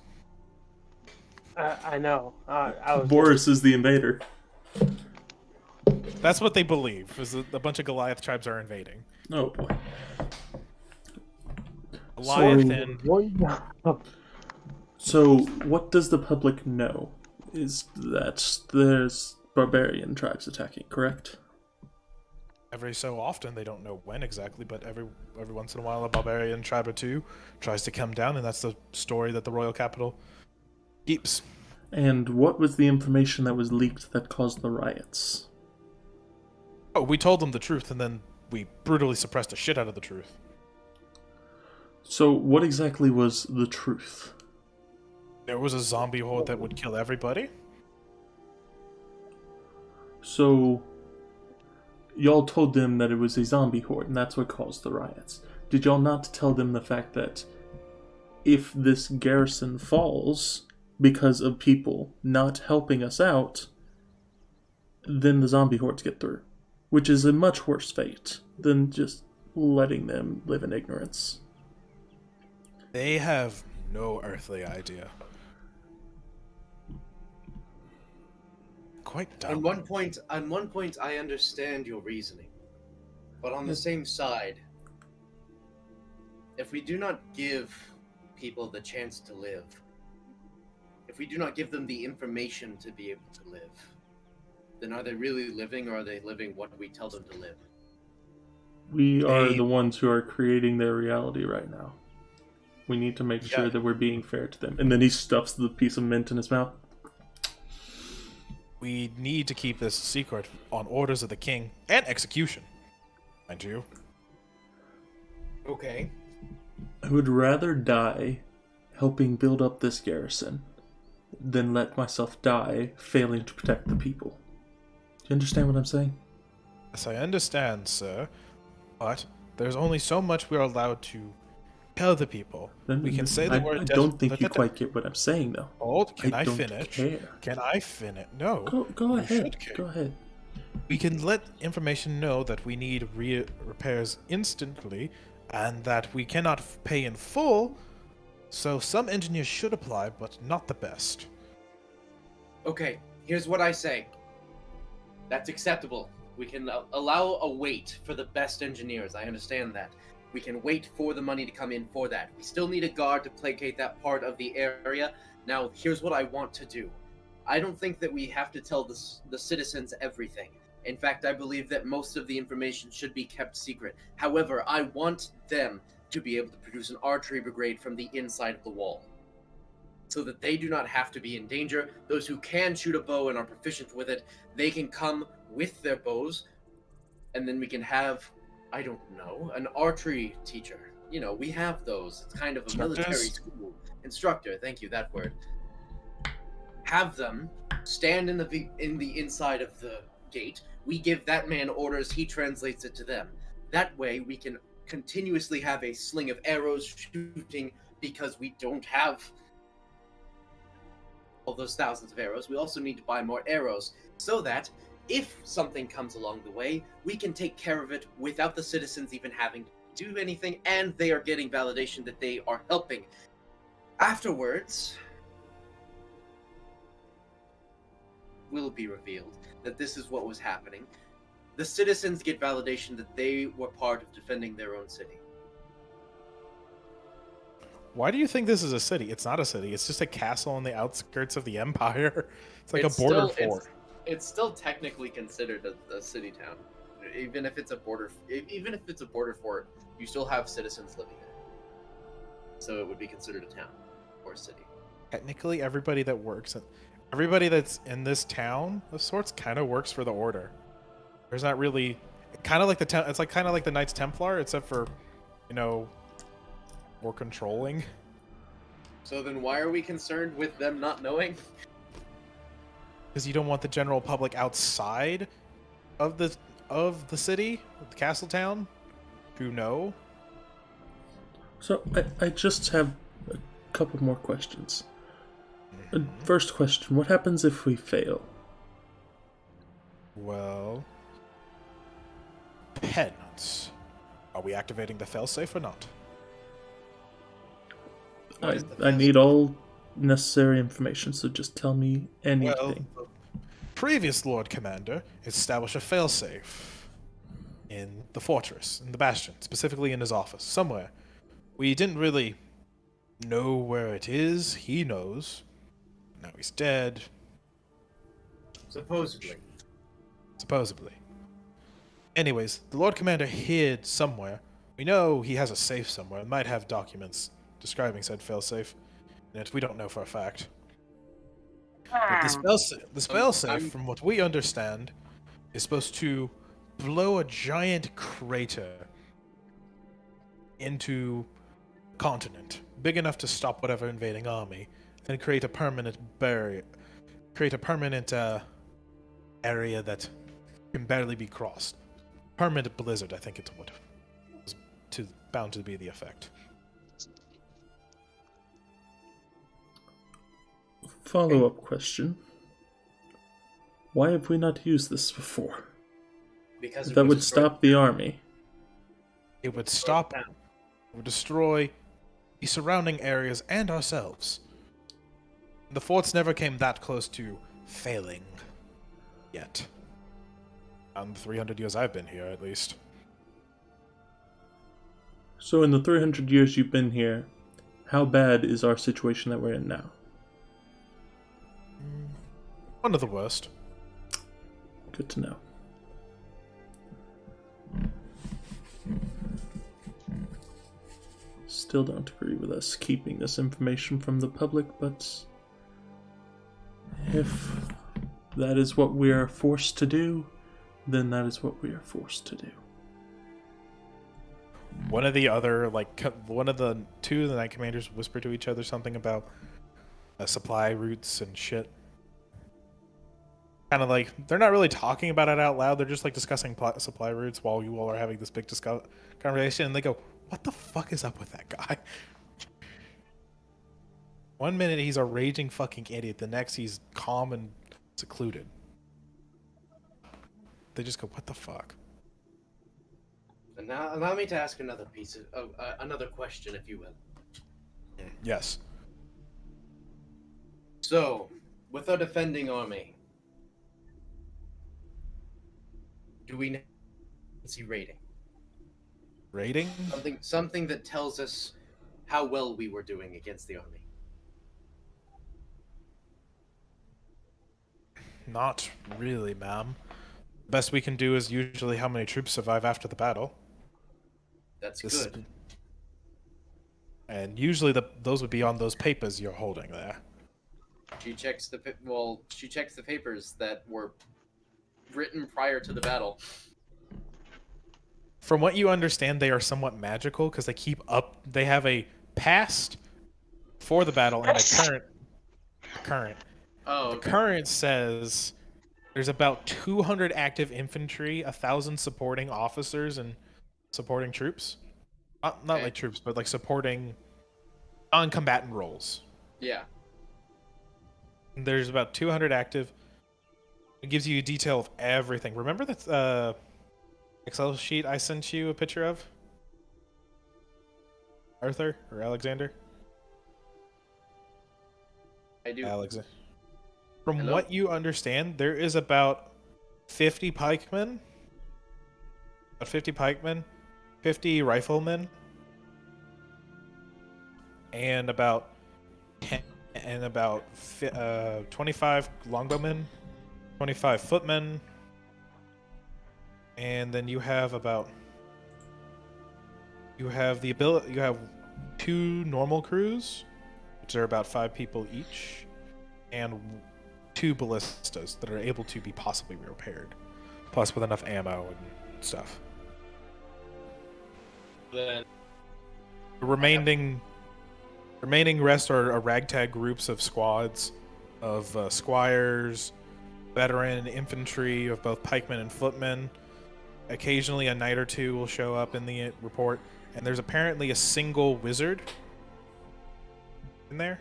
I know. I was Boris is the invader. That's what they believe, is that a bunch of Goliath tribes are invading. Oh boy. Goliath and... So, what does the public know? Is that there's barbarian tribes attacking, correct? every so often, they don't know when exactly, but every once in a while a barbarian tribe or two tries to come down, and that's the story that the royal capital keeps. And what was the information that was leaked that caused the riots? Oh, we told them the truth, and then we brutally suppressed the shit out of the truth. So what exactly was the truth? There was a zombie horde that would kill everybody. So y'all told them that it was a zombie horde, and that's what caused the riots. Did y'all not tell them the fact that if this garrison falls because of people not helping us out, then the zombie hordes get through? Which is a much worse fate than just letting them live in ignorance. They have no earthly idea. Quite dumb. On one point, I understand your reasoning, but on the same side, if we do not give people the chance to live, if we do not give them the information to be able to live, then are they really living, or are they living what we tell them to live? We are the ones who are creating their reality right now. We need to make sure that we're being fair to them. And then he stuffs the piece of mint in his mouth. We need to keep this secret on orders of the king and execution, mind you. Okay. I would rather die helping build up this garrison than let myself die failing to protect the people. Do you understand what I'm saying? Yes, I understand, sir. But there's only so much we're allowed to tell the people. We can say the word. I don't think you quite get what I'm saying, though. Hold, can I don't finish? care. Can I finish? No. Go You ahead. should care. Go ahead. We can let information know that we need repairs instantly, and that we cannot pay in full. So some engineers should apply, but not the best. Okay, here's what I say. That's acceptable. We can allow a wait for the best engineers. I understand that. We can wait for the money to come in for that. We still need a guard to placate that part of the area. Now, here's what I want to do. I don't think that we have to tell the citizens everything. In fact, I believe that most of the information should be kept secret. However, I want them to be able to produce an archery brigade from the inside of the wall, so that they do not have to be in danger. Those who can shoot a bow and are proficient with it, they can come with their bows, and then we can have, I don't know, an archery teacher. You know, we have those. It's kind of a military school. Instructor, thank you, that word. Have them stand in the inside of the gate. We give that man orders, he translates it to them. That way we can continuously have a sling of arrows shooting, because we don't have all those thousands of arrows. We also need to buy more arrows, so that if something comes along the way, we can take care of it without the citizens even having to do anything, and they are getting validation that they are helping. Afterwards, will be revealed that this is what was happening. The citizens get validation that they were part of defending their own city. Why do you think this is a city? It's not a city. It's just a castle on the outskirts of the empire. It's like a border fort. It's still technically considered a city town, even if it's a border. Even if it's a border fort, you still have citizens living there, so it would be considered a town or a city. Technically, everybody that's in this town of sorts kind of works for the order. There's not really, kind of like it's like kind of like the Knights Templar, except for, you know, more controlling. So then, why are we concerned with them not knowing? Because you don't want the general public outside of the city, the castle town, to know. So I just have a couple more questions. First question, what happens if we fail? Well, penance. Are we activating the failsafe or not? I need all necessary information, so just tell me anything. Well, the previous Lord Commander established a failsafe in the fortress, in the bastion, specifically in his office, somewhere. We didn't really know where it is. He knows. Now he's dead. Supposedly. Supposedly. Anyways, the Lord Commander hid somewhere. We know he has a safe somewhere. It might have documents describing said failsafe in it. We don't know for a fact. But the spellsafe, from what we understand, is supposed to blow a giant crater into a continent, big enough to stop whatever invading army, and create a permanent barrier, create a permanent area that can barely be crossed. Permanent blizzard, I think it's what was bound to be the effect. Follow-up question. Why have we not used this before? Because That would stop the army. It would stop, it would destroy the surrounding areas and ourselves. The forts never came that close to failing yet. The 300 years I've been here, at least. So in the 300 years you've been here, how bad is our situation that we're in now? One of the worst. Good to know. Still don't agree with us keeping this information from the public, but if that is what we are forced to do, then that is what we are forced to do. One of the two of the Knight Commanders whispered to each other something about supply routes and shit. Kind of like, they're not really talking about it out loud, they're just like discussing supply routes while you all are having this big conversation, and they go, what the fuck is up with that guy? One minute he's a raging fucking idiot, the next he's calm and secluded. They just go, what the fuck? And now allow me to ask another piece of another question, if you will. Yes. So, with our defending army, do we see rating? Rating? Something that tells us how well we were doing against the army. Not really, ma'am. Best we can do is usually how many troops survive after the battle. That's good. And usually those would be on those papers you're holding there. She checks the papers that were written prior to the battle. From what you understand, they are somewhat magical because they have a past for the battle and a current. Oh, okay. The current says there's about 200 active infantry, 1,000 supporting officers and supporting troops. Not Okay. like troops, but like supporting non-combatant roles. Yeah. There's about 200 active. It gives you a detail of everything. Remember that Excel sheet I sent you a picture of? Arthur or Alexander? I do. Alexander. From Hello? what you understand, there is about 50 pikemen. About 50 pikemen, 50 riflemen, and about 25 longbowmen, 25 footmen, and then you have you have 2 normal crews, which are about 5 people each, and 2 ballistas that are able to be possibly repaired, plus with enough ammo and stuff. Then The remaining rest are ragtag groups of squads of squires, veteran infantry of both pikemen and footmen. Occasionally a knight or two will show up in the report, and there's apparently a single wizard in there.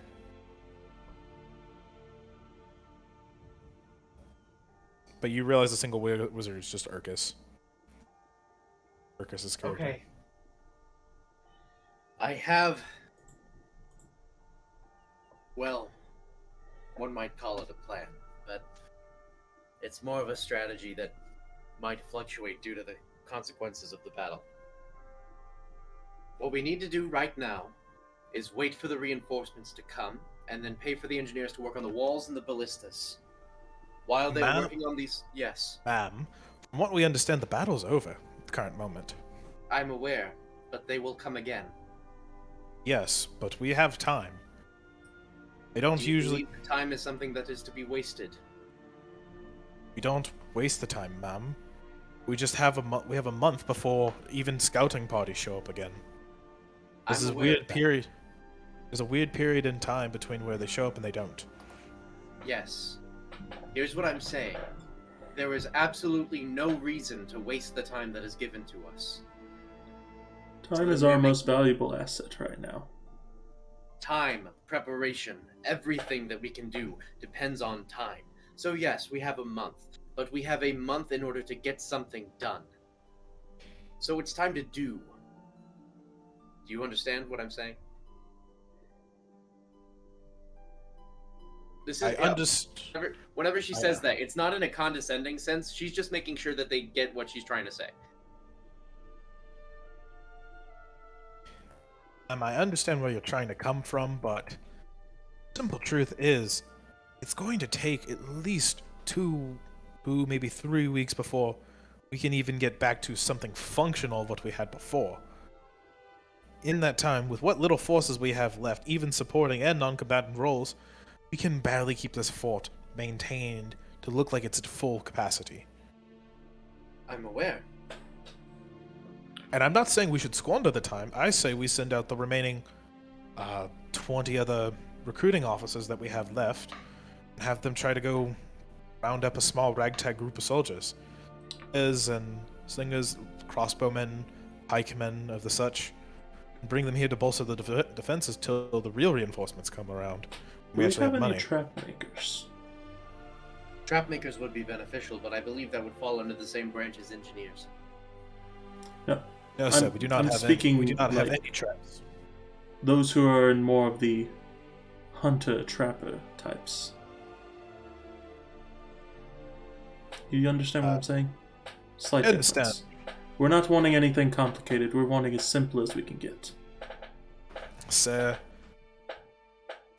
But you realize the single wizard is just Urkus. Urkus's character. okay. I have, well, one might call it a plan, but it's more of a strategy that might fluctuate due to the consequences of the battle. What we need to do right now is wait for the reinforcements to come, and then pay for the engineers to work on the walls and the ballistas. While they're Ma'am? working on these, yes. Ma'am, From what we understand, the battle's over at the current moment. I'm aware, but they will come again. Yes, but we have time. They don't Do you usually... believe time is something that is to be wasted? We don't waste the time, ma'am. We just have we have a month before even scouting parties show up again. This I'm is a aware weird of that. period. There's a weird period in time between where they show up and they don't. Yes. Here's what I'm saying. There is absolutely no reason to waste the time that is given to us. Time is our most valuable asset right now. Time, preparation, everything that we can do depends on time. So yes, we have a month, but we have a month in order to get something done. So it's time to do. Do you understand what I'm saying? This is I understand. whenever she says that, it's not in a condescending sense. She's just making sure that they get what she's trying to say. I understand where you're trying to come from, but simple truth is, it's going to take at least 2, maybe 3 weeks before we can even get back to something functional of what we had before. In that time, with what little forces we have left, even supporting and non-combatant roles, we can barely keep this fort maintained to look like it's at full capacity. I'm aware. And I'm not saying we should squander the time. I say we send out the remaining 20 other recruiting officers that we have left and have them try to go round up a small ragtag group of soldiers. And slingers, crossbowmen, pikemen of the such, and bring them here to bolster the defenses till the real reinforcements come around. Do we actually have any money. trap makers? Trap makers would be beneficial, but I believe that would fall under the same branch as engineers. No. No, sir, we do not have speaking we do not have like any traps. those who are in more of the hunter-trapper types. You understand what I'm saying? Slight I understand. difference. We're not wanting anything complicated. We're wanting as simple as we can get. Sir,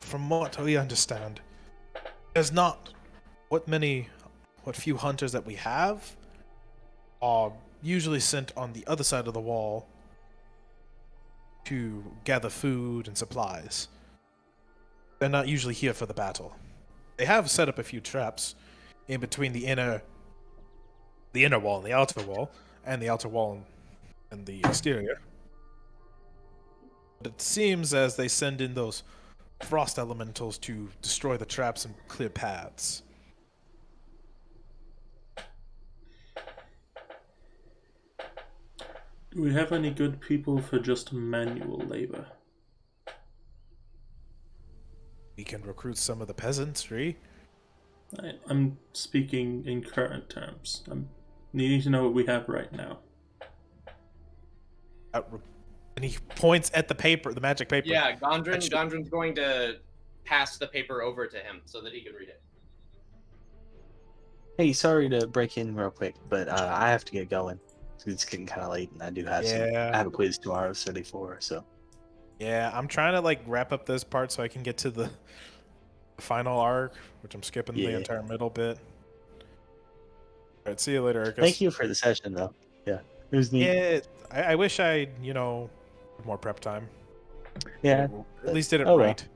from what we understand, there's not what few hunters that we have are usually sent on the other side of the wall to gather food and supplies. They're not usually here for the battle. They have set up a few traps in between the inner wall and the outer wall, and the outer wall and the exterior. But it seems as they send in those frost elementals to destroy the traps and clear paths. Do we have any good people for just manual labor? We can recruit some of the peasantry. I'm speaking in current terms. I'm needing to know what we have right now. And he points at the paper, the magic paper. Yeah, Gondren's going to pass the paper over to him so that he can read it. Hey, sorry to break in real quick, but I have to get going. It's getting kind of late, and I do have I have a quiz tomorrow, study for, so. Yeah, I'm trying to like wrap up this part so I can get to the final arc, which I'm skipping the entire middle bit. Alright, see you later, Arcus. Thank you for the session, though. Yeah, it was neat. Yeah, I wish I, had more prep time. Yeah. At least did it well. right.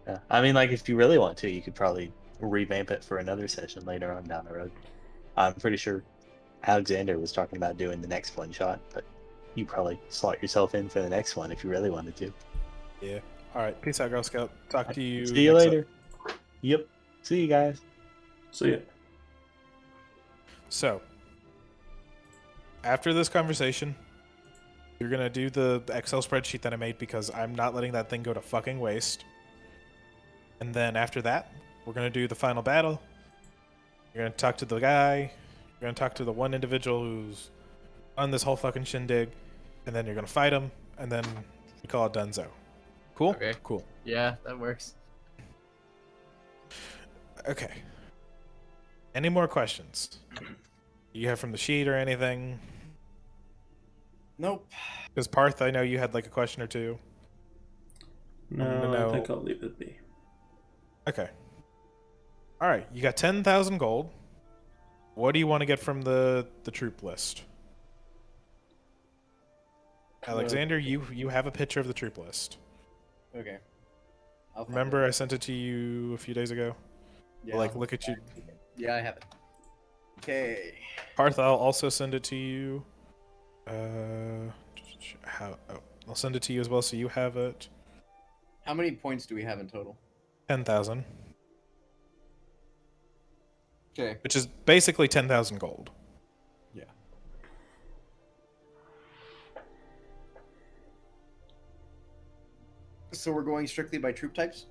Yeah. I mean, like, if you really want to, you could probably revamp it for another session later on down the road. I'm pretty sure Alexander was talking about doing the next one shot, but you probably slot yourself in for the next one if you really wanted to. Yeah. Alright, peace out, Girl Scout. Talk to you. See you next later. up. Yep. See you guys. So yeah. So, after this conversation, you're gonna do the Excel spreadsheet that I made because I'm not letting that thing go to fucking waste. And then after that, we're gonna do the final battle. You're gonna talk to the guy. You're gonna talk to the one individual who's on this whole fucking shindig, and then you're gonna fight him, and then we call it Dunzo. Cool? Okay. Cool. Yeah, that works. Okay. Any more questions? You have from the sheet or anything? Nope. Because Parth, I know you had like a question or two. No, I think I'll leave it be. Okay. Alright, you got 10,000 gold. What do you want to get from the troop list? Alexander, you have a picture of the troop list. Okay. I'll find Remember, it. I sent it to you a few days ago. Yeah, Like, I'll look at you. Yeah, I have it. Okay. Parth, I'll also send it to you. I'll send it to you as well, so you have it. How many points do we have in total? 10,000, Okay. which is basically 10,000 gold. Yeah. So we're going strictly by troop types?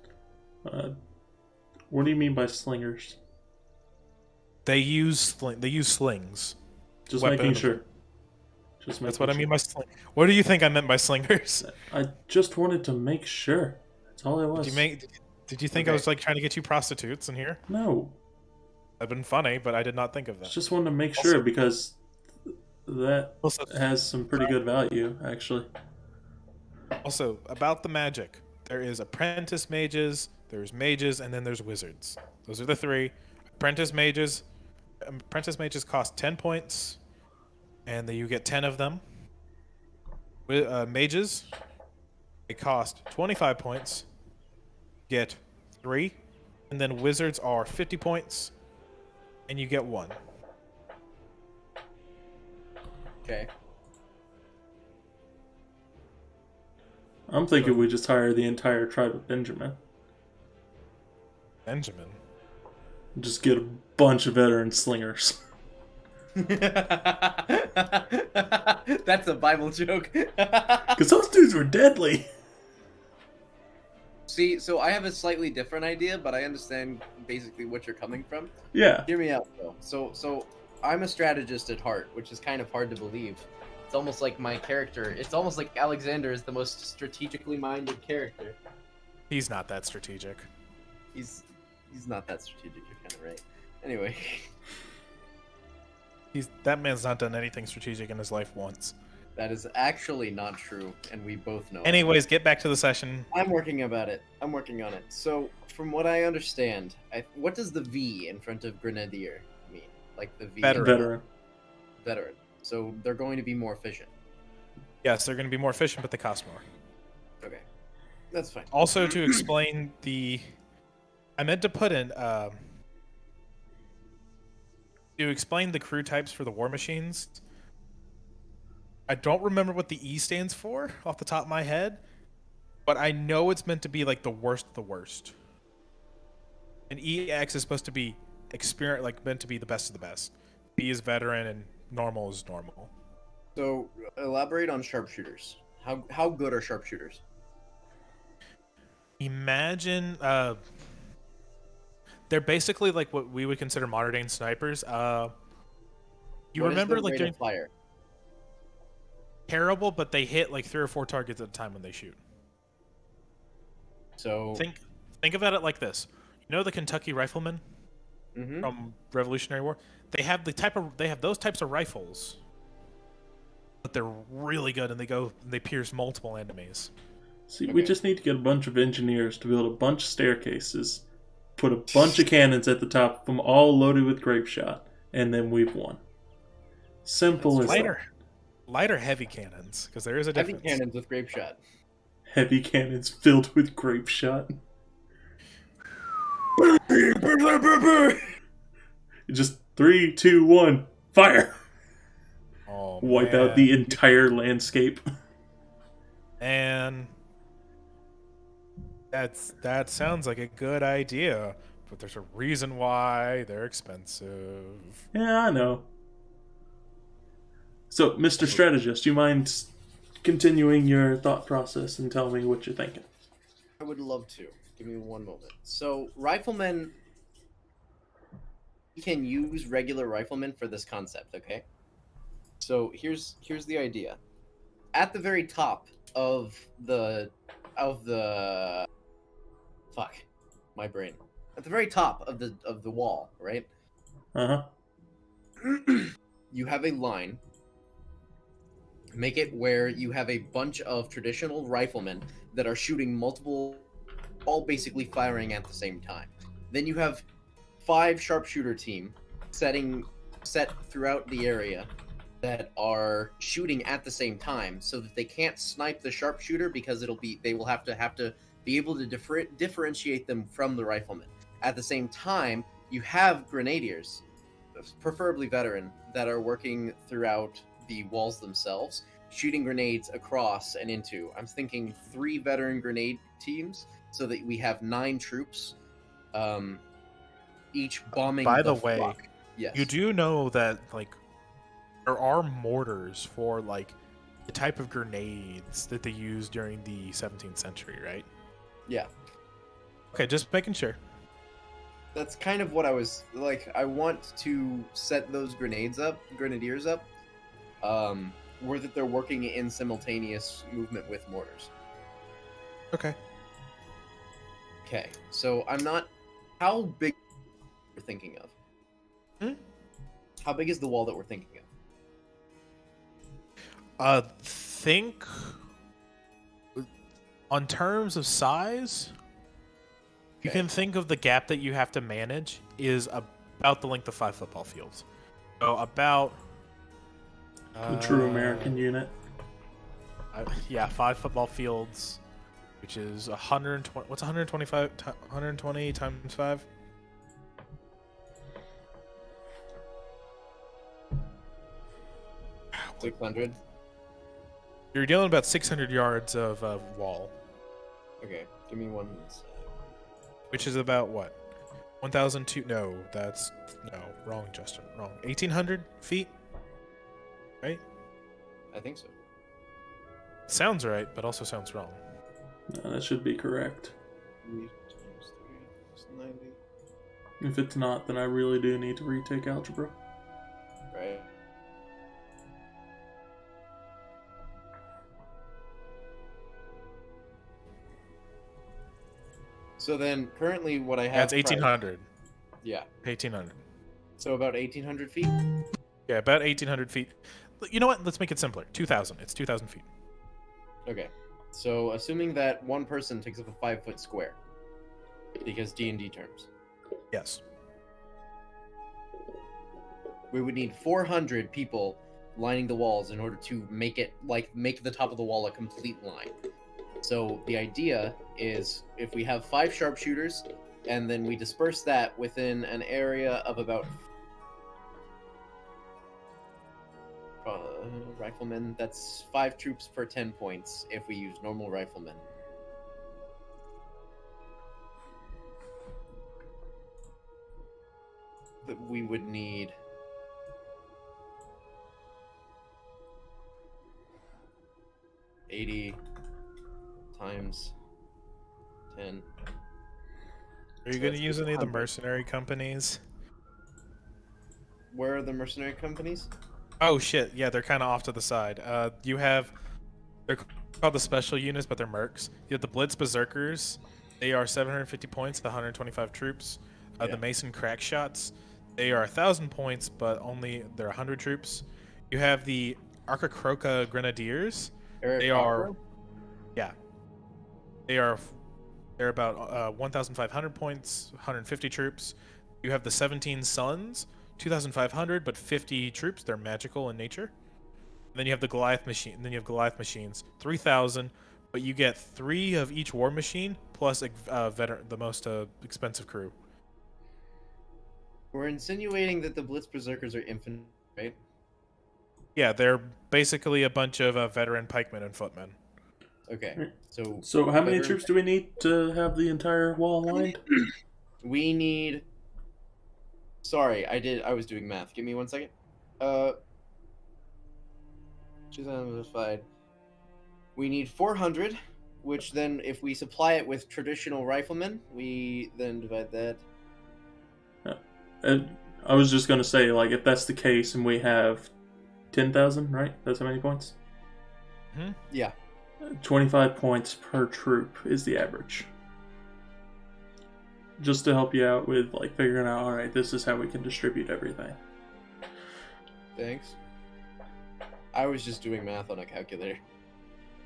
What do you mean by slingers? They use slings. Just Weapon making of- sure. Just That's making what I sure. mean by sling. What do you think I meant by slingers? I just wanted to make sure. That's all it was. Did you think I Okay. was like trying to get you prostitutes in here? No, That'd been funny, but I did not think of that. just wanted to make sure because that Also, has some pretty good value, actually. also, about the magic, there is apprentice mages, there's mages, and then there's wizards. Those are the three. Apprentice mages cost 10 points, and then you get 10 of them. Mages, they cost 25 points, get 3, and then wizards are 50 points, and you get 1. Okay. I'm thinking we just hire the entire tribe of Benjamin. Benjamin. Just get a bunch of veteran slingers. That's a Bible joke. Because those dudes were deadly. See, so I have a slightly different idea, but I understand basically what you're coming from. Yeah. Hear me out, though. So I'm a strategist at heart, which is kind of hard to believe. It's almost like my character. It's almost like Alexander is the most strategically minded character. He's not that strategic. He's not that strategic. You're kind of right. Anyway, That man's not done anything strategic in his life once. that is actually not true, and we both know. it. Anyways, get back to the session. I'm working about it. I'm working on it. So, from what I understand, what does the V in front of Grenadier mean? Like the V. Veteran. Veteran. So they're going to be more efficient. Yes, they're going to be more efficient, but they cost more. Okay, that's fine. Also, to explain I meant to put in to explain the crew types for the war machines. I don't remember what the E stands for off the top of my head, but I know it's meant to be like the worst of the worst. And EX is supposed to be meant to be the best of the best. B is veteran and normal is normal. So elaborate on sharpshooters. How good are sharpshooters? Imagine they're basically like what we would consider modern day snipers. You What is remember their like rate doing of fire? terrible, but they hit like 3 or 4 targets at a time when they shoot. So Think about it like this. You know the Kentucky Riflemen Mhm. from Revolutionary War? They have those types of rifles, but they're really good and they pierce multiple enemies. See, we Okay. just need to get a bunch of engineers to build a bunch of staircases, put a bunch of cannons at the top of them, all loaded with grape shot, and then we've won. Simple as that. Lighter heavy cannons, because there is a Heavy difference. cannons with grape shot. Heavy cannons filled with grape shot. Just 3, 2, 1, fire! Oh, Wipe man. out the entire landscape. And that sounds like a good idea, but there's a reason why they're expensive. Yeah, I know. So, Mr. Strategist, do you mind continuing your thought process and tell me what you're thinking? I would love to. Give me one moment. So, riflemen can use regular riflemen for this concept, okay? So, here's the idea. At the very top of the fuck, my brain. At the very top of the wall, right? Uh-huh. You have a line. Make it where you have a bunch of traditional riflemen that are shooting multiple, all basically firing at the same time. Then you have 5 sharpshooter team setting set throughout the area that are shooting at the same time, so that they can't snipe the sharpshooter because they will have to be able to differentiate them from the riflemen. At the same time, you have grenadiers, preferably veteran, that are working throughout the walls themselves, shooting grenades across and into. I'm thinking 3 veteran grenade teams, so that we have 9 troops, each bombing. By the the way, flock. Yes. you do know that like there are mortars for like the type of grenades that they used during the 17th century, right? Yeah. Okay, just making sure. That's kind of what I was like. I want to set those grenadiers up, where that they're working in simultaneous movement with mortars. Okay. Okay, so I'm not. How big we're thinking of? How big is the wall that we're thinking of? Think on terms of size, you Okay. can think of the gap that you have to manage is about the length of 5 football fields. So about The true American unit. yeah, 5 football fields, which is 120. What's 125? 120 times 5? $600. You're dealing about 600 yards of wall, Okay, give me one. which is about what? 1,002? No, that's no wrong, Justin. Wrong. 1,800 feet, right? I think so. Sounds right, but also sounds wrong. No, that should be correct. 3 times 3 is 90. If it's not, then I really do need to retake algebra. Right. So then, currently, what I have. That's 1,800. Yeah. 1,800. So about 1,800 feet. Yeah, about 1,800 feet. You know what? Let's make it simpler. 2,000. It's 2,000 feet. Okay. So assuming that one person takes up a 5-foot square, because D&D terms, Yes. we would need 400 people lining the walls in order to make the top of the wall a complete line. So the idea is if we have 5 sharpshooters and then we disperse that within an area of about riflemen, that's 5 troops per 10 points if we use normal riflemen. That we would need 80 times 10. Are you going to use any of the mercenary companies? Where are the mercenary companies? Oh shit! Yeah, they're kind of off to the side. You have they're called the special units, but they're mercs. You have the Blitz Berserkers. They are 750 points, the 125 troops. Yeah. The Mason Crack Shots. They are 1,000 points, but they're 100 troops. You have the Archicroca Grenadiers. They are, yeah. They're about 1,500 points, 150 troops. You have the 17 Suns, 2,500 but 50 troops. They're magical in nature. And then you have the Goliath machine. Then you have Goliath machines, 3,000, but you get 3 of each war machine plus the most expensive crew. We're insinuating that the Blitz Berserkers are infinite, right? Yeah, they're basically a bunch of veteran pikemen and footmen. Okay, so So how many veteran- troops do we need to have the entire wall lined? we need. Sorry, I was doing math. Give me 1 second. 2005. We need 400, which then, if we supply it with traditional riflemen, we then divide that. And I was just gonna say, like, if that's the case, and we have 10,000, right? That's how many points? Yeah. 25 points per troop is the average. Just to help you out with, like, figuring out, alright, this is how we can distribute everything. Thanks. I was just doing math on a calculator.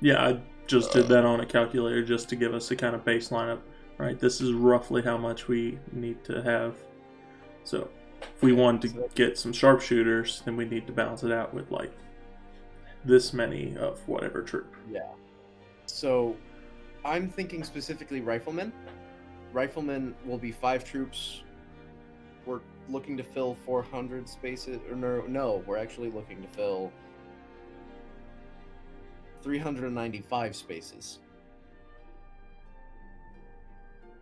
Yeah, I just did that on a calculator just to give us a kind of baseline of, right, this is roughly how much we need to have. So, If we want to get some sharpshooters, then we need to balance it out with like this many of whatever troop. Yeah. So, I'm thinking specifically riflemen. Riflemen will be 5 troops. We're looking to fill 400 spaces. Or no, we're actually looking to fill 395 spaces.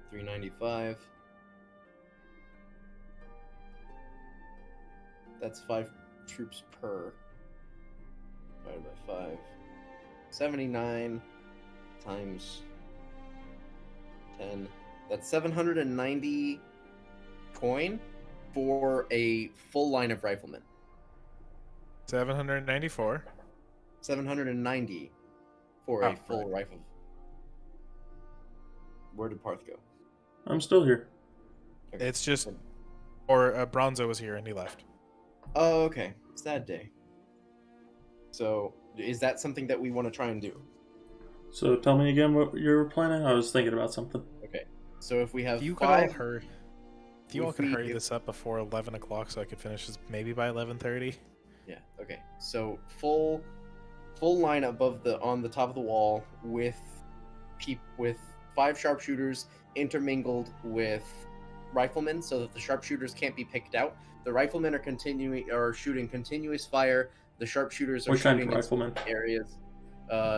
395. That's 5 troops per. Divided by 5. 79 times 10. That's 790 coin for a full line of riflemen. 794. 790 for a full rifle. Where did Parth go? I'm still here. Okay. It's just, or Bronzo was here and he left. Oh, okay. Sad day. So, is that something that we want to try and do? So tell me again what you're planning. I was thinking about something. Okay. So if we have If you could all 5, hurry, if you all could hurry this up before 11 o'clock so I could finish this maybe by 11:30. yeah. Okay. So full line above on the top of the wall with 5 sharpshooters intermingled with riflemen, so that the sharpshooters can't be picked out. The riflemen are shooting continuous fire. The sharpshooters are What kind shooting of riflemen? in areas.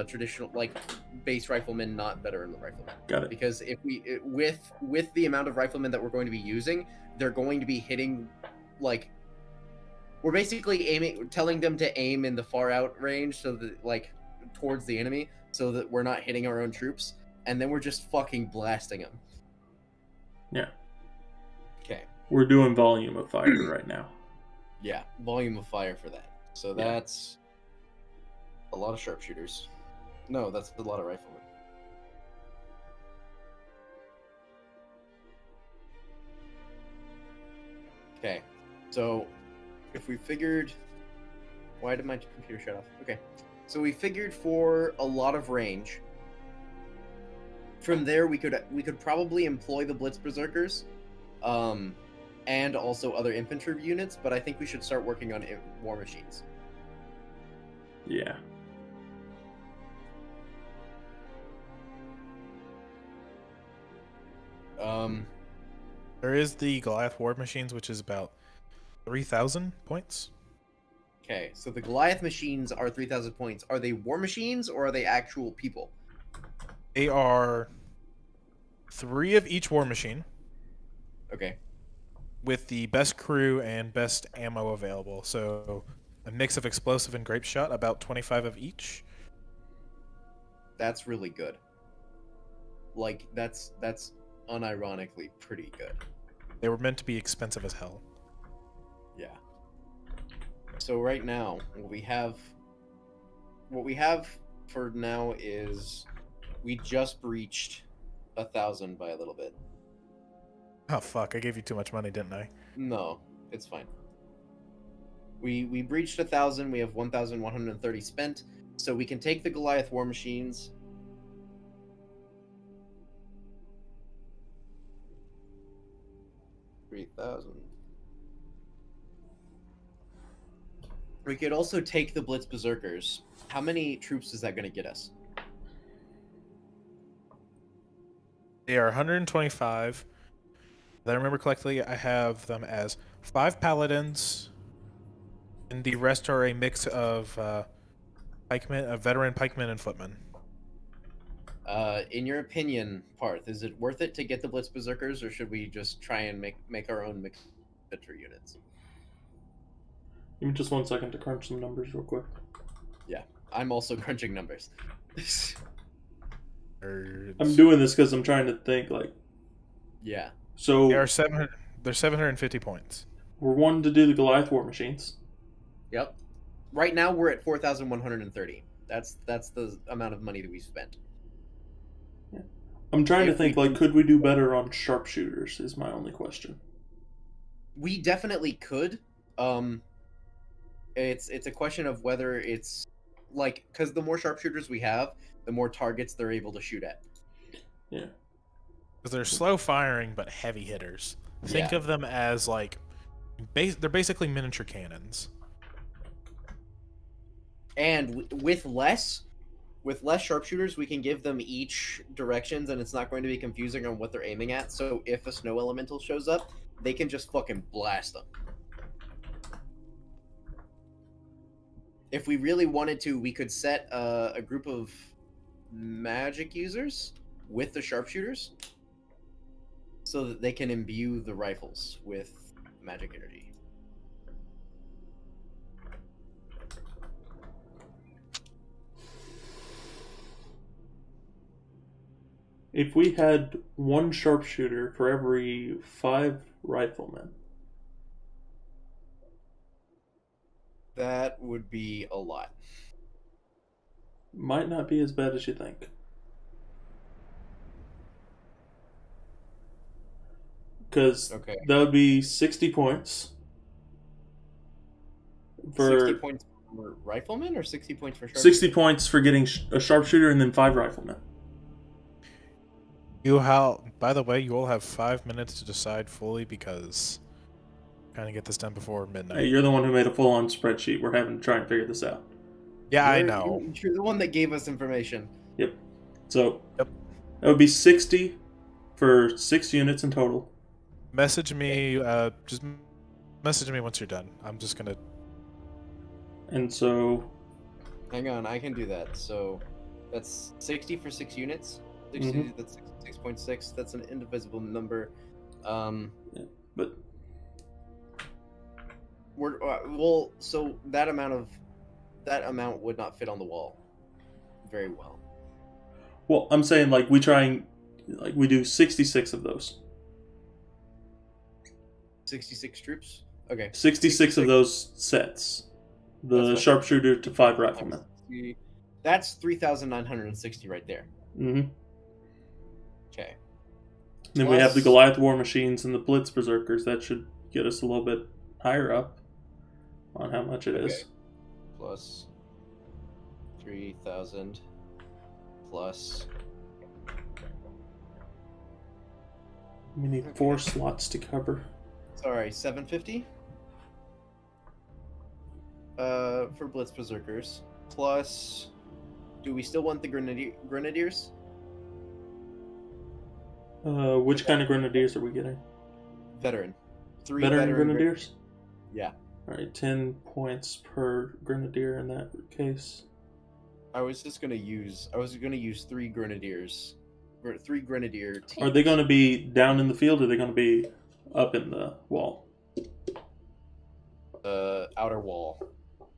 Traditional, like base riflemen, not veteran riflemen. Got it. Because if with the amount of riflemen that we're going to be using, they're going to be hitting, like, we're basically telling them to aim in the far out range, so that, like, towards the enemy, so that we're not hitting our own troops, and then we're just fucking blasting them. Yeah. Okay. We're doing volume of fire right now. Yeah, volume of fire for that. So Yeah. that's a lot of sharpshooters. No, that's a lot of riflemen. Okay, so if we figured... Why did my computer shut off? Okay, so we figured for a lot of range. From there, we could probably employ the Blitz Berserkers, and also other infantry units, but I think we should start working on war machines. Yeah. There is the Goliath War Machines, which is about 3,000 points. Okay, so the Goliath machines are 3,000 points. Are they war machines or are they actual people? They are 3 of each war machine Okay. with the best crew and best ammo available. So a mix of explosive and grape shot, about 25 of each. That's really good. Like, that's unironically pretty good. They were meant to be expensive as hell. Yeah. So right now, what we have for now is we just breached 1,000 by a little bit. Oh fuck, I gave you too much money, didn't I? No, it's fine. We breached 1,000. We have 1,130 spent, so we can take the Goliath war machines. $3,000. We could also take the Blitz Berserkers. How many troops is that going to get us? They are 125. If I remember correctly, I have them as 5 paladins, and the rest are a mix of pikemen, veteran pikemen, and footmen. In your opinion, Parth, is it worth it to get the Blitz Berserkers, or should we just try and make our own mixed infantry units? Give me just 1 second to crunch some numbers real quick. Yeah, I'm also crunching numbers. I'm doing this because I'm trying to think, like... Yeah. So... They are 700. They're 750 points. We're wanting to do the Goliath war machines. Yep. Right now we're at 4,130. That's the amount of money that we spent. I'm trying to think, like, could we do better on sharpshooters is my only question. We definitely could. It's a question of whether it's, like, because the more sharpshooters we have, the more targets they're able to shoot at. Yeah. Because they're slow firing but heavy hitters. Think Yeah. of them as like They're basically miniature cannons. And with less sharpshooters, we can give them each directions, and it's not going to be confusing on what they're aiming at. So if a snow elemental shows up, they can just fucking blast them. If we really wanted to, we could set a group of magic users with the sharpshooters, so that they can imbue the rifles with magic energy. If we had one sharpshooter for every 5 riflemen, That would be a lot. might not be as bad as you think. Because Okay. that would be 60 points. For 60 points for riflemen or 60 points for sharpshooters? 60 points for getting a sharpshooter and then 5 riflemen. By the way, you all have 5 minutes to decide fully because kind of get this done before midnight. Hey, you're the one who made a full-on spreadsheet. We're having to try and figure this out. Yeah, I know. You're the one that gave us information. Yep. So Yep. that would be 60 for 6 units in total. Message me. Just message me once you're done. I'm just gonna. And so Hang on, I can do that. So that's 60 for 6 units. 60, Mhm. That's 6.6. That's an indivisible number. but Well, so that amount would not fit on the wall very well. well, I'm saying like we do 66 of those. 66 troops. Okay. 66 of those sets. The That's fine. sharpshooter to 5 riflemen. That's 3,960 right there. Mm-hmm. Okay. Then we have the Plus- Goliath war machines and the Blitz berserkers. That should get us a little bit higher up on how much it is. Okay. Plus 3,000 plus. We need 4 slots to cover. Sorry, 750. For Blitz berserkers plus. Do we still want the grenadiers? Which kind of grenadiers are we getting? Veteran. 3 Veteran grenadiers? Yeah. Alright, 10 points per grenadier in that case. I was gonna use 3 grenadiers. 3 grenadier teams. Are they going to be down in the field or are they going to be up in the wall? Outer wall.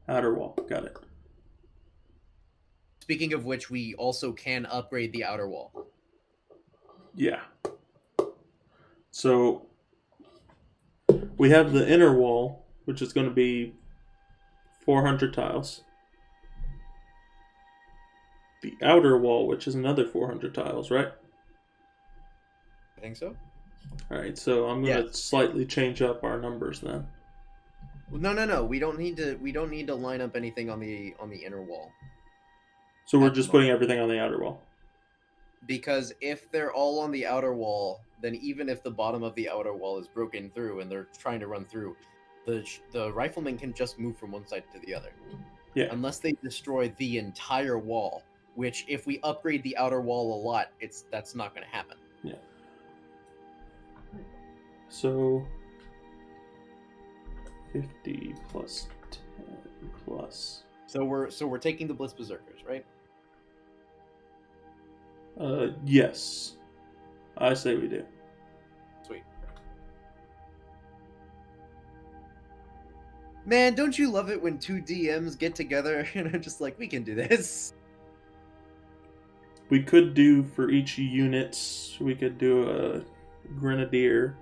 Outer wall. Got it. Speaking of which, we also can upgrade the outer wall. Yeah. So we have the inner wall, which is going to be 400 tiles. The outer wall, which is another 400 tiles, right? I think so. All right, so I'm going to Yes. slightly change up our numbers then. No. We don't need to line up anything on the inner wall. So we're At the just putting everything on the outer wall. Because if they're all on the outer wall, then even if the bottom of the outer wall is broken through and they're trying to run through, the riflemen can just move from one side to the other. Yeah. Unless they destroy the entire wall, which if we upgrade the outer wall a lot, that's not going to happen. Yeah. So 50 plus 10 plus. So we're taking the Blitz Berserkers, right? Yes. I say we do. Sweet. Man, don't you love it when 2 DMs get together and are just like, we can do this? We could do for each unit, we could do a grenadier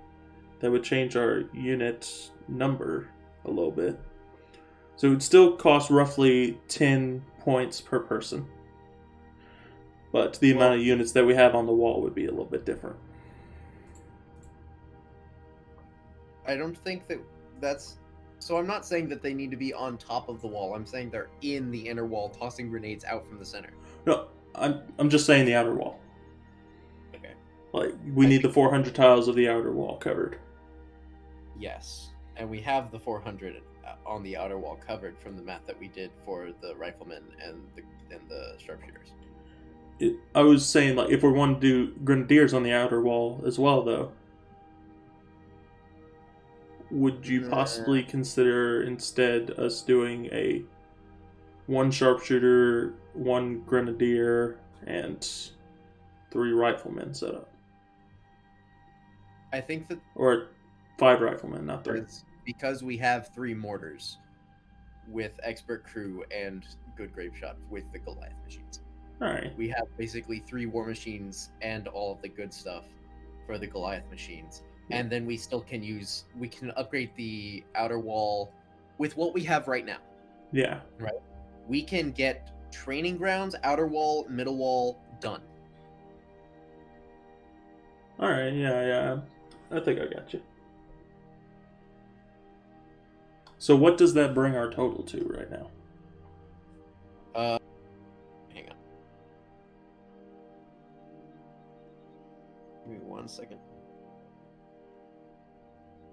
that would change our unit number a little bit. So it would still cost roughly 10 points per person. But the amount of units that we have on the wall would be a little bit different. I don't think that's... So I'm not saying that they need to be on top of the wall. I'm saying they're in the inner wall, tossing grenades out from the center. No, I'm just saying the outer wall. Okay. Like, we need the 400 tiles of the outer wall covered. Yes. and we have the 400 on the outer wall covered from the math that we did for the riflemen and the sharpshooters. I was saying, like, if we want to do grenadiers on the outer wall as well, though, would you possibly consider instead us doing a 1 sharpshooter, 1 grenadier, and 3 riflemen setup? I think that Or 5 riflemen, not 3. because we have 3 mortars with expert crew and good grape shot with the Goliath machines. Alright. We have basically 3 war machines and all of the good stuff for the Goliath machines. And then we still can upgrade the outer wall with what we have right now. Yeah. Right. We can get training grounds, outer wall, middle wall done. Alright, yeah. I think I got you. So what does that bring our total to right now? Hang on. Give me 1 second.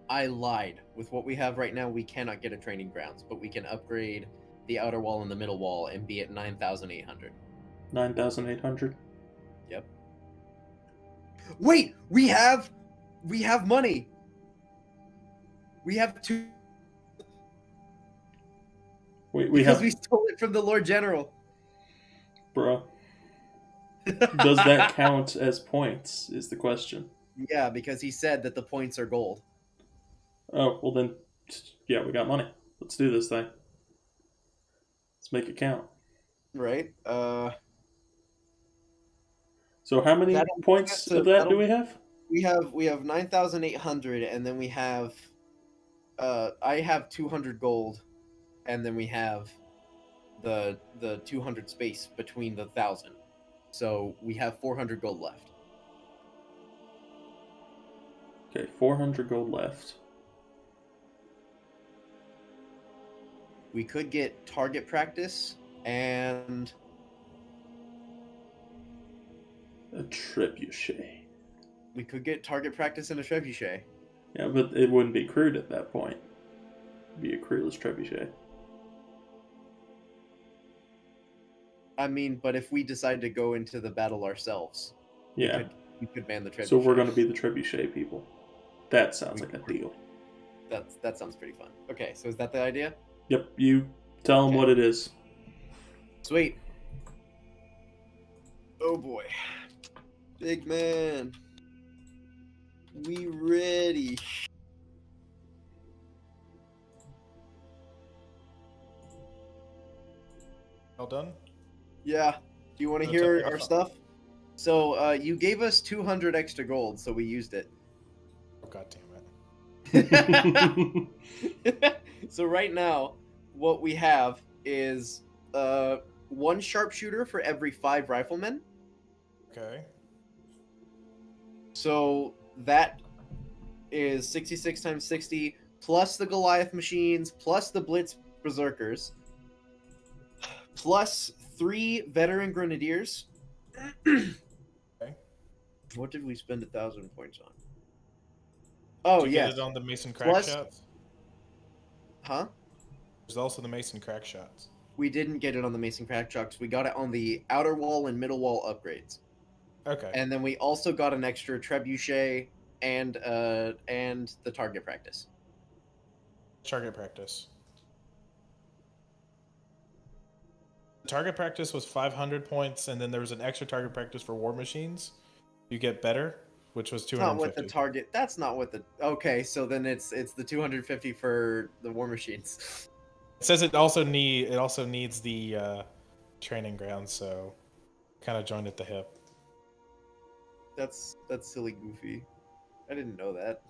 I lied. With what we have right now, we cannot get a training grounds, but we can upgrade the outer wall and the middle wall and be at 9,800. 9,800? Yep. Wait, we have money. We have 2 We because have... we stole it from the Lord General. Bruh. Does that count as points, is the question. Yeah, because he said that the points are gold. Oh, well then, yeah, we got money. Let's do this thing. Let's make it count. Right? So how many points of that do we have? We have 9,800, and then we have I have 200 gold, and then we have the 200 space between the 1,000. So we have 400 gold left. Okay, 400 gold left. We could get target practice and A trebuchet. we could get target practice and a trebuchet. Yeah, but it wouldn't be crewed at that point. It'd be a crewless trebuchet. I mean, but if we decide to go into the battle ourselves, Yeah. we could man the trebuchet. So we're going to be the trebuchet people. That sounds like a deal. That sounds pretty fun. Okay, so is that the idea? Yep, you tell them Okay. what it is. Sweet. Oh boy. Big man. We ready. All done? Yeah. Do you want to That's hear okay, our that's stuff? So, you gave us 200 extra gold, so we used it. Oh, God damn it. So right now, what we have is 1 sharpshooter for every 5 riflemen. Okay. So that is 66 times 60, plus the Goliath machines, plus the Blitz Berserkers, plus 3 veteran grenadiers. Okay. What did we spend 1,000 points on? Oh, Did you yeah. get it on the Mason crack Plus- shots? Huh? There's also the Mason crack shots. We didn't get it on the Mason Crack Chucks. We got it on the outer wall and middle wall upgrades. Okay. And then we also got an extra trebuchet and the target practice. Target practice. Target practice was 500 points, and then there was an extra target practice for war machines. You get better, which was It's not 250. what the target. That's not what the. Okay, so then it's the 250 for the war machines. It says it also needs the training ground, so kind of joined at the hip. That's silly goofy. I didn't know that.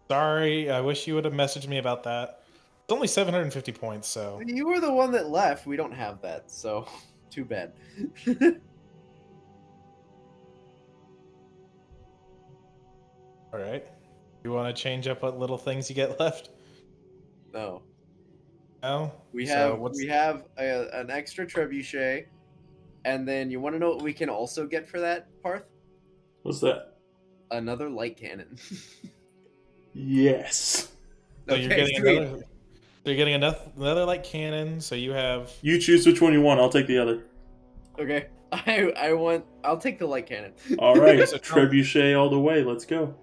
Sorry, I wish you would have messaged me about that. It's only 750 points, so You were the one that left. We don't have that, so too bad. all right. You want to change up what little things you get left? No, No. we So have what's- an extra trebuchet, and then you want to know what we can also get for that, Parth? What's that? Another light cannon. Yes. So Okay, you're getting sweet. another. You're getting another light cannon. So you have. You choose which one you want. I'll take the other. Okay. I'll take the light cannon. All right, So- trebuchet all the way. Let's go.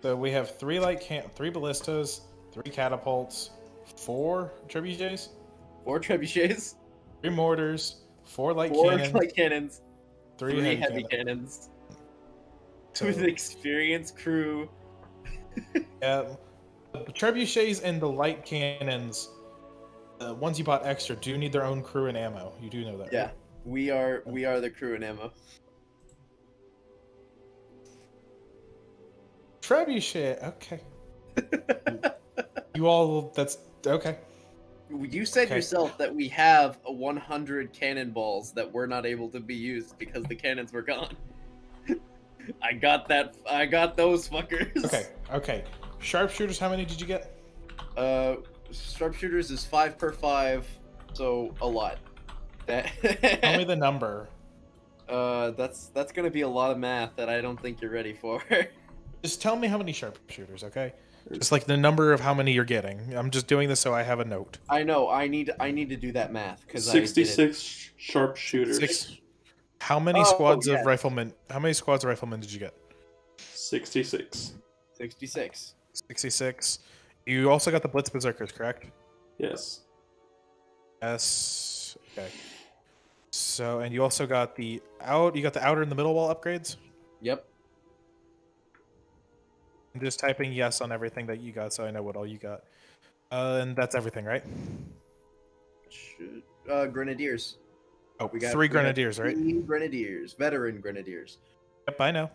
So we have 3 ballistas, 3 catapults, 4 trebuchets, 4 trebuchets, 3 mortars, 4 light 4 cannons, light cannons, 3 3 heavy heavy cannons. cannons. So, With an experienced crew. yeah, the trebuchets and the light cannons, the ones you bought extra, do need their own crew and ammo. You do know that, Yeah. right? We are the crew and ammo. Trebuchet, okay. You all, that's okay. You said Okay. yourself that we have 100 cannonballs that were not able to be used because the cannons were gone. I got those fuckers. Okay. Sharpshooters, how many did you get? Sharpshooters is 5 per 5, so a lot. Tell me the number. That's gonna be a lot of math that I don't think you're ready for. Just tell me how many sharpshooters, okay? Just like the number of how many you're getting. I'm just doing this so I have a note. I know. I need to do that math because 66 sharpshooters. 6. How many Oh, squads yeah. of riflemen? How many squads of riflemen did you get? 66. 66. 66. You also got the Blitz Berserkers, correct? Yes. Yes. Okay. So, and you also got the out. You got the outer and the middle wall upgrades. Yep. I'm just typing yes on everything that you got, so I know what all you got. And that's everything, right? Grenadiers. Oh, We got 3 grenadiers, right? 3 grenadiers. Veteran grenadiers. Yep, I know.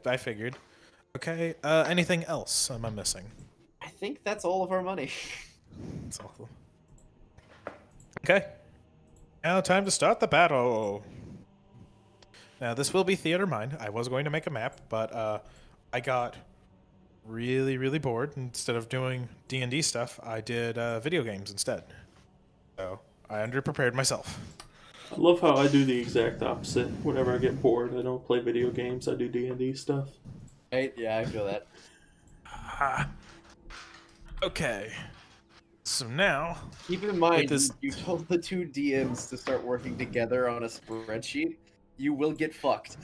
I figured. Okay. Anything else am I missing? I think that's all of our money. That's awful. Okay. Now time to start the battle. Now this will be theater mine. I was going to make a map, but I got really bored. Instead of doing D&D stuff, I did video games instead. So I underprepared myself. I love how I do the exact opposite. Whenever I get bored, I don't play video games. I do D&D stuff. Yeah, I feel that. Okay. So now, Keep in mind, this- you told the 2 DMs to start working together on a spreadsheet. You will get fucked.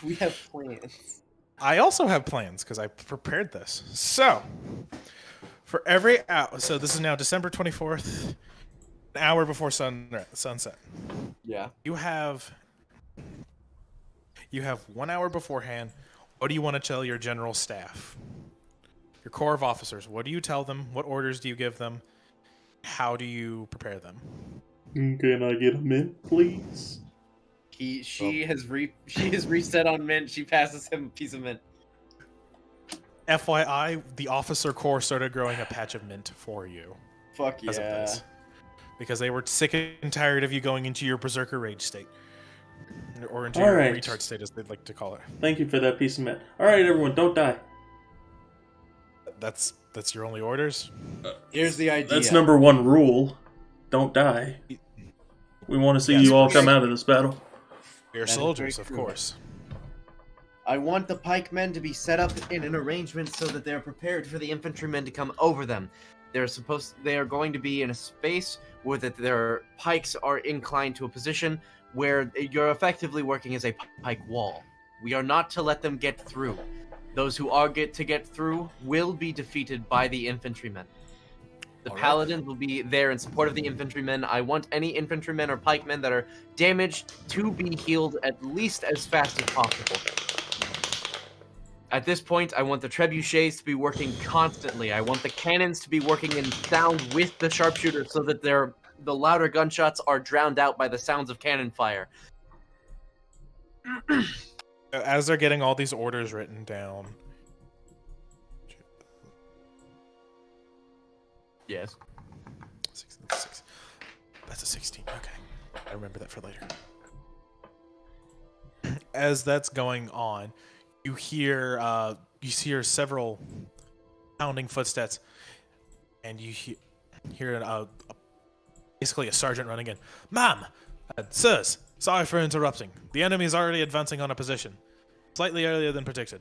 We have plans. I also have plans because I prepared this. So, for every hour, so this is now December 24th, an hour before sunset. Yeah. You have 1 hour beforehand. What do you want to tell your general staff? Your corps of officers. What do you tell them? What orders do you give them? How do you prepare them? Can I get a mint, please? She has reset on mint. She passes him a piece of mint. FYI, the officer corps started growing a patch of mint for you. Fuck Because of yeah. this. Because they were sick and tired of you going into your berserker rage state. Or into All your right. retard state, as they'd like to call it. Thank you for that piece of mint. Alright, everyone, don't die. That's your only orders? Here's the idea. That's number 1 rule. Don't die. We want to see Yes, you all please. come out of this battle. Your That is soldiers, very of true. course. I want the pikemen to be set up in an arrangement so that they're prepared for the infantrymen to come over them. They are going to be in a space where their pikes are inclined to a position where you're effectively working as a pike wall. We are not to let them get through. Those who are to get through will be defeated by the infantrymen. The All right. paladins will be there in support of the infantrymen. I want any infantrymen or pikemen that are damaged to be healed at least as fast as possible. At this point, I want the trebuchets to be working constantly. I want the cannons to be working in sound with the sharpshooters so that the louder gunshots are drowned out by the sounds of cannon fire. As they're getting all these orders written down. Yes. That's a 16. Okay. I remember that for later. As that's going on, you hear several pounding footsteps, and you hear basically a sergeant running in. Ma'am! Sirs! Sorry for interrupting. The enemy is already advancing on a position. Slightly earlier than predicted.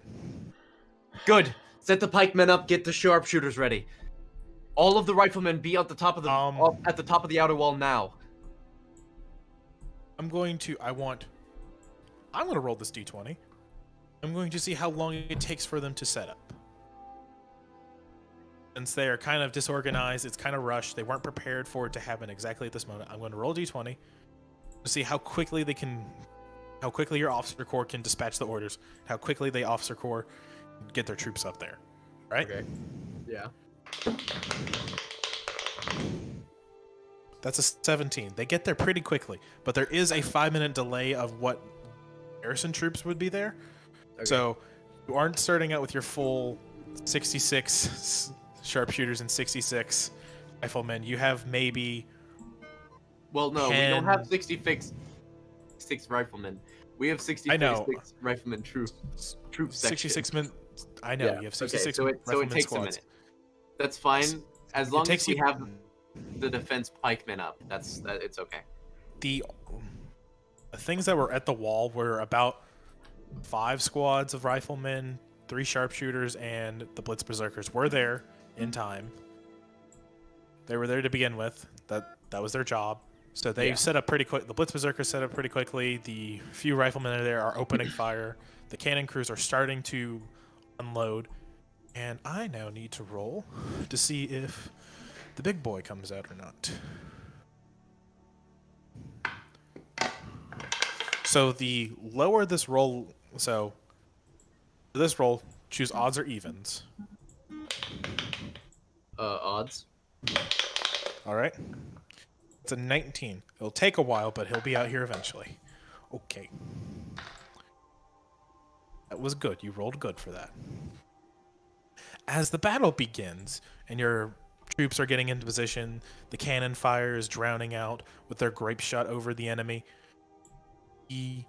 Good. Set the pikemen up, get the sharpshooters ready. All of the riflemen be at the top of the at the top of the outer wall now. I'm going to roll this d20. I'm going to see how long it takes for them to set up. Since they are kind of disorganized, it's kind of rushed. They weren't prepared for it to happen exactly at this moment. I'm going to roll d20 to see how quickly your officer corps can dispatch the orders, how quickly the officer corps get their troops up there. Right? Okay. Yeah. That's a 17. They get there pretty quickly, but there is a 5-minute delay of what garrison troops would be there. Okay. So you aren't starting out with your full 66 sharpshooters and 66 riflemen. You have maybe... Well, no, we don't have 66 riflemen. We have 66 riflemen troop section. 66 men. I know, Yeah. you have 66 okay, so it takes squads. a minute. That's fine. As long as we have the defense pikemen up, it's okay. The things that were at the wall were about 5 squads of riflemen, 3 sharpshooters, and the Blitz Berserkers were there in time. They were there to begin with. That was their job. So they set up pretty quick. The Blitz Berserkers set up pretty quickly. The few riflemen that are there are opening fire. The cannon crews are starting to unload. And I now need to roll to see if the big boy comes out or not. So the lower this roll, so for this roll, choose odds or evens. Odds. All right. It's a 19. It'll take a while, but he'll be out here eventually. Okay. That was good. You rolled good for that. As the battle begins and your troops are getting into position, the cannon fire is drowning out with their grape shot over the enemy. You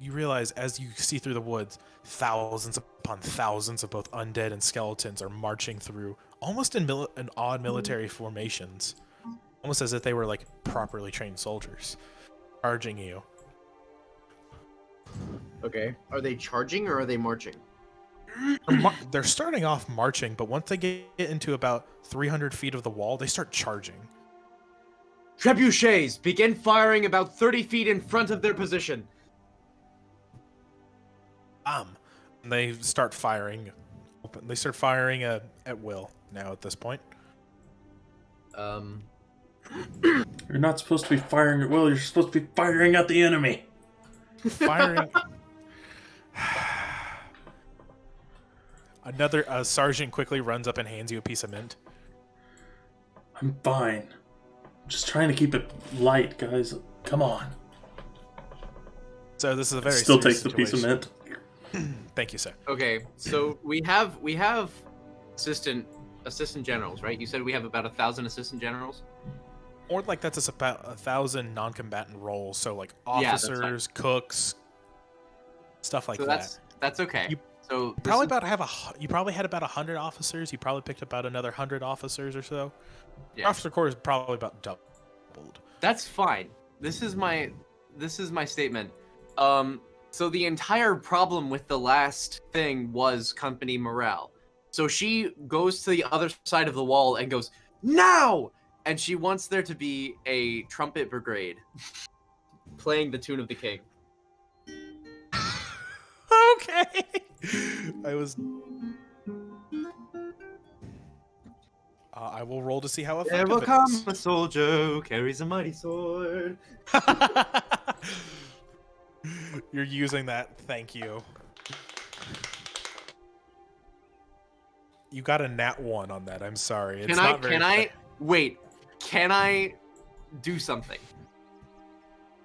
realize as you see through the woods, thousands upon thousands of both undead and skeletons are marching through, almost in odd military formations, almost as if they were like properly trained soldiers, charging you. Okay. Are they charging or are they marching? They're starting off marching, but once they get into about 300 feet of the wall, they start charging. Trebuchets, begin firing about 30 feet in front of their position. And they start firing. They start firing at will now at this point. You're not supposed to be firing at will. You're supposed to be firing at the enemy. Firing. Another sergeant quickly runs up and hands you a piece of mint. I'm fine. I'm just trying to keep it light, guys. Come on. So this is a very Still serious takes the piece of situation. mint. Thank you, sir. Okay, so we have assistant generals, right? You said we have about 1,000 assistant generals. Or like that's just about 1,000 non-combatant roles. So like Yeah, that's officers, cooks, stuff like So that. that's okay. You So this Probably is- you probably had about 100 officers. You probably picked about another 100 officers or so. Yeah. Officer corps is probably about doubled. That's fine. This is my statement. So the entire problem with the last thing was company morale. So she goes to the other side of the wall and goes, "Now!" And she wants there to be a trumpet brigade playing the tune of the king. Okay. I will roll to see how There effective will it come is. a soldier who carries a mighty sword. You're using that. Thank you. You got a nat 1 on that. I'm sorry. It's not very Can I do something?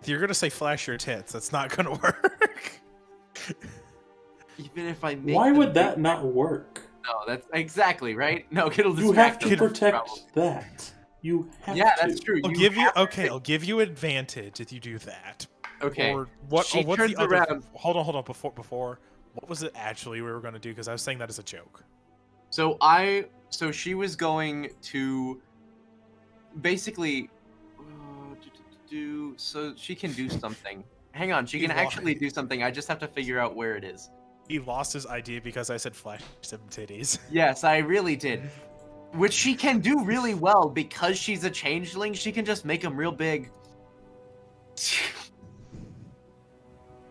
You're going to say flash your tits. That's not going to work. Even if I make Why them would big- that not work? No, that's exactly right. No, it'll You have distract to them. protect that. You have Yeah, to. that's true. I'll give you advantage if you do that. Okay. Or what? She what's turns the other? around. Hold on. Before, what was it actually we were going to do? Because I was saying that as a joke. So she was going to basically so she can do something. Hang on, she can actually do something. I just have to figure out where it is. He lost his idea because I said flash some titties. Yes, I really did. Which she can do really well because she's a changeling. She can just make them real big.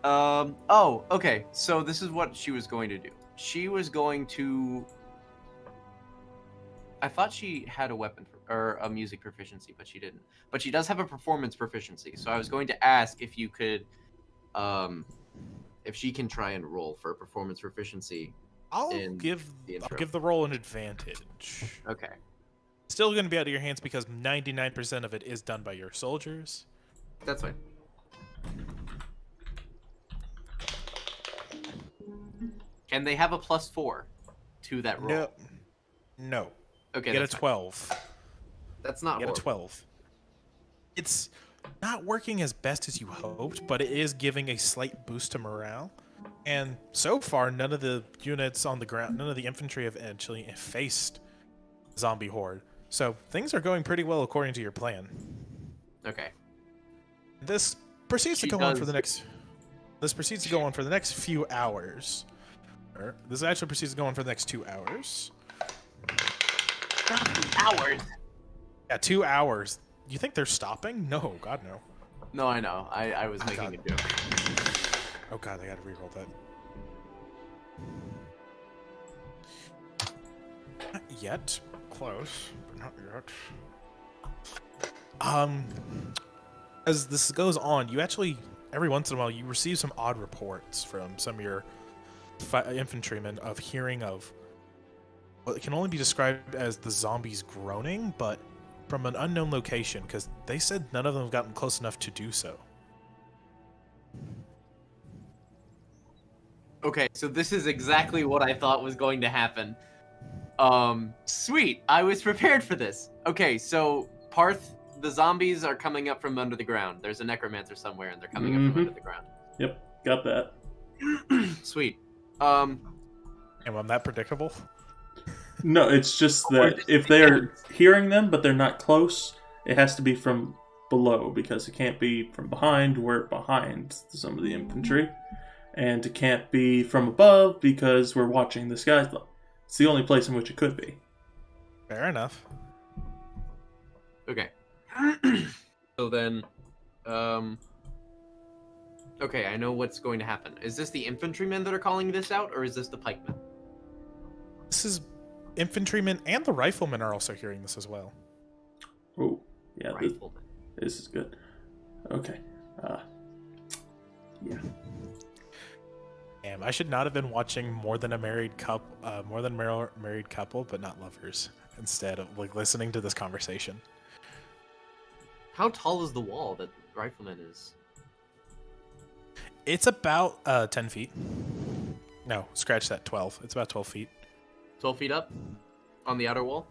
Oh, okay. So this is what she was going to do. She was going to. I thought she had a weapon or a music proficiency, but she didn't. But she does have a performance proficiency. So I was going to ask if you could, if she can try and roll for a performance proficiency. I'll give the roll an advantage. Okay. Still going to be out of your hands because 99% of it is done by your soldiers. That's fine. Can they have a +4 to that roll? No. Okay. Get a 12. That's not. Get horrible. a 12. It's not working as best as you hoped, but it is giving a slight boost to morale. And so far, none of the units on the ground, none of the infantry have actually faced zombie horde. So things are going pretty well according to your plan. Okay. This proceeds to go on for the next. This proceeds to go on for the next few hours. This actually proceeds to go on for the next 2 hours. Hours. Yeah, 2 hours. You think they're stopping? No, God no. No, I know. I was making God. a joke. Oh God, I gotta reroll that. Not yet. Close, but not yet. As this goes on, you actually, every once in a while, you receive some odd reports from some of your infantrymen of hearing of what can only be described as the zombies groaning, but from an unknown location, because they said none of them have gotten close enough to do so. Okay, so this is exactly what I thought was going to happen. Sweet. I was prepared for this. Okay, so Parth, the zombies are coming up from under the ground. There's a necromancer somewhere, and they're coming up from under the ground. Yep, got that. Sweet. Am I that predictable? No, it's just that if they are hearing them, but they're not close, it has to be from below, because it can't be from behind. We're behind some of the infantry. And it can't be from above, because we're watching the skies. It's the only place in which it could be. Fair enough. Okay. So then, okay, I know what's going to happen. Is this the infantrymen that are calling this out, or is this the pikemen? This is infantrymen, and the riflemen are also hearing this as well. Oh, yeah, Riflemen. this is good. Okay. Yeah. Damn, I should not have been watching More Than a Married Couple, Married Couple, but not Lovers, instead of like listening to this conversation. How tall is the wall that rifleman is? It's about 10 feet. No, scratch that, 12. It's about 12 feet. 12 feet up on the outer wall?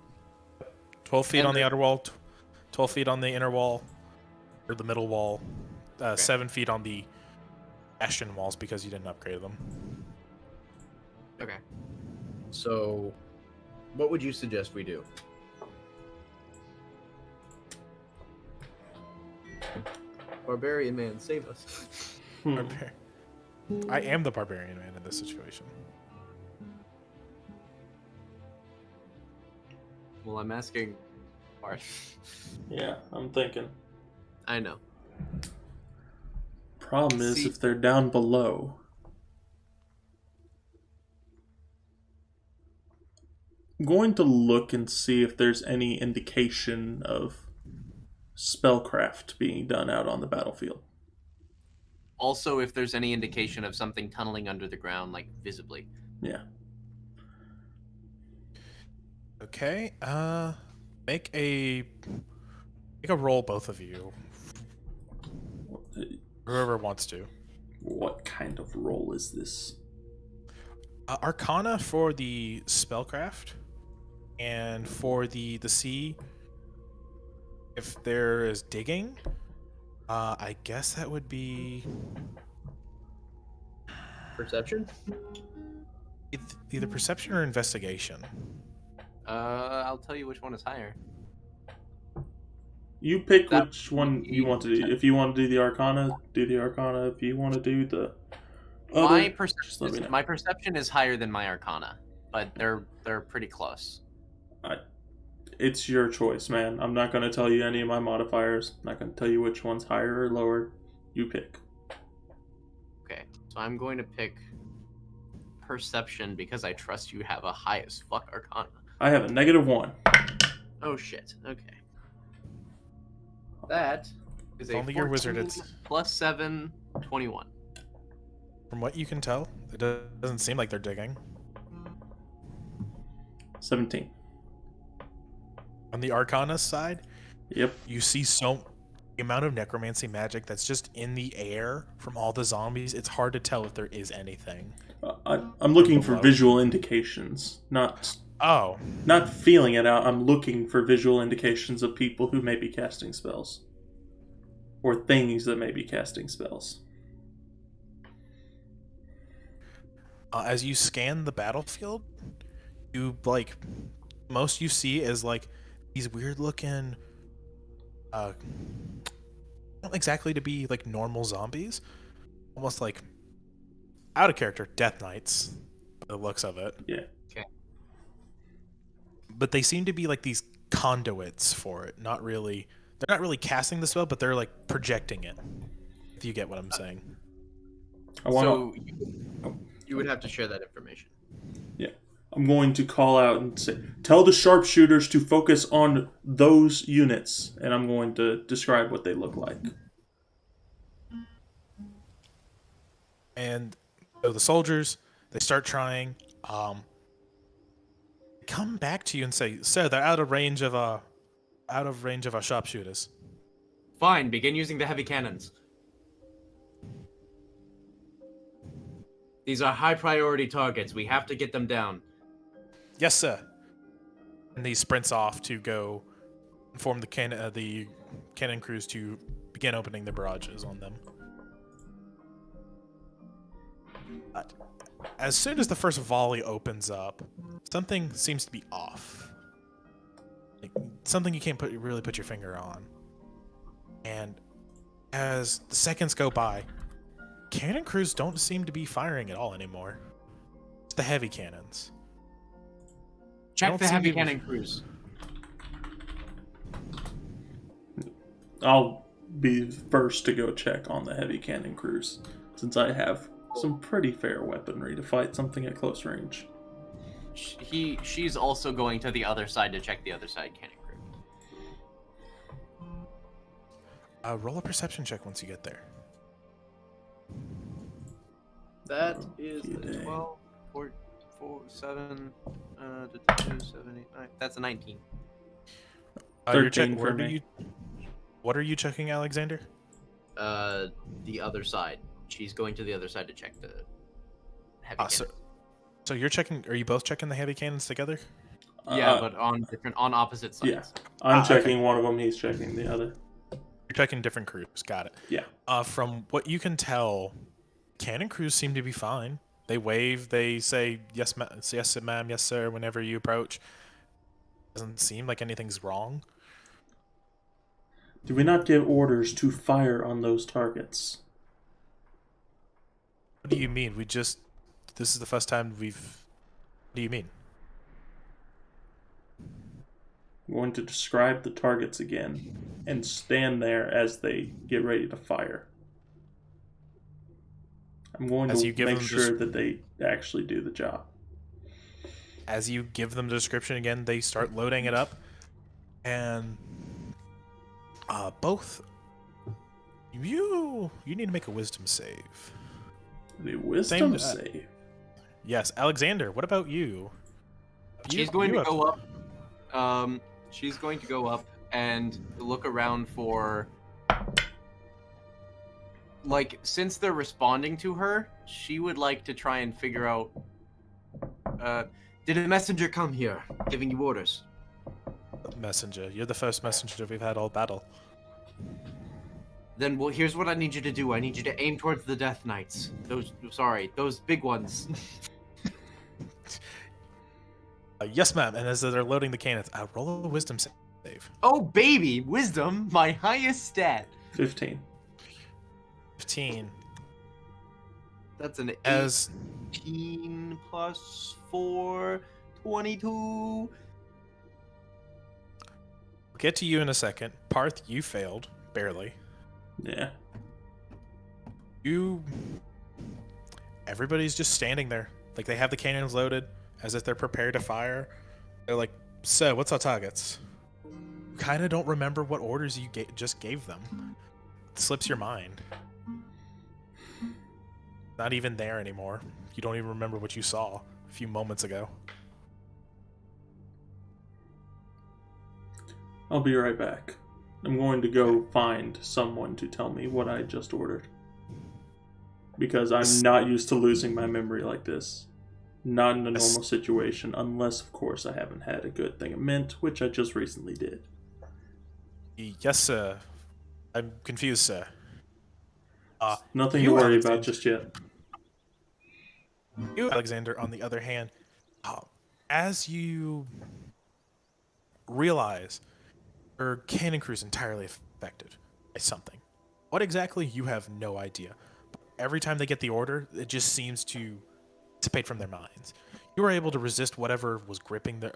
12 feet And on the the- outer wall, 12 feet on the inner wall, or the middle wall, 7 feet on the bastion walls because you didn't upgrade them. Okay. So, what would you suggest we do? Barbarian man, save us. I am the barbarian man in this situation. Well, I'm asking Parth. Yeah, I'm thinking. I know. Problem is, See- if they're down below, I'm going to look and see if there's any indication of spellcraft being done out on the battlefield. Also, if there's any indication of something tunneling under the ground, like visibly. Yeah. Okay, make a roll, both of you. Whoever wants to. What kind of roll is this? Arcana for the spellcraft, and for the sea, if there is digging, I guess that would be Perception? either perception or investigation. I'll tell you which one is higher. You pick That which one would you be want to do. If you want to do the Arcana, do the Arcana. If you want to do the other, My just let me know. perception is higher than my Arcana, but they're pretty close. It's your choice, man. I'm not going to tell you any of my modifiers. I'm not going to tell you which one's higher or lower. You pick. Okay, so I'm going to pick perception because I trust you have a high as fuck arcana. I have a -1. Oh shit. Okay. That is If a only your wizard 14 had- plus 7, 21. From what you can tell, it doesn't seem like they're digging. 17. On the Arcana side, Yep. you see the amount of necromancy magic that's just in the air from all the zombies. It's hard to tell if there is anything. I'm looking for Below. visual indications, not Oh, feeling it out. I'm looking for visual indications of people who may be casting spells. Or things that may be casting spells. as you scan the battlefield, you most you see is these weird looking, not exactly to be like normal zombies, almost like out of character Death Knights, by the looks of it. Yeah. Okay. But they seem to be like these conduits for it. They're not really casting the spell, but they're like projecting it. If you get what I'm saying. So you would have to share that information. I'm going to call out and say, tell the sharpshooters to focus on those units, and I'm going to describe what they look like. And so the soldiers, they start trying. Come back to you and say, "Sir, they're out of range of our sharpshooters." Fine, begin using the heavy cannons. These are high priority targets. We have to get them down. Yes, sir. And he sprints off to go inform the cannon crews to begin opening the barrages on them. But as soon as the first volley opens up, something seems to be off. Like, something you can't really put your finger on. And as the seconds go by, cannon crews don't seem to be firing at all anymore. It's the heavy cannons. Check the heavy seem to- cannon crews. I'll be first to go check on the heavy cannon crews, since I have some pretty fair weaponry to fight something at close range. She's also going to the other side to check the other side cannon crew. Roll a perception check once you get there. That is You the dang. 12, 4, 7, 2, 7, 8, 9. That's a 19. You're 13 where for do me. you? What are you checking, Alexander? The other side. She's going to the other side to check the heavy cannons. So you're checking? Are you both checking the heavy cannons together? Yeah, but on opposite sides. Yeah. I'm okay. checking one of them, he's checking the other. You're checking different crews. Got it. Yeah. From what you can tell, cannon crews seem to be fine. They wave. They say yes, yes, ma'am, yes, sir. Whenever you approach, doesn't seem like anything's wrong. Did we not give orders to fire on those targets? What do you mean? This is the first time we've. What do you mean? I'm going to describe the targets again and stand there as they get ready to fire. I'm going As to you give make them sure that they actually do the job. As you give them the description again, they start loading it up, and both you need to make a wisdom save. The wisdom Same, save. Yes, Alexander. What about you? She's going to go up. She's going to go up and look around for. Like, since they're responding to her, she would like to try and figure out. Did a messenger come here, giving you orders? Messenger. You're the first messenger we've had all battle. Then, well, here's what I need you to do. I need you to aim towards the Death Knights. Those big ones. Yes, ma'am. And as they're loading the cannons, roll a wisdom save. Oh, baby! Wisdom, my highest stat. 15. 15. That's an As 18 plus 4, 22. I'll get to you in a second. Parth, you failed. Barely. Yeah. Everybody's just standing there. Like, they have the cannons loaded, as if they're prepared to fire. They're like, so, what's our targets? You kind of don't remember what orders you just gave them. It slips your mind. Not even there anymore. You don't even remember what you saw a few moments ago. I'll be right back. I'm going to go find someone to tell me what I just ordered. Because I'm not used to losing my memory like this. Not in a normal situation, unless, of course, I haven't had a good thing of mint, which I just recently did. Yes, sir. I'm confused, sir. Nothing to worry about just yet. You, Alexander, on the other hand, as you realize your cannon crew is entirely affected by something. What exactly, you have no idea. But every time they get the order, it just seems to dissipate from their minds. You were able to resist whatever was trying to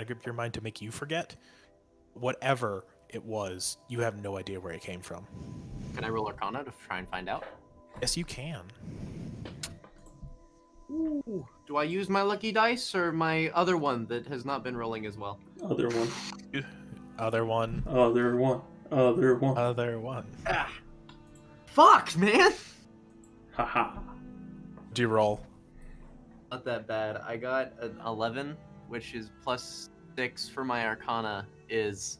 grip your mind to make you forget. Whatever it was, you have no idea where it came from. Can I roll Arcana to try and find out? Yes, you can. Ooh. Do I use my lucky dice or my other one that has not been rolling as well? Other one. Other one. Other one. Other one. Other one. Ah. Fuck, man! Haha. Do you roll? Not that bad. I got an 11, which is plus 6 for my Arcana, is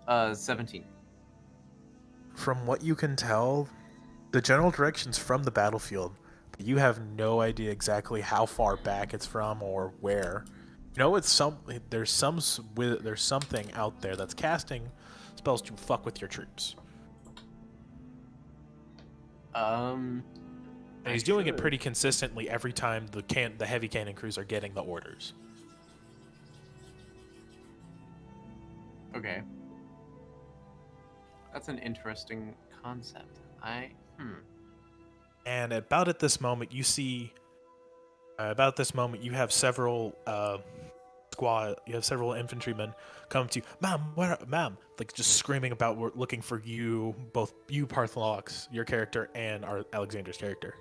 17. From what you can tell, the general direction's from the battlefield, but you have no idea exactly how far back it's from or where. You know, there's something out there that's casting spells to fuck with your troops. And he's doing it pretty consistently every time the heavy cannon crews are getting the orders. Okay. That's an interesting concept. And at this moment, you see. You have several you have several infantrymen come to you. Ma'am, like just screaming about we're looking for you, both you, Parthlocks, your character, and our Alexander's character.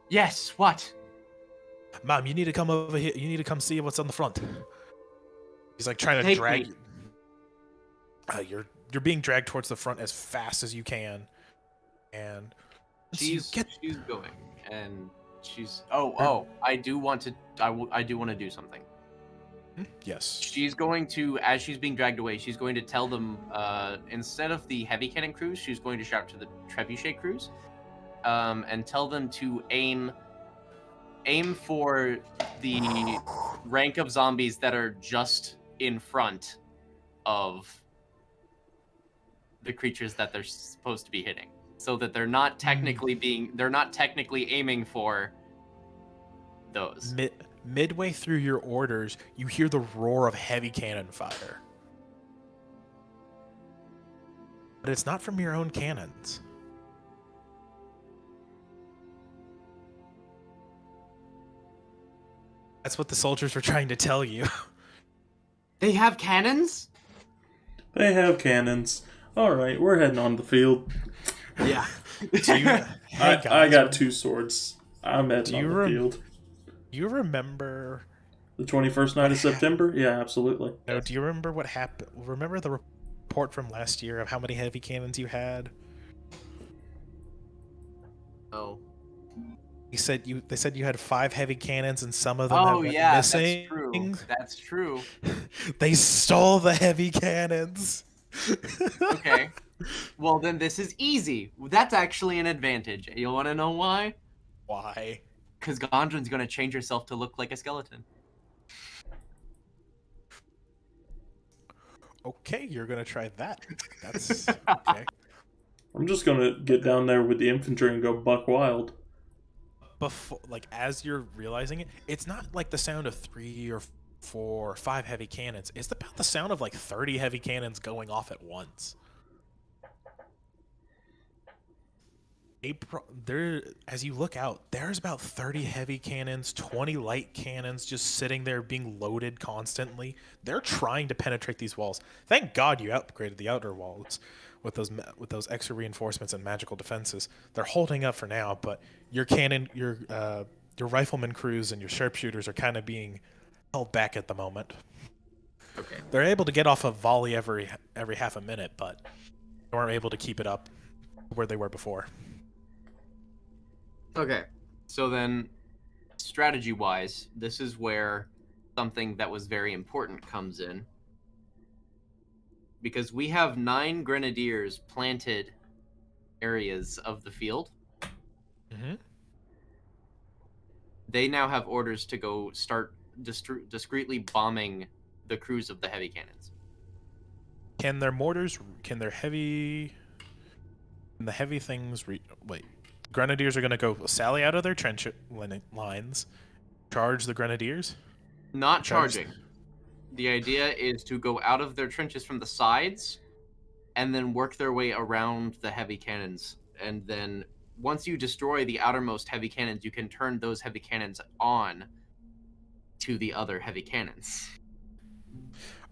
Yes, what? Ma'am, you need to come over here. You need to come see what's on the front. He's like trying to Take drag me. you. You're being dragged towards the front as fast as you can, and She's going, and she's I do want to do something. Yes. She's going to, as she's being dragged away, she's going to tell them, instead of the heavy cannon crews, she's going to shout to the trebuchet crews, and tell them to aim for the rank of zombies that are just in front of the creatures that they're supposed to be hitting, so that they're not technically aiming for those. Midway through your orders, you hear the roar of heavy cannon fire. But it's not from your own cannons. That's what the soldiers were trying to tell you. They have cannons? They have cannons. Alright, we're heading on the field. Yeah. I got 2 swords. I'm heading on the field. You remember the 21st night of September? Yeah, absolutely. No, do you remember what happened? Remember the report from last year of how many heavy cannons you had? Oh. They said you had 5 heavy cannons and some of them went missing. That's true. They stole the heavy cannons. Okay. Well, then this is easy. That's actually an advantage. You want to know why? Why? Because Gondran's going to change herself to look like a skeleton. Okay, you're going to try that. That's okay. I'm just going to get down there with the infantry and go buck wild. Before, as you're realizing it, it's not like the sound of 3 or 4 or 5 heavy cannons. It's about the sound of 30 heavy cannons going off at once. There, as you look out, there's about 30 heavy cannons, 20 light cannons just sitting there being loaded constantly. They're trying to penetrate these walls. Thank God you upgraded the outer walls with those extra reinforcements and magical defenses. They're holding up for now, but your rifleman crews and your sharpshooters are kind of being held back at the moment. Okay. They're able to get off a volley every half a minute, but they weren't able to keep it up where they were before. Okay. So then, strategy-wise, this is where something that was very important comes in. Because we have 9 grenadiers planted areas of the field. Mm-hmm. They now have orders to go start discreetly bombing the crews of the heavy cannons. Can the heavy things wait. Grenadiers are going to go sally out of their trench lines, charge the grenadiers? Not charging. The idea is to go out of their trenches from the sides and then work their way around the heavy cannons. And then once you destroy the outermost heavy cannons, you can turn those heavy cannons on to the other heavy cannons.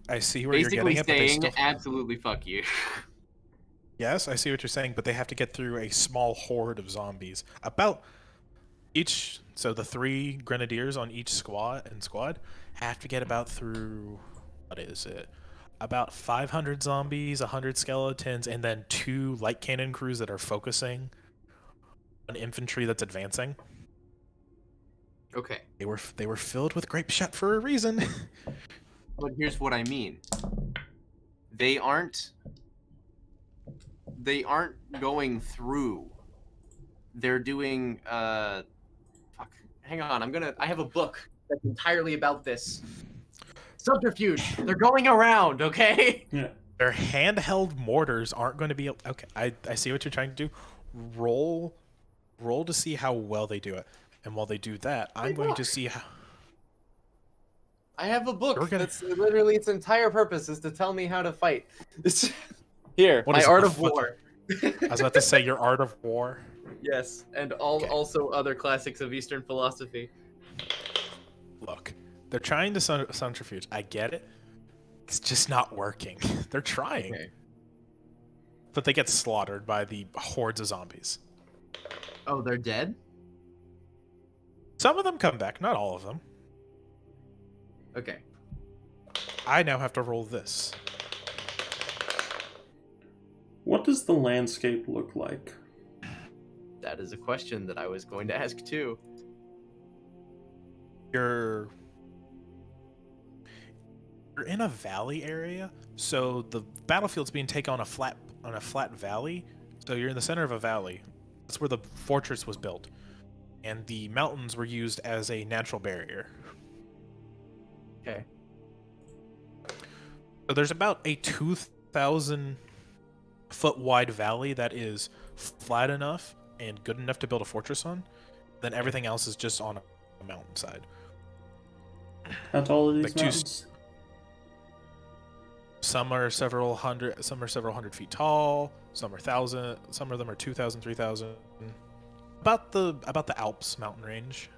I see where Basically you're getting at, saying, absolutely fuck you. Yes, I see what you're saying, but they have to get through a small horde of zombies. So the 3 grenadiers on each squad have to get about through, about 500 zombies, 100 skeletons, and then 2 light cannon crews that are focusing on infantry that's advancing. Okay. They were filled with grape shot for a reason. But here's what I mean. They aren't going through. They're doing fuck. Hang on, I have a book that's entirely about this. Subterfuge. They're going around, okay? Yeah. Their handheld mortars aren't going to be okay. I see what you're trying to do. Roll to see how well they do it. And while they do that, I'm going to see how I have a book gonna- that's literally its entire purpose is to tell me how to fight. Here, What my is it, Art the of flip- War. I was about to say your Art of War. Yes, and Okay. also other classics of Eastern philosophy. Look, they're trying to centrifuge. I get it. It's just not working. They're trying. Okay. But they get slaughtered by the hordes of zombies. Oh, they're dead? Some of them come back, not all of them. Okay. I now have to roll this. What does the landscape look like? That is a question that I was going to ask too. You're in a valley area, so the battlefield's being taken on a flat valley. So you're in the center of a valley. That's where the fortress was built, and the mountains were used as a natural barrier. Okay. So there's about a 2,000 foot wide valley that is flat enough and good enough to build a fortress on. Then everything else is just on a mountainside. How tall are these Like two- mountains? Some are several hundred feet tall. Some are 1,000. Some of them are 2,000, 3,000. About the Alps mountain range,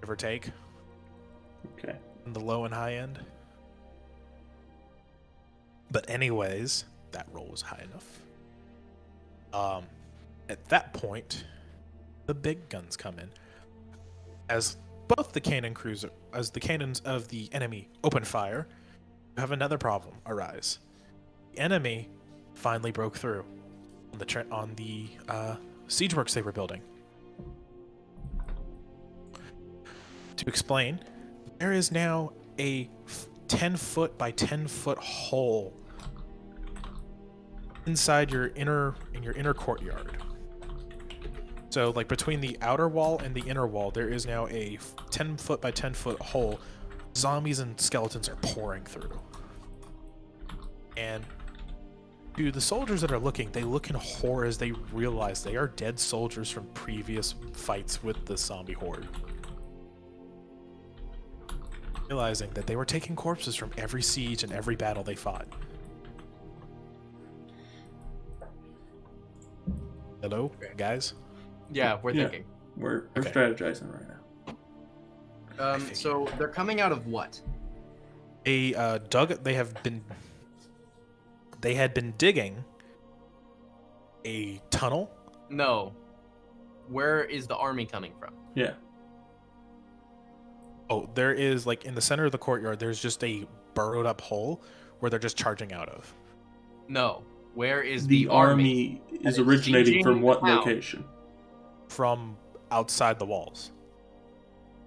give or take, Okay. on the low and high end. But anyways, that roll was high enough. At that point, the big guns come in. As both the cannons of the enemy open fire, you have another problem arise. The enemy finally broke through on the siege works they were building. To explain, there is now a 10-foot by 10-foot hole inside your inner courtyard. So, like, between the outer wall and the inner wall, there is now a 10-foot by 10-foot hole. Zombies and skeletons are pouring through. And to the soldiers that are looking, they look in horror as they realize they are dead soldiers from previous fights with the zombie horde. Realizing that they were taking corpses from every siege and every battle they fought. Hello, Okay. guys. Yeah, we're Yeah. thinking. We're Okay. strategizing right now. So they're coming out of what? They had been digging a tunnel. No. Where is the army coming from? Yeah. Oh, there is, like, in the center of the courtyard, there's just a burrowed up hole where they're just charging out of. No. Where is The army? army that is is originating sieging from the what town? location? From outside the walls.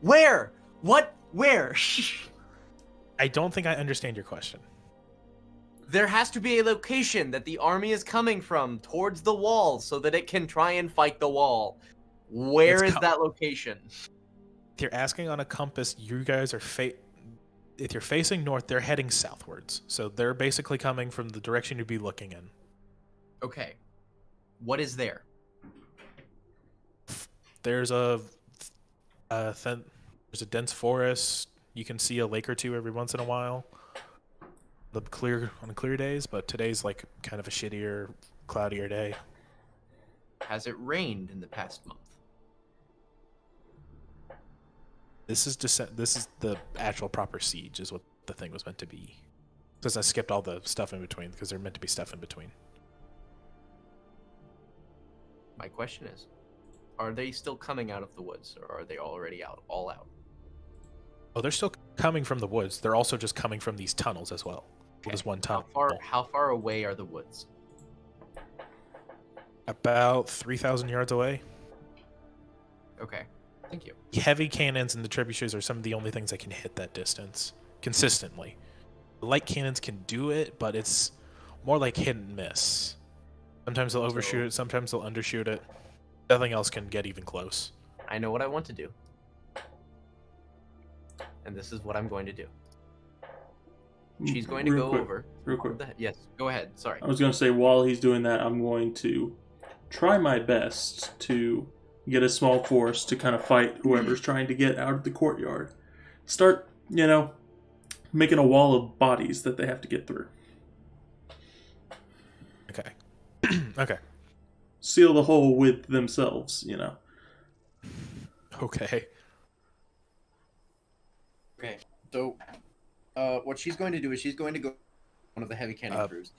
Where? What? Where? I don't think I understand your question. There has to be a location that the army is coming from towards the wall so that it can try and fight the wall. Where It's is that location? If you're asking on a compass, you guys are if you're facing north, they're heading southwards. So they're basically coming from the direction you'd be looking in. Okay. What is there? There's a there's a dense forest. You can see a lake or two every once in a while. On clear days, but today's like kind of a shittier, cloudier day. Has it rained in the past month? This is the actual proper siege, is what the thing was meant to be. Because I skipped all the stuff in between, because there's meant to be stuff in between. My question is, are they still coming out of the woods, or are they already all out? Oh, they're still coming from the woods. They're also just coming from these tunnels as well. Okay. It is one tunnel. How far away are the woods? About 3,000 yards away. Okay. Thank you. Heavy cannons and the trebuchets are some of the only things that can hit that distance consistently. Light cannons can do it, but it's more like hit and miss. Sometimes they'll overshoot it, sometimes they'll undershoot it. Nothing else can get even close. I know what I want to do. And this is what I'm going to do. She's going to Real go quick, over. Real quick. Yes, go ahead. Sorry. I was going to say, while he's doing that, I'm going to try my best to get a small force to kind of fight whoever's trying to get out of the courtyard. Start, making a wall of bodies that they have to get through. Okay. Okay. Seal the hole with themselves, Okay. Okay. So, what she's going to do is she's going to go one of the heavy cannon crews.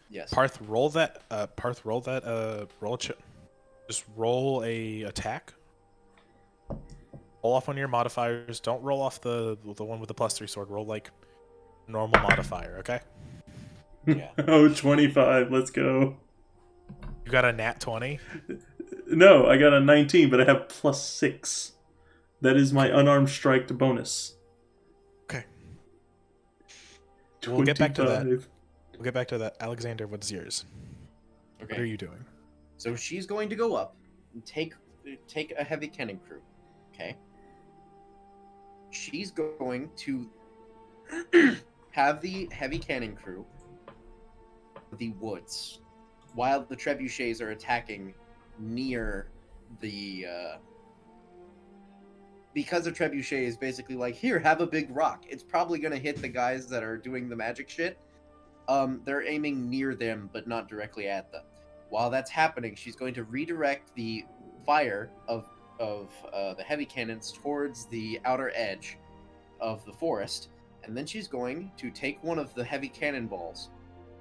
Yes. Parth, roll that. Just roll a attack. Roll off one of your modifiers. Don't roll off the one with the +3 sword. Roll like normal modifier. Okay. Yeah. Oh, 25. Let's go. You got a nat 20. No, I got a 19, but I have +6. That is my unarmed strike bonus. Okay. We'll get back to that. 25. We'll get back to that. Alexander, what's yours? Okay. What are you doing? So she's going to go up and take a heavy cannon crew. Okay. She's going to have the heavy cannon crew the woods while the trebuchets are attacking near the because the trebuchet is basically like, here, have a big rock. It's probably going to hit the guys that are doing the magic shit. They're aiming near them, but not directly at them. While that's happening, she's going to redirect the fire of the heavy cannons towards the outer edge of the forest, and then she's going to take one of the heavy cannonballs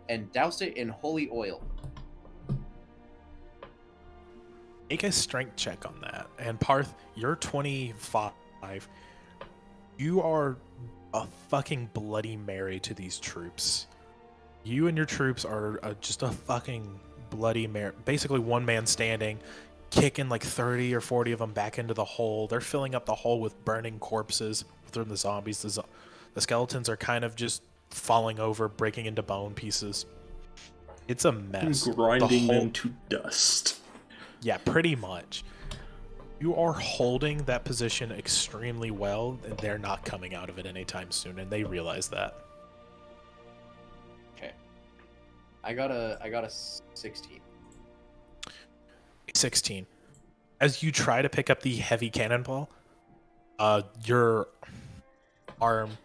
and douse it in holy oil. Make a strength check on that. And Parth, you're 25. You are a fucking Bloody Mary to these troops. You and your troops are just a fucking Bloody Mary. Basically one man standing, kicking like 30 or 40 of them back into the hole. They're filling up the hole with burning corpses from the zombies. The skeletons are kind of just falling over, breaking into bone pieces. It's a mess. Grinding them to dust. Yeah, pretty much. You are holding that position extremely well, and they're not coming out of it anytime soon, and they realize that. Okay. I got a 16. 16. As you try to pick up the heavy cannonball, your arm...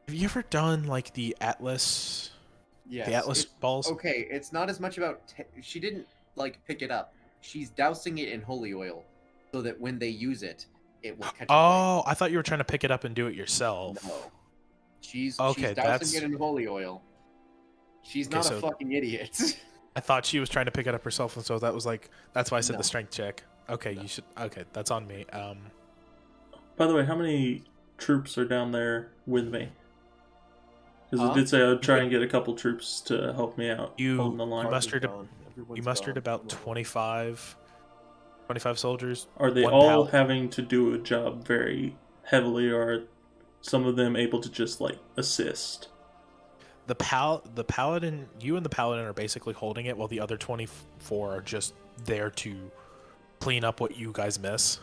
Have you ever done, like, the Atlas... Yes. The Atlas balls? Okay, it's not as much about... she didn't like pick it up. She's dousing it in holy oil, so that when they use it, it will catch. Oh, I thought you were trying to pick it up and do it yourself. No, she's Okay, dousing it in holy oil. She's Okay, not so- a fucking idiot. I thought she was trying to pick it up herself, and so that was like that's why I said No. the strength check. Okay, you should. Okay, that's on me. By the way, how many troops are down there with me? Because Huh? it did say I'd try and get a couple troops to help me out You- holding the line. you must- mustered- Everyone's you mustered gone. about 25 soldiers. Are they one all pal- having to do a job very heavily, or are some of them able to just like assist? The paladin, you and the paladin are basically holding it, while the other 24 are just there to clean up what you guys miss.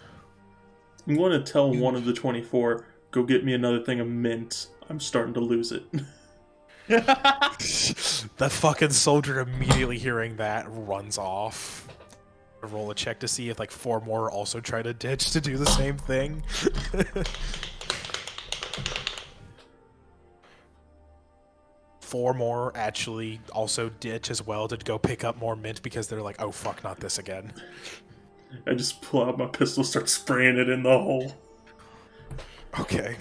I'm going to tell one of the 24, go get me another thing of mint. I'm starting to lose it. The fucking soldier, immediately hearing that, runs off. Roll a check to see if like 4 more also try to ditch to do the same thing. 4 more actually also ditch as well to go pick up more mint because they're like, oh fuck, not this again. I just pull out my pistol, start spraying it in the hole. Okay.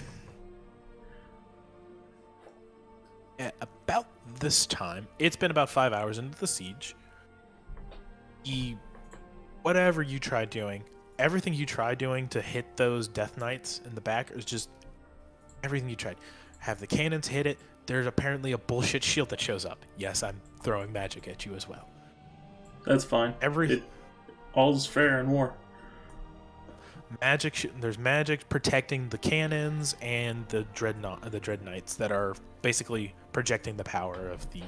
At about this time, it's been about 5 hours into the siege. Whatever you tried doing, everything you tried doing to hit those death knights in the back is just everything you tried. Have the cannons hit it. There's apparently a bullshit shield that shows up. Yes, I'm throwing magic at you as well. That's fine. All's fair in war. There's magic protecting the cannons and the dread knights that are basically projecting the power of the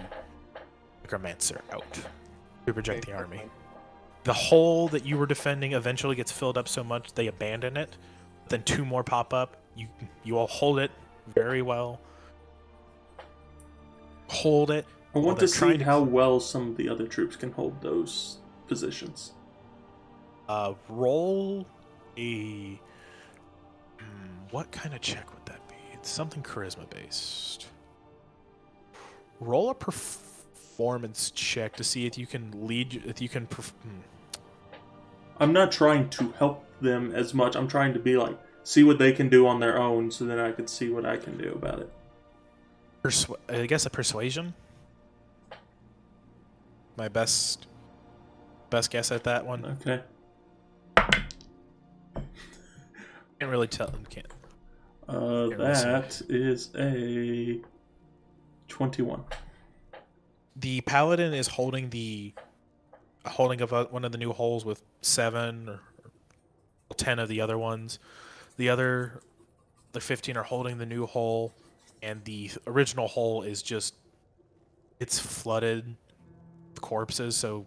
necromancer out to project the army. The hole that you were defending eventually gets filled up so much they abandon it. Then 2 more pop up. You all hold it very well. Hold it. I want they're to see trying to- how well some of the other troops can hold those positions. Roll a. What kind of check would that be? It's something charisma based. Roll a performance check to see if you can lead. If you can. I'm not trying to help them as much. I'm trying to be like, see what they can do on their own, so then I can see what I can do about it. I guess a persuasion. My best guess at that one. Okay. Can't really tell. Can't. That is a 21. The paladin is holding of one of the new holes with 7 or 10 of the other ones. The 15 are holding the new hole, and the original hole is just it's flooded with corpses, so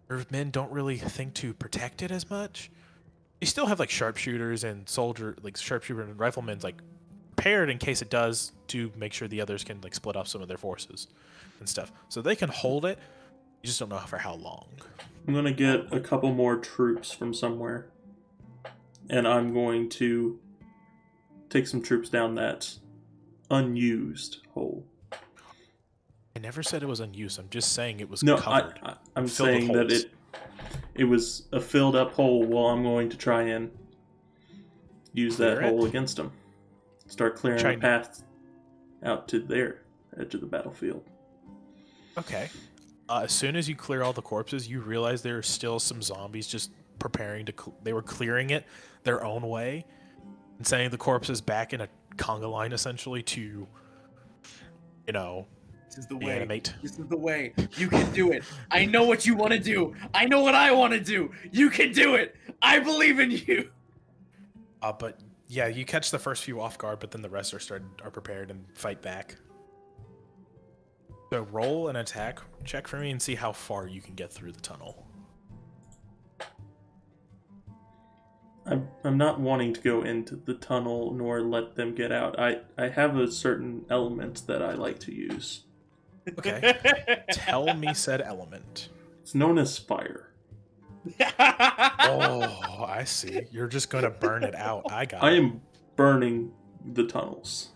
their men don't really think to protect it as much. You still have like sharpshooters and sharpshooter and riflemen like prepared in case it does, to make sure the others can like split up some of their forces and stuff. So they can hold it. You just don't know for how long. I'm going to get a couple more troops from somewhere, and I'm going to take some troops down that unused hole. I never said it was unused. I'm just saying it was No, covered. I'm filled with saying that holes. it was a filled up hole. Well, I'm going to try and use that Clear it? hole against them. Start clearing Try a path out to their edge of the battlefield. Okay. As soon as you clear all the corpses, you realize there are still some zombies just preparing to. They were clearing it their own way and sending the corpses back in a conga line, essentially, to, This is the way. animate. This is the way. You can do it. I know what you want to do. I know what I want to do. You can do it. I believe in you. But yeah, you catch the first few off guard, but then the rest are prepared and fight back. So roll an attack check for me and see how far you can get through the tunnel. I'm not wanting to go into the tunnel nor let them get out. I have a certain element that I like to use. Okay. Tell me said element. It's known as fire. Oh, I see. You're just gonna burn it out. I got I it. am burning the tunnels.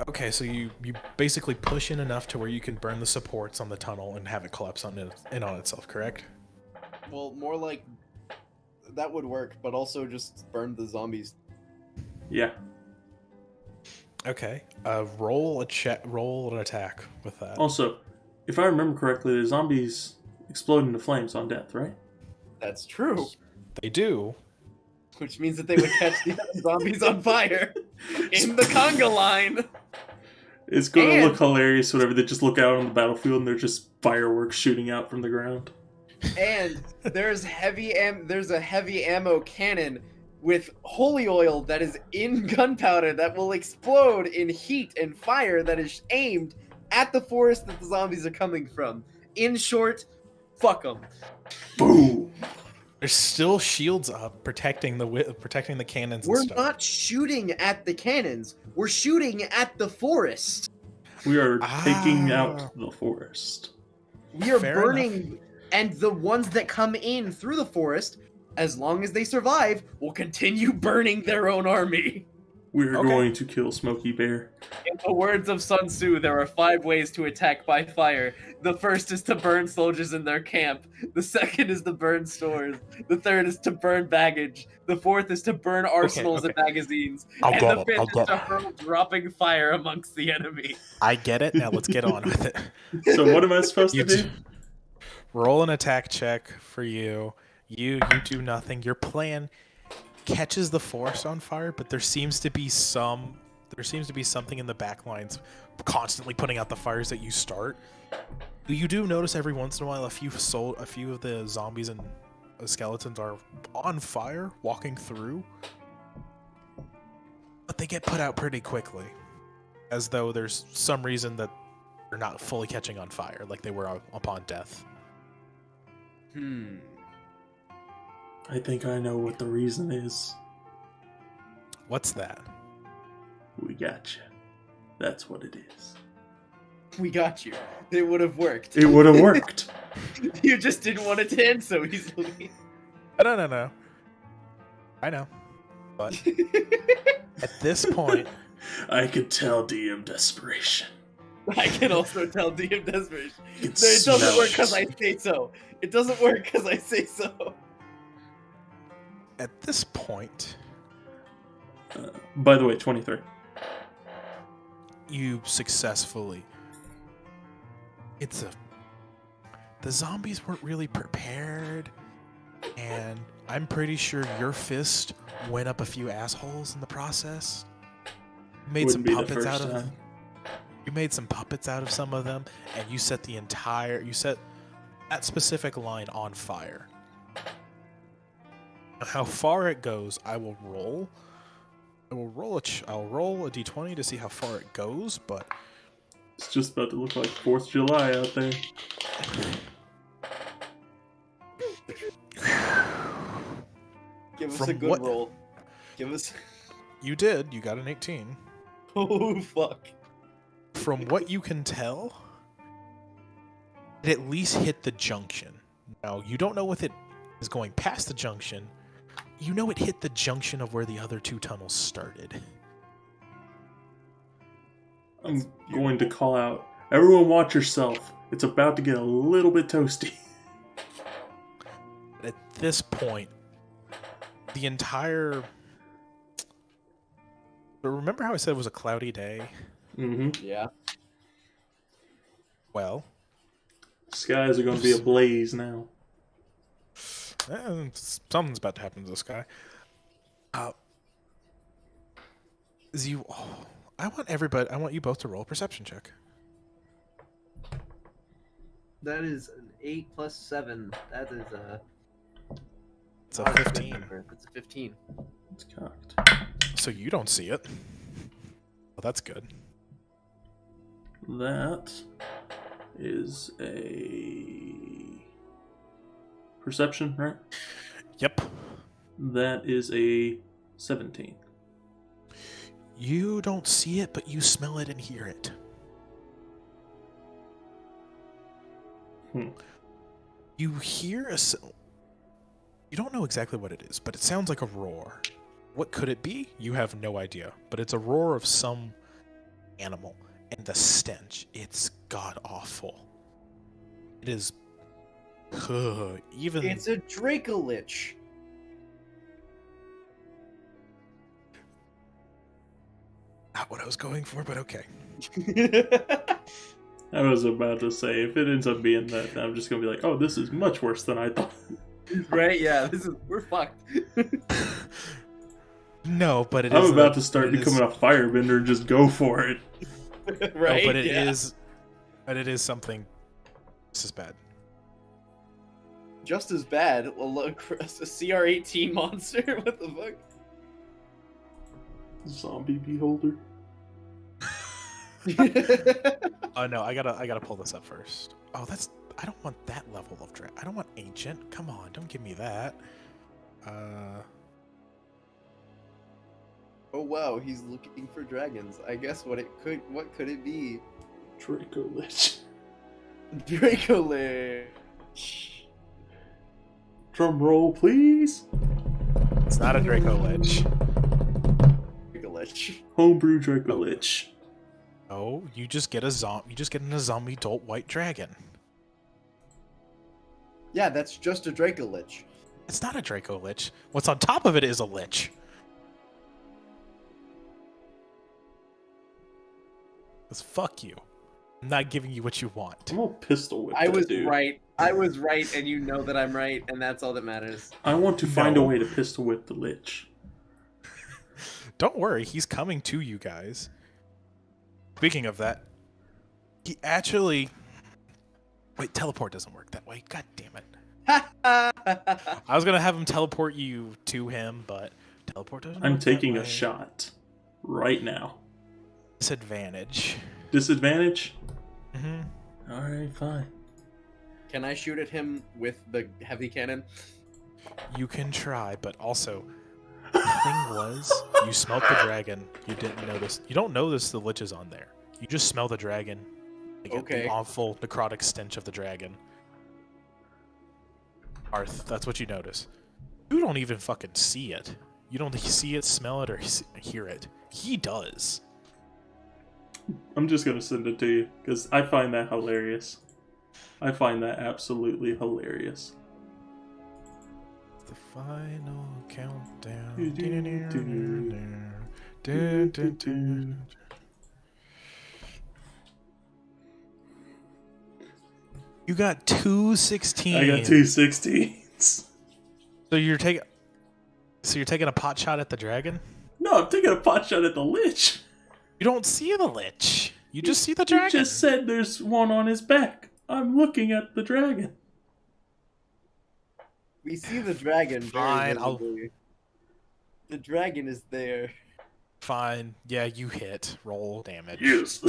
Okay, so you basically push in enough to where you can burn the supports on the tunnel and have it collapse in on itself, correct? Well, more like that would work, but also just burn the zombies. Yeah. Okay. Roll an attack with that. Also, if I remember correctly, the zombies explode into flames on death, right? That's true. They do. Which means that they would catch the other zombies on fire in the conga line. It's going to And- look hilarious whenever they just look out on the battlefield and there's just fireworks shooting out from the ground. And there's a heavy ammo cannon with holy oil that is in gunpowder that will explode in heat and fire that is aimed at the forest that the zombies are coming from. In short, fuck them. Boom! There's still shields up protecting the cannons. We're and stuff. not shooting at the cannons. We're shooting at the forest. We are taking Ah. out the forest. We are Fair burning, and the ones that come in through the forest, as long as they survive, will continue burning their own army. We're Okay. going to kill Smokey Bear. In the words of Sun Tzu, there are 5 ways to attack by fire. The first is to burn soldiers in their camp. The second is to burn stores. The third is to burn baggage. The fourth is to burn arsenals okay. and magazines. I'll And get the it, fifth I'll is get to it. hurl dropping fire amongst the enemy. I get it. Now let's get on with it. So what am I supposed to You do? t- Roll an attack check for you. You do nothing. Your plan catches the forest on fire, but there seems to be something in the back lines constantly putting out the fires that you start. You do notice every once in a while a few of the zombies and skeletons are on fire walking through, but they get put out pretty quickly, as though there's some reason that they're not fully catching on fire like they were upon death. I think I know what the reason is. What's that? We got you. That's what it is. We got you. It would have worked. It would have worked. You just didn't want it to end so easily. No. I know. But at this point, I could tell DM desperation. I can also tell DM desperation. You can It doesn't smell work it. because I say so. It doesn't work because I say so. at this point, By the way, 23. you successfully. The zombies weren't really prepared, and I'm pretty sure your fist went up a few assholes in the process. You made some Wouldn't be the puppets out first of. time. You made some puppets out of some of them, and you set that specific line on fire. How far it goes, I will roll. I'll roll a d20 to see how far it goes, but It's just about to look like 4th of July out there. Give us From a good what- roll. Give us. you did. You got an 18. Oh fuck. From what you can tell, it at least hit the junction. Now, you don't know if it is going past the junction. You know it hit the junction of where the other 2 tunnels started. I'm going to call out, everyone watch yourself. It's about to get a little bit toasty. At this point, the entire... But remember how I said it was a cloudy day? Mm-hmm. Yeah. Well, Skies are going to be ablaze now. something's about to happen to this guy. I want you both to roll a perception check. That is an 8 plus 7. That is a. It's a 15. That's a 15. It's cocked. So you don't see it. Well, that's good. That is a perception, right? Yep. That is a 17. You don't see it, but you smell it and hear it. You hear you don't know exactly what it is, but it sounds like a roar. What could it be? You have no idea, but it's a roar of some animal, and the stench, it's god awful. It is even It's a Dracolich. not what I was going for, but okay. I was about to say, if it ends up being that, I'm just gonna be like, oh, this is much worse than I thought. Right? Yeah, we're fucked. No, but I'm about to start becoming a firebender and just go for it. Right? No, but it is something just as bad. Just as bad. Well, look, a CR18 monster. What the fuck? Zombie beholder. Oh no, I gotta pull this up first. Oh, I don't want that level of I don't want ancient. Come on, don't give me that. Oh wow, he's looking for dragons. I guess what could it be? Dracolich. Dracolich. Drum roll, please. It's not a Draco Lich. Dracolich. Homebrew Dracolich. Oh, you just get a zombie adult white dragon. Yeah, that's just a Dracolich. It's not a Draco Lich. What's on top of it is a Lich. Because fuck you. I'm not giving you what you want. I'm gonna pistol whip I that was dude. right. I was right, and you know that I'm right, and that's all that matters. I want to find a No. way to pistol whip the Lich. Don't worry, he's coming to you guys. Speaking of that, he actually... Wait, teleport doesn't work that way. God damn it. I was going to have him teleport you to him, but teleport doesn't work I'm taking that a way. shot right now. Disadvantage. Disadvantage? Mm-hmm. Alright, fine. Can I shoot at him with the heavy cannon? You can try, but also... The thing was, you smelt the dragon. You didn't notice. You don't notice the Lich is on there. You just smell the dragon. You get Okay. the awful necrotic stench of the dragon. Arth, that's what you notice. You don't even fucking see it. You don't see it, smell it, or hear it. He does. I'm just gonna send it to you, because I find that hilarious. I find that absolutely hilarious. The final countdown. You got 216. I got 2 16s. So you're taking a pot shot at the dragon? No, I'm taking a pot shot at the Lich. You don't see the Lich. You just see the You dragon. just said there's one on his back. I'm looking at the dragon. We see the dragon very Fine, visibly. The dragon is there. Fine. Yeah, you hit. Roll damage. Yes.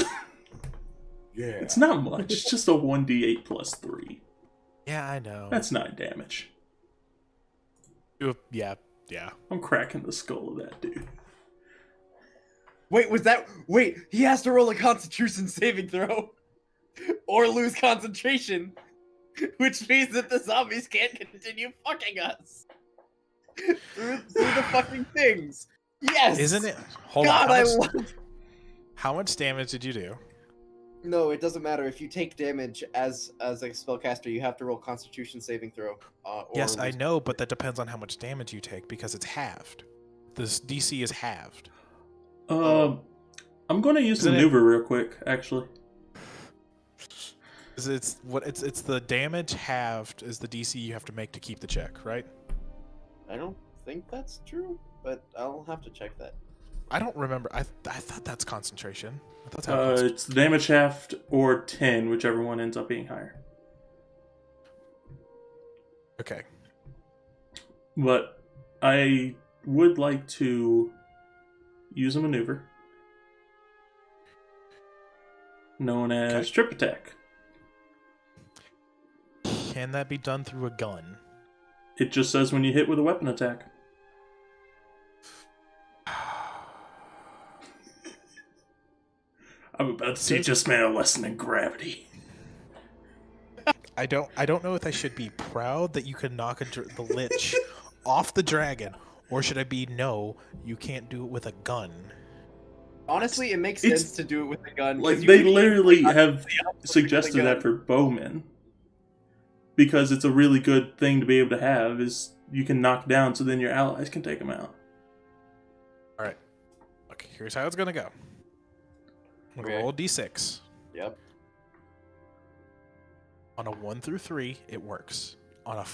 Yeah. It's not much. It's just a 1d8 plus 3. Yeah, I know. That's 9 damage. Yeah. I'm cracking the skull of that dude. Wait, he has to roll a constitution saving throw. Or lose concentration. Which means that the zombies can't continue fucking us. through the fucking things. Yes! Isn't it? Hold God, on. How much damage did you do? No, it doesn't matter. If you take damage as a spellcaster, you have to roll constitution saving throw. Yes, I know, but that depends on how much damage you take because it's halved. This DC is halved. I'm going to use Isn't it- maneuver real quick, actually. It's the damage halved is the DC you have to make to keep the check, right? I don't think that's true, but I'll have to check that. I don't remember. I thought that's concentration. I thought that's how It's damage halved or 10, whichever one ends up being higher. Okay. But I would like to use a maneuver known as Okay. strip attack. Can that be done through a gun? It just says when you hit with a weapon attack. I'm about to teach this man a lesson in gravity. I don't know if I should be proud that you can knock the Lich off the dragon, or should I be no, you can't do it with a gun. Honestly, it makes It's- sense to do it with a gun. Like 'cause you they can literally easily have obviously up with a suggested that gun. for bowmen because it's a really good thing to be able to have. Is you can knock down, so then your allies can take them out. All right. Look, here's how it's gonna go. I'm gonna Okay. roll a d6. Yep. On a 1 through 3, it works. On a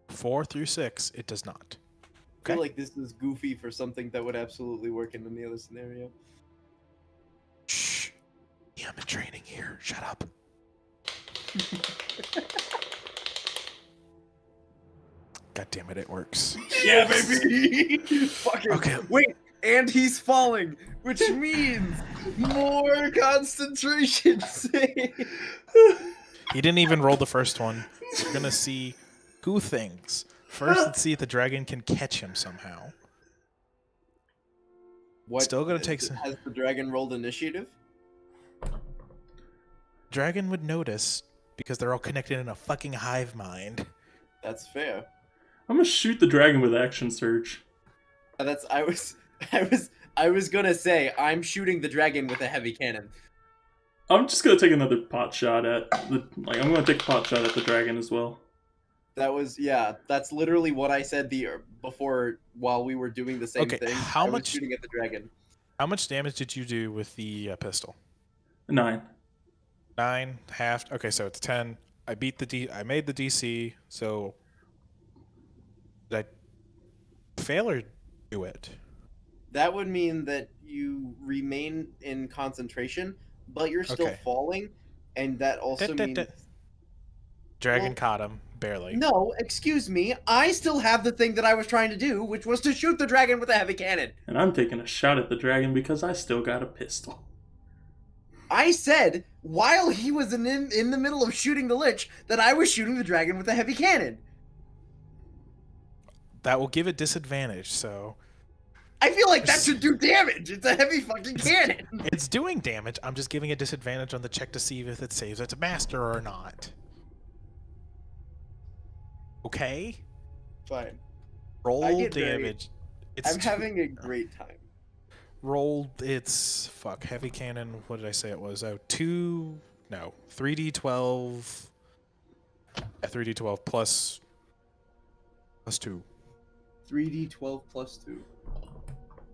4 through 6, it does not. I feel Okay. like this is goofy for something that would absolutely work in any other scenario. Shh. Yeah, I'm in training here. Shut up. God damn it, it works. Yeah, baby. Fucking. Okay. Wait, and he's falling, which means more concentration save. He didn't even roll the first one. We're gonna see two things. First, let's see if the dragon can catch him somehow. What? Still gonna take some. Has the dragon rolled initiative? Dragon would notice because they're all connected in a fucking hive mind. That's fair. I'm gonna shoot the dragon with action surge. That's I was gonna say I'm shooting the dragon with a heavy cannon. I'm just gonna take another pot shot at I'm gonna take a pot shot at the dragon as well. That was that's literally what I said before while we were doing the same Okay, thing. how I was much- shooting at the dragon? How much damage did you do with the pistol? 9. 9, half. Okay, so it's 10. I made the DC. So did I fail or do it? That would mean that you remain in concentration, but you're still Okay. falling, and that also means Dragon Well- caught him barely. no. Excuse me, I still have the thing that I was trying to do, which was to shoot the dragon with a heavy cannon. And I'm taking a shot at the dragon because I still got a pistol. I said while he was in the middle of shooting the lich that I was shooting the dragon with a heavy cannon. That will give it disadvantage. So I feel like that should do damage. It's a heavy fucking cannon. it's doing damage. I'm just giving it disadvantage on the check to see if it saves its master or not. Okay. Fine. Roll get very- damage. I'm having a great time. Rolled its heavy cannon. What did I say it was? Oh, 3d12. Yeah, 3d12 plus 2. 3d12 plus 2.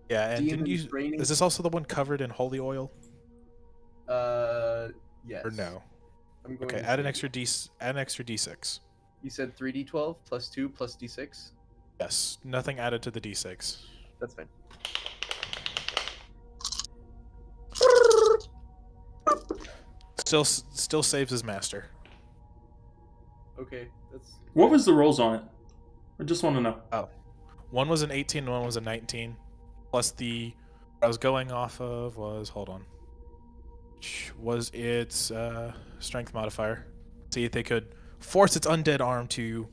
Yeah, and didn't Demon's you? raining- Is this also the one covered in holy oil Yes. or no? I'm going Okay, to add an say- extra d6. You said 3d12 plus 2 plus d6? Yes, nothing added to the d6. That's fine. Still saves his master. Okay, that's... What was the rolls on it? I just want to know. One was an 18, and one was a 19. Plus I was going off of was its strength modifier. See if they could force its undead arm to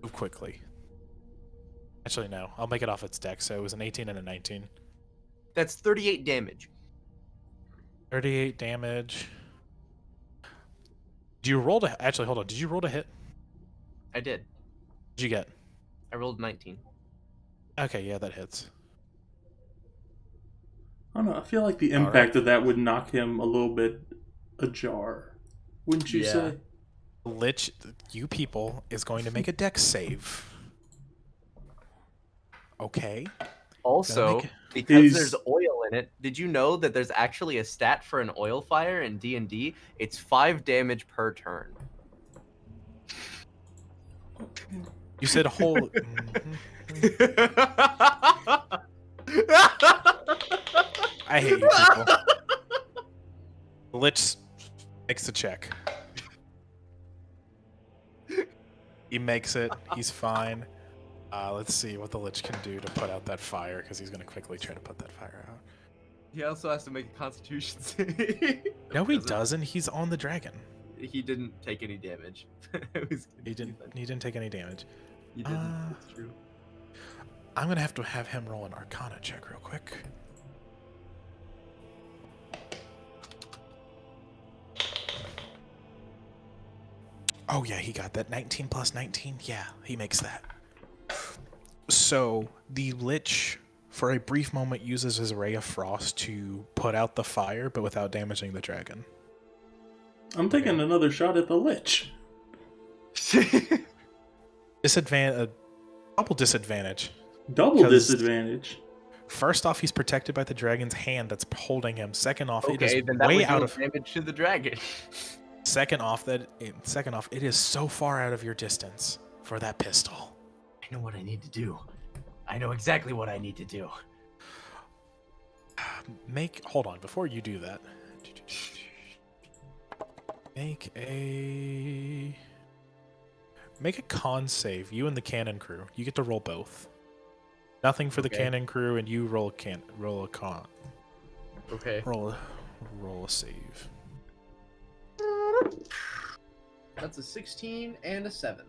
move quickly. Actually, no. I'll make it off its dex. So it was an 18 and a 19. That's 38 damage. 38 damage. Did you roll to... Actually, hold on. Did you roll to hit? I did. What did you get? I rolled 19. Okay, yeah, that hits. I don't know. I feel like the impact of that would knock him a little bit ajar. Wouldn't you Yeah. say? Lich, you people, is going to make a dex save. Okay. Also, make it- because He's- there's oil in it, did you know that there's actually a stat for an oil fire in D&D? It's 5 damage per turn. You said whole... I hate you people. Lich makes the check. He makes it. He's fine. Let's see what the Lich can do to put out that fire, because he's going to quickly try to put that fire out. He also has to make a constitution save. No, he doesn't. He's on the dragon. He didn't take any damage. It was- He didn't take any damage. He didn't. It's true. I'm going to have him roll an Arcana check real quick. Oh, yeah, he got that. 19 plus 19. Yeah, he makes that. So, the Lich for a brief moment, uses his Ray of Frost to put out the fire, but without damaging the dragon. I'm taking another shot at the Lich. Double disadvantage. Double 'Cause- disadvantage. First off, he's protected by the dragon's hand that's holding him. Second off, it Okay, is then that way would out do of. damage to the dragon. Second off, it is so far out of your distance for that pistol. I know what I need to do. I know exactly what I need to do. Hold on, before you do that. Make a con save. You and the cannon crew. You get to roll both. Nothing for the cannon crew, and you roll a con. Okay. Roll a save. That's a 16 and a 7.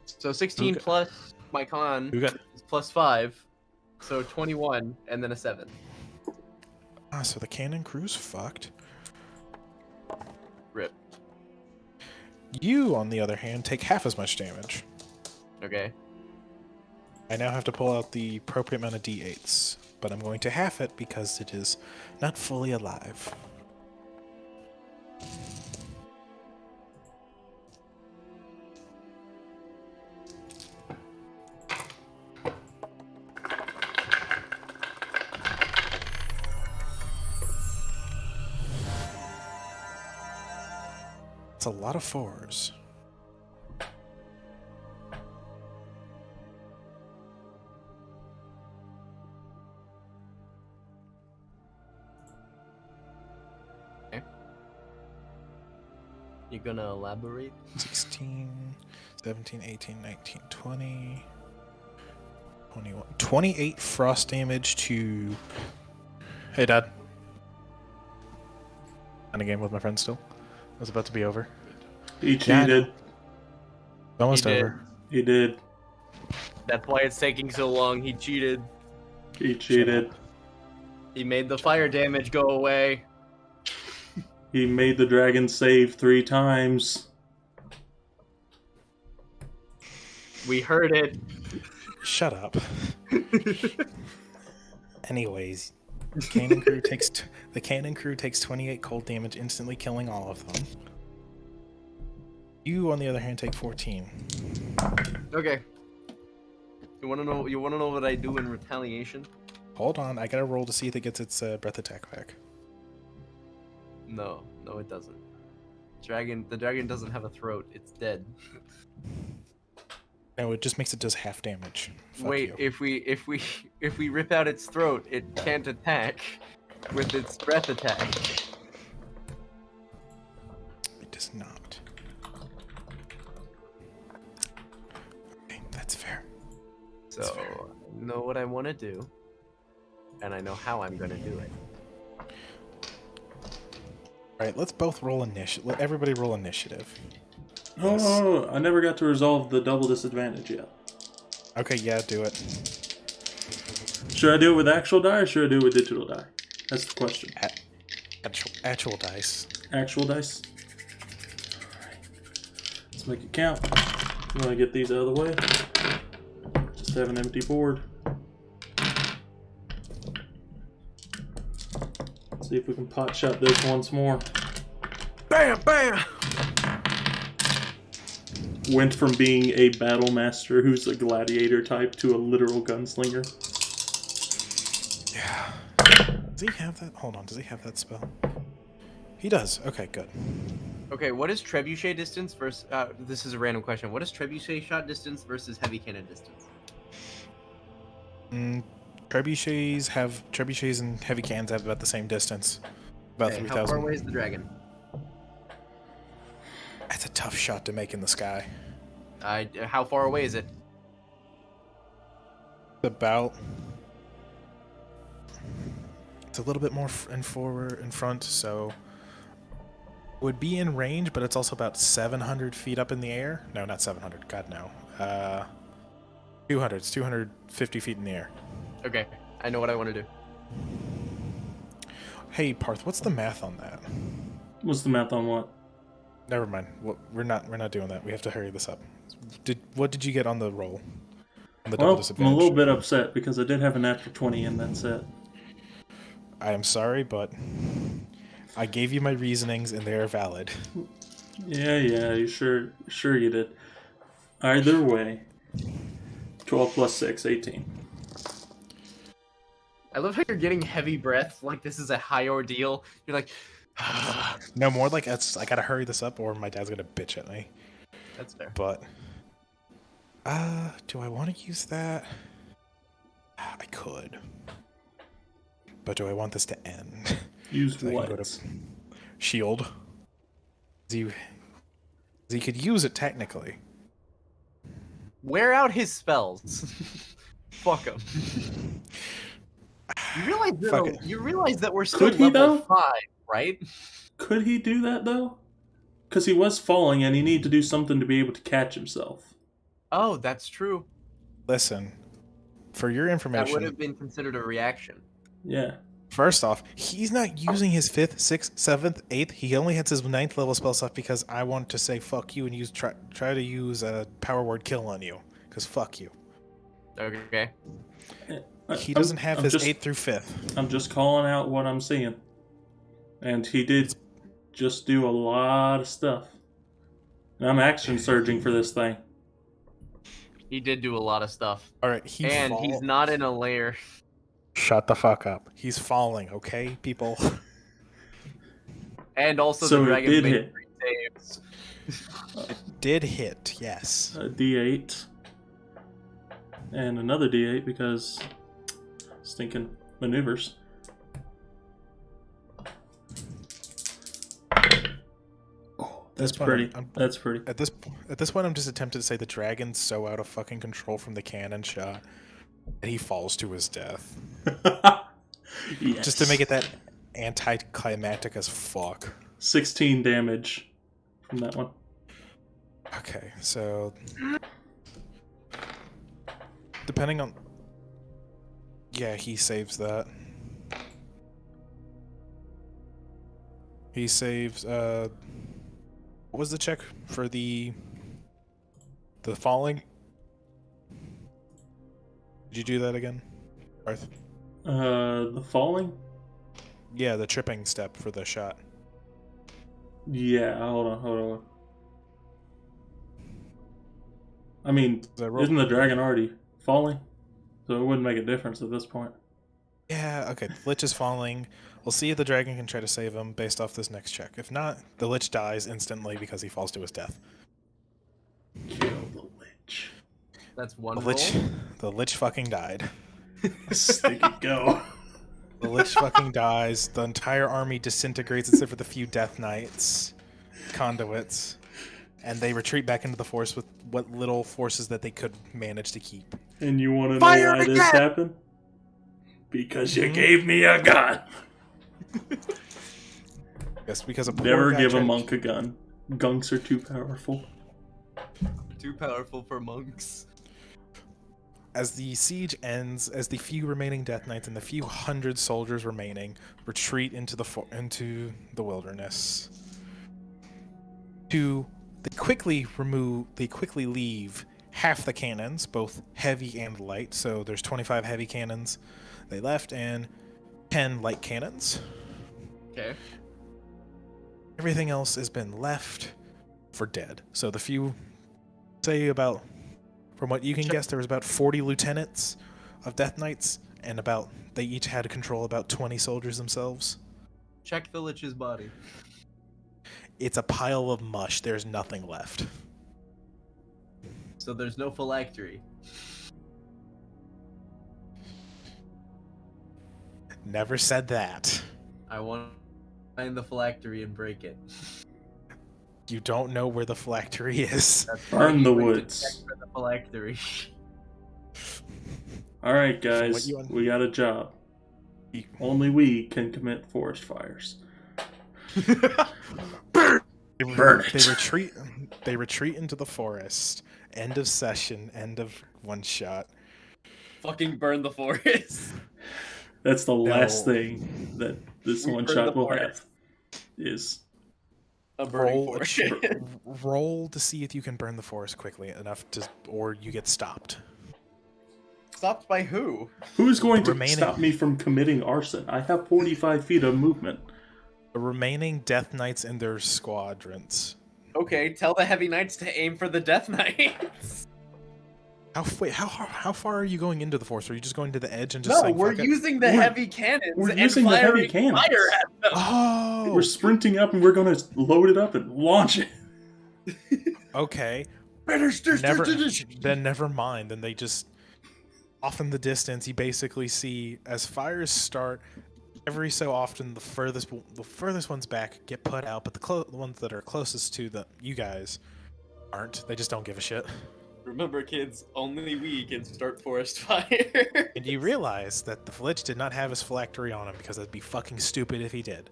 So 16 Okay. plus my con Who got? is plus 5. So 21 and then a 7. So the cannon crew's fucked. Rip. You, on the other hand, take half as much damage. Okay. I now have to pull out the appropriate amount of d8s, but I'm going to half it because it is not fully alive. It's a lot of 4s. You gonna elaborate? 16, 17, 18, 19, 20, 21, 28 frost damage to... Hey, Dad. On a game with my friend still. It was about to be over. He Yeah, I cheated. Almost He did. over. He did. That's why it's taking so long. He cheated. He cheated. He made the fire damage go away. He made the dragon save 3 times. We heard it. Shut up. Anyways, the cannon crew takes 28 cold damage, instantly killing all of them. You, on the other hand, take 14. Okay. You wanna know? You wanna know what I do in retaliation? Hold on, I gotta roll to see if it gets its breath attack back. No, it doesn't. The dragon doesn't have a throat. It's dead. No, it just makes it does half damage. Fuck Wait, you. if we rip out its throat, it can't attack with its breath attack. It does not. Okay, that's fair. So I know what I want to do, and I know how I'm gonna do it. Alright, let's both roll initiative. Let everybody roll initiative. Oh, I never got to resolve the double disadvantage yet. Okay, yeah, do it. Should I do it with actual die or should I do it with digital die? That's the question. Actual dice. Actual dice? Alright. Let's make it count. I'm gonna get these out of the way. Just have an empty board. See if we can pot shot this once more. Bam, bam! Went from being a battle master who's a gladiator type to a literal gunslinger. Yeah. Does he have that? Hold on, does he have that spell? He does. Okay, good. Okay, what is trebuchet distance versus? This is a random question. What is trebuchet shot distance versus heavy cannon distance? Trebuchets and heavy cannons have about the same distance. About Okay, 3,000. how far away is the dragon? That's a tough shot to make in the sky. How far away is it? About. It's a little bit more in front, so would be in range, but it's also about 700 feet up in the air. No, not 700. God no. 200. It's 250 feet in the air. Okay, I know what I want to do. Hey, Parth, what's the math on that? What's the math on what? Never mind. We're not doing that. We have to hurry this up. What did you get on the roll? The double Well, I'm a disadvantage. little bit upset because I did have a natural 20 in that set. I am sorry, but I gave you my reasonings and they are valid. Yeah, you sure you did. Either way, 12 plus 6, 18. I love how you're getting heavy breath, like this is a high ordeal. You're like, No, more like I gotta hurry this up or my dad's gonna bitch at me. that's fair. But, do I want to use that? I could. But do I want this to end? Use So I can go what? to shield. He could use it technically. Wear out his spells. Fuck him. You realize that we're still Could he, level though? 5, right? Could he do that, though? Because he was falling and he needed to do something to be able to catch himself. Oh, that's true. Listen, for your That information, would have been considered a reaction. Yeah. first off, he's not using his 5th, 6th, 7th, 8th. He only has his 9th level spell stuff because I want to say fuck you and try to use a power word kill on you. Because fuck you. Okay. He doesn't have I'm his just- 8th through 5th. I'm just calling out what I'm seeing. And he did just do a lot of stuff. And I'm action surging for this thing. He did do a lot of stuff. Alright, He's not in a lair. Shut the fuck up. He's falling, okay, people? And also So the it dragon did made hit. 3 saves. Did hit, yes. A D8. And another D8 because stinking maneuvers. Oh, that's point, pretty. I'm- That's pretty. At this point, I'm just attempting to say the dragon's so out of fucking control from the cannon shot that he falls to his death. Yes. Just to make it that anticlimactic as fuck. 16 damage from that one. Okay, so depending on, yeah, he saves that. He saves. What was the check for the falling? Did you do that again, Arth? The falling? Yeah, the tripping step for the shot. Yeah, hold on. I mean, Is that roll? isn't the dragon already falling? So it wouldn't make a difference at this point. Yeah, okay. The Lich is falling. We'll see if the dragon can try to save him based off this next check. If not, the Lich dies instantly because he falls to his death. Kill the witch. That's one The roll. Lich fucking died. Stick it go. The Lich fucking dies. The entire army disintegrates except for the few Death Knights, conduits, and they retreat back into the forest with what little forces that they could manage to keep. And you want to know Fire why this again! happened? Because you gave me a gun. Yes, because a poor Never guy give a tried to monk a gun. Gunks are too powerful. Too powerful for monks. As the siege ends, as the few remaining Death Knights and the few hundred soldiers remaining retreat into the wilderness, they quickly leave half the cannons, both heavy and light. So there's 25 heavy cannons they left and 10 light cannons. Okay. Everything else has been left for dead. So the few, say about, from what you can guess, there was about 40 lieutenants of Death Knights, and they each had control about 20 soldiers themselves. Check the Lich's body. It's a pile of mush. There's nothing left. So there's no phylactery. Never said that. I want to find the phylactery and break it. You don't know where the phylactery is. That's Burn the why you went to woods. check for the phylactery. Alright, From what guys, you we got a job. Only we can commit forest fires. Burn it. They retreat into the forest. End of session. End of one shot. Fucking burn the forest. That's the last No. thing that this We one burn shot the will forest. have. Is A burning Roll, forest. roll to see if you can burn the forest quickly enough or you get stopped. Stopped by who? Who's going to Remaining- stop me from committing arson? I have 45 feet of movement. The remaining Death Knights and their squadrons. Okay, tell the Heavy Knights to aim for the Death Knights. How far are you going into the force? Are you just going to the edge and just No, saying, we're "Fuck it"? using the We're- heavy cannons we're and using the heavy firing cannons. fire at them. Oh, We're sprinting up and we're going to load it up and launch it. okay. Never mind. Then they just off in the distance. You basically see as fires start. Every so often, the furthest ones back get put out, but the ones that are closest to you guys aren't. They just don't give a shit. Remember, kids, only we can start forest fire. And you realize that the Flich did not have his phylactery on him because that'd be fucking stupid if he did.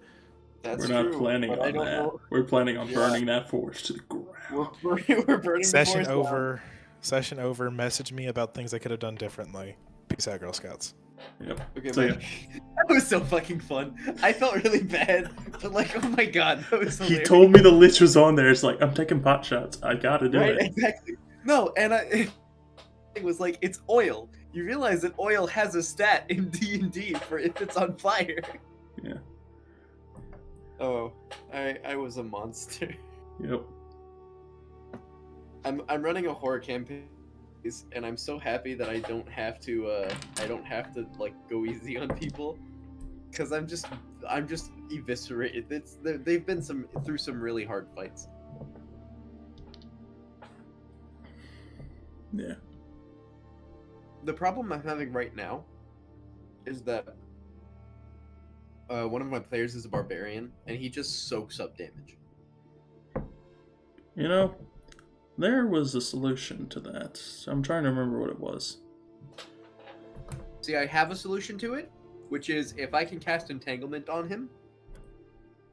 That's We're not true, planning but I on don't that. know. We're planning on Yeah. burning that forest to the ground. We're burning Session the forest down. over. Session over. Message me about things I could have done differently. Peace out, Girl Scouts. Yep. Okay, So, man. That was so fucking fun. I felt really bad, but like, oh my god, that was He hilarious. told me the Lich was on there. It's like, I'm taking pot shots. I gotta do Right, it. exactly. No, and it was like, it's oil. You realize that oil has a stat in D&D for if it's on fire. Yeah. Oh, I was a monster. Yep. I'm running a horror campaign, and I'm so happy that I don't have to like go easy on people, because I'm just eviscerated. They've been through some really hard fights. Yeah. The problem I'm having right now is that one of my players is a barbarian, and he just soaks up damage. You know, there was a solution to that. I'm trying to remember what it was. See, I have a solution to it, which is if I can cast Entanglement on him,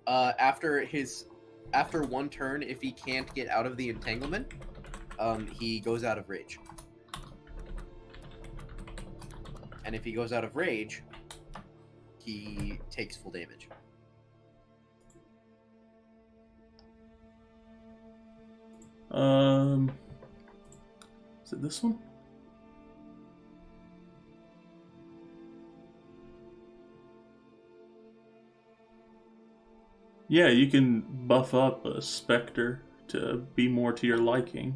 after one turn, if he can't get out of the entanglement, he goes out of rage. And if he goes out of rage, he takes full damage. Is it this one? Yeah, you can buff up a Spectre to be more to your liking.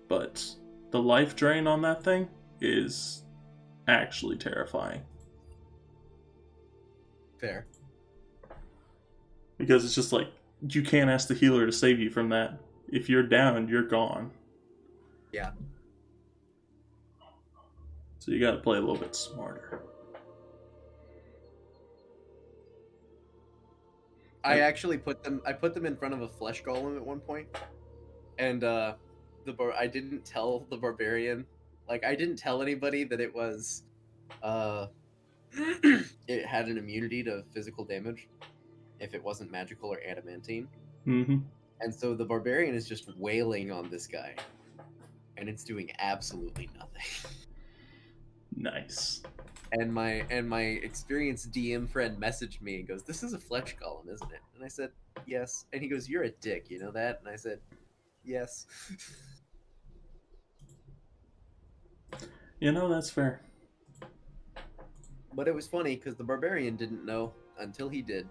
But the life drain on that thing is actually terrifying. Fair. Because it's just like, you can't ask the healer to save you from that. If you're down, you're gone. Yeah. So you gotta play a little bit smarter. I actually put them in front of a flesh golem at one point, and I didn't tell the barbarian, like I didn't tell anybody that it was it had an immunity to physical damage if it wasn't magical or adamantine. Mm-hmm. And so the barbarian is just wailing on this guy, and it's doing absolutely nothing. Nice. And my experienced DM friend messaged me and goes, "This is a flesh golem, isn't it?" And I said, "Yes." And he goes, "You're a dick, you know that?" And I said, "Yes." You know, that's fair. But it was funny because the barbarian didn't know until he did.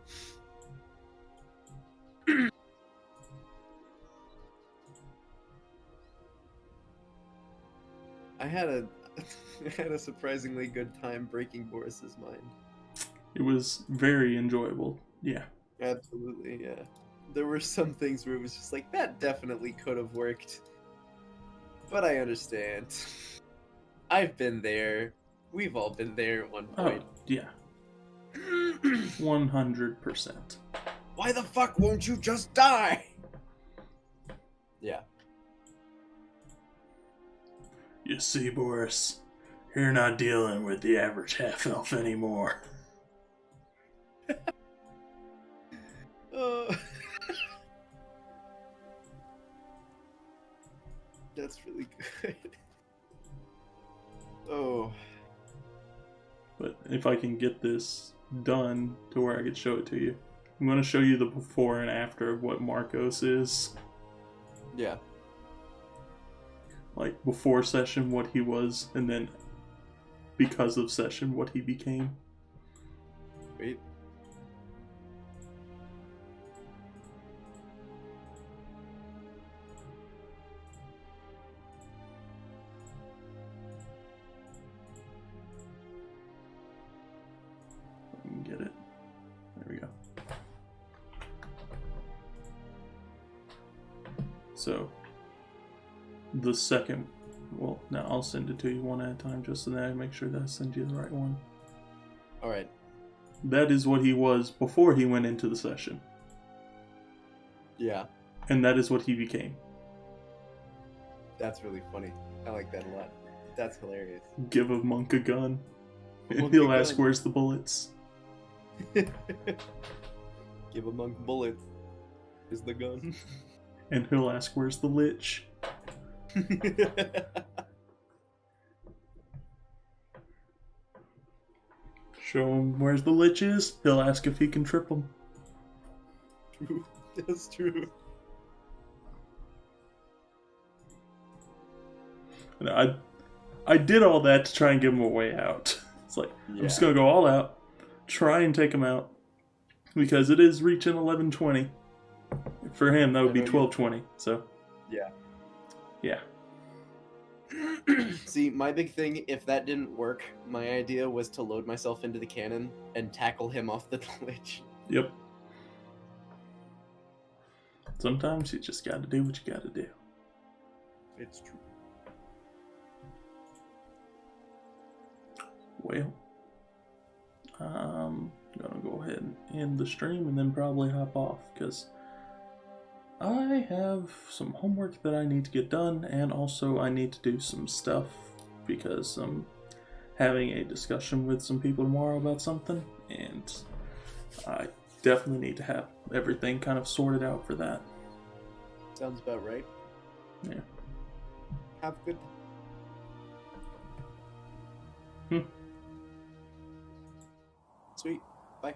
I had a surprisingly good time breaking Boris's mind. It was very enjoyable. Yeah. Absolutely, yeah. There were some things where it was just like, that definitely could have worked. But I understand. I've been there. We've all been there at one Oh, point. yeah. 100%. Why the fuck won't you just die? Yeah. You see, Boris, you're not dealing with the average half-elf anymore. That's really good. Oh. But if I can get this done to where I could show it to you, I'm going to show you the before and after of what Marcos is. Yeah. Like, before session, what he was, and then because of session what he became. Wait. I can get it. There we go. So, the second, well, now I'll send it to you one at a time just so that I make sure that I send you the right one. All right. That is what he was before he went into the session, Yeah, and that is what he became. that's really funny. I like that a lot. That's hilarious. Give a monk a gun, and Monk he'll a ask, gun. "Where's the bullets?" Give a monk bullets. Is the gun. And he'll ask, "Where's the lich?" Show him where's the lich is. He'll ask if he can trip him. True. That's true. And I did all that to try and give him a way out. It's like, I'm just gonna go all out, try and take him out, because it is reaching 11:20. For him, that would be 12:20. So Yeah. yeah. See, my big thing, if that didn't work, my idea was to load myself into the cannon and tackle him off the lich. Yep. Sometimes you just gotta do what you gotta do. It's true. Well, I'm gonna go ahead and end the stream and then probably hop off because I have some homework that I need to get done, and also I need to do some stuff because I'm having a discussion with some people tomorrow about something, and I definitely need to have everything kind of sorted out for that. Sounds about right. Yeah. Have a good. Sweet. Bye.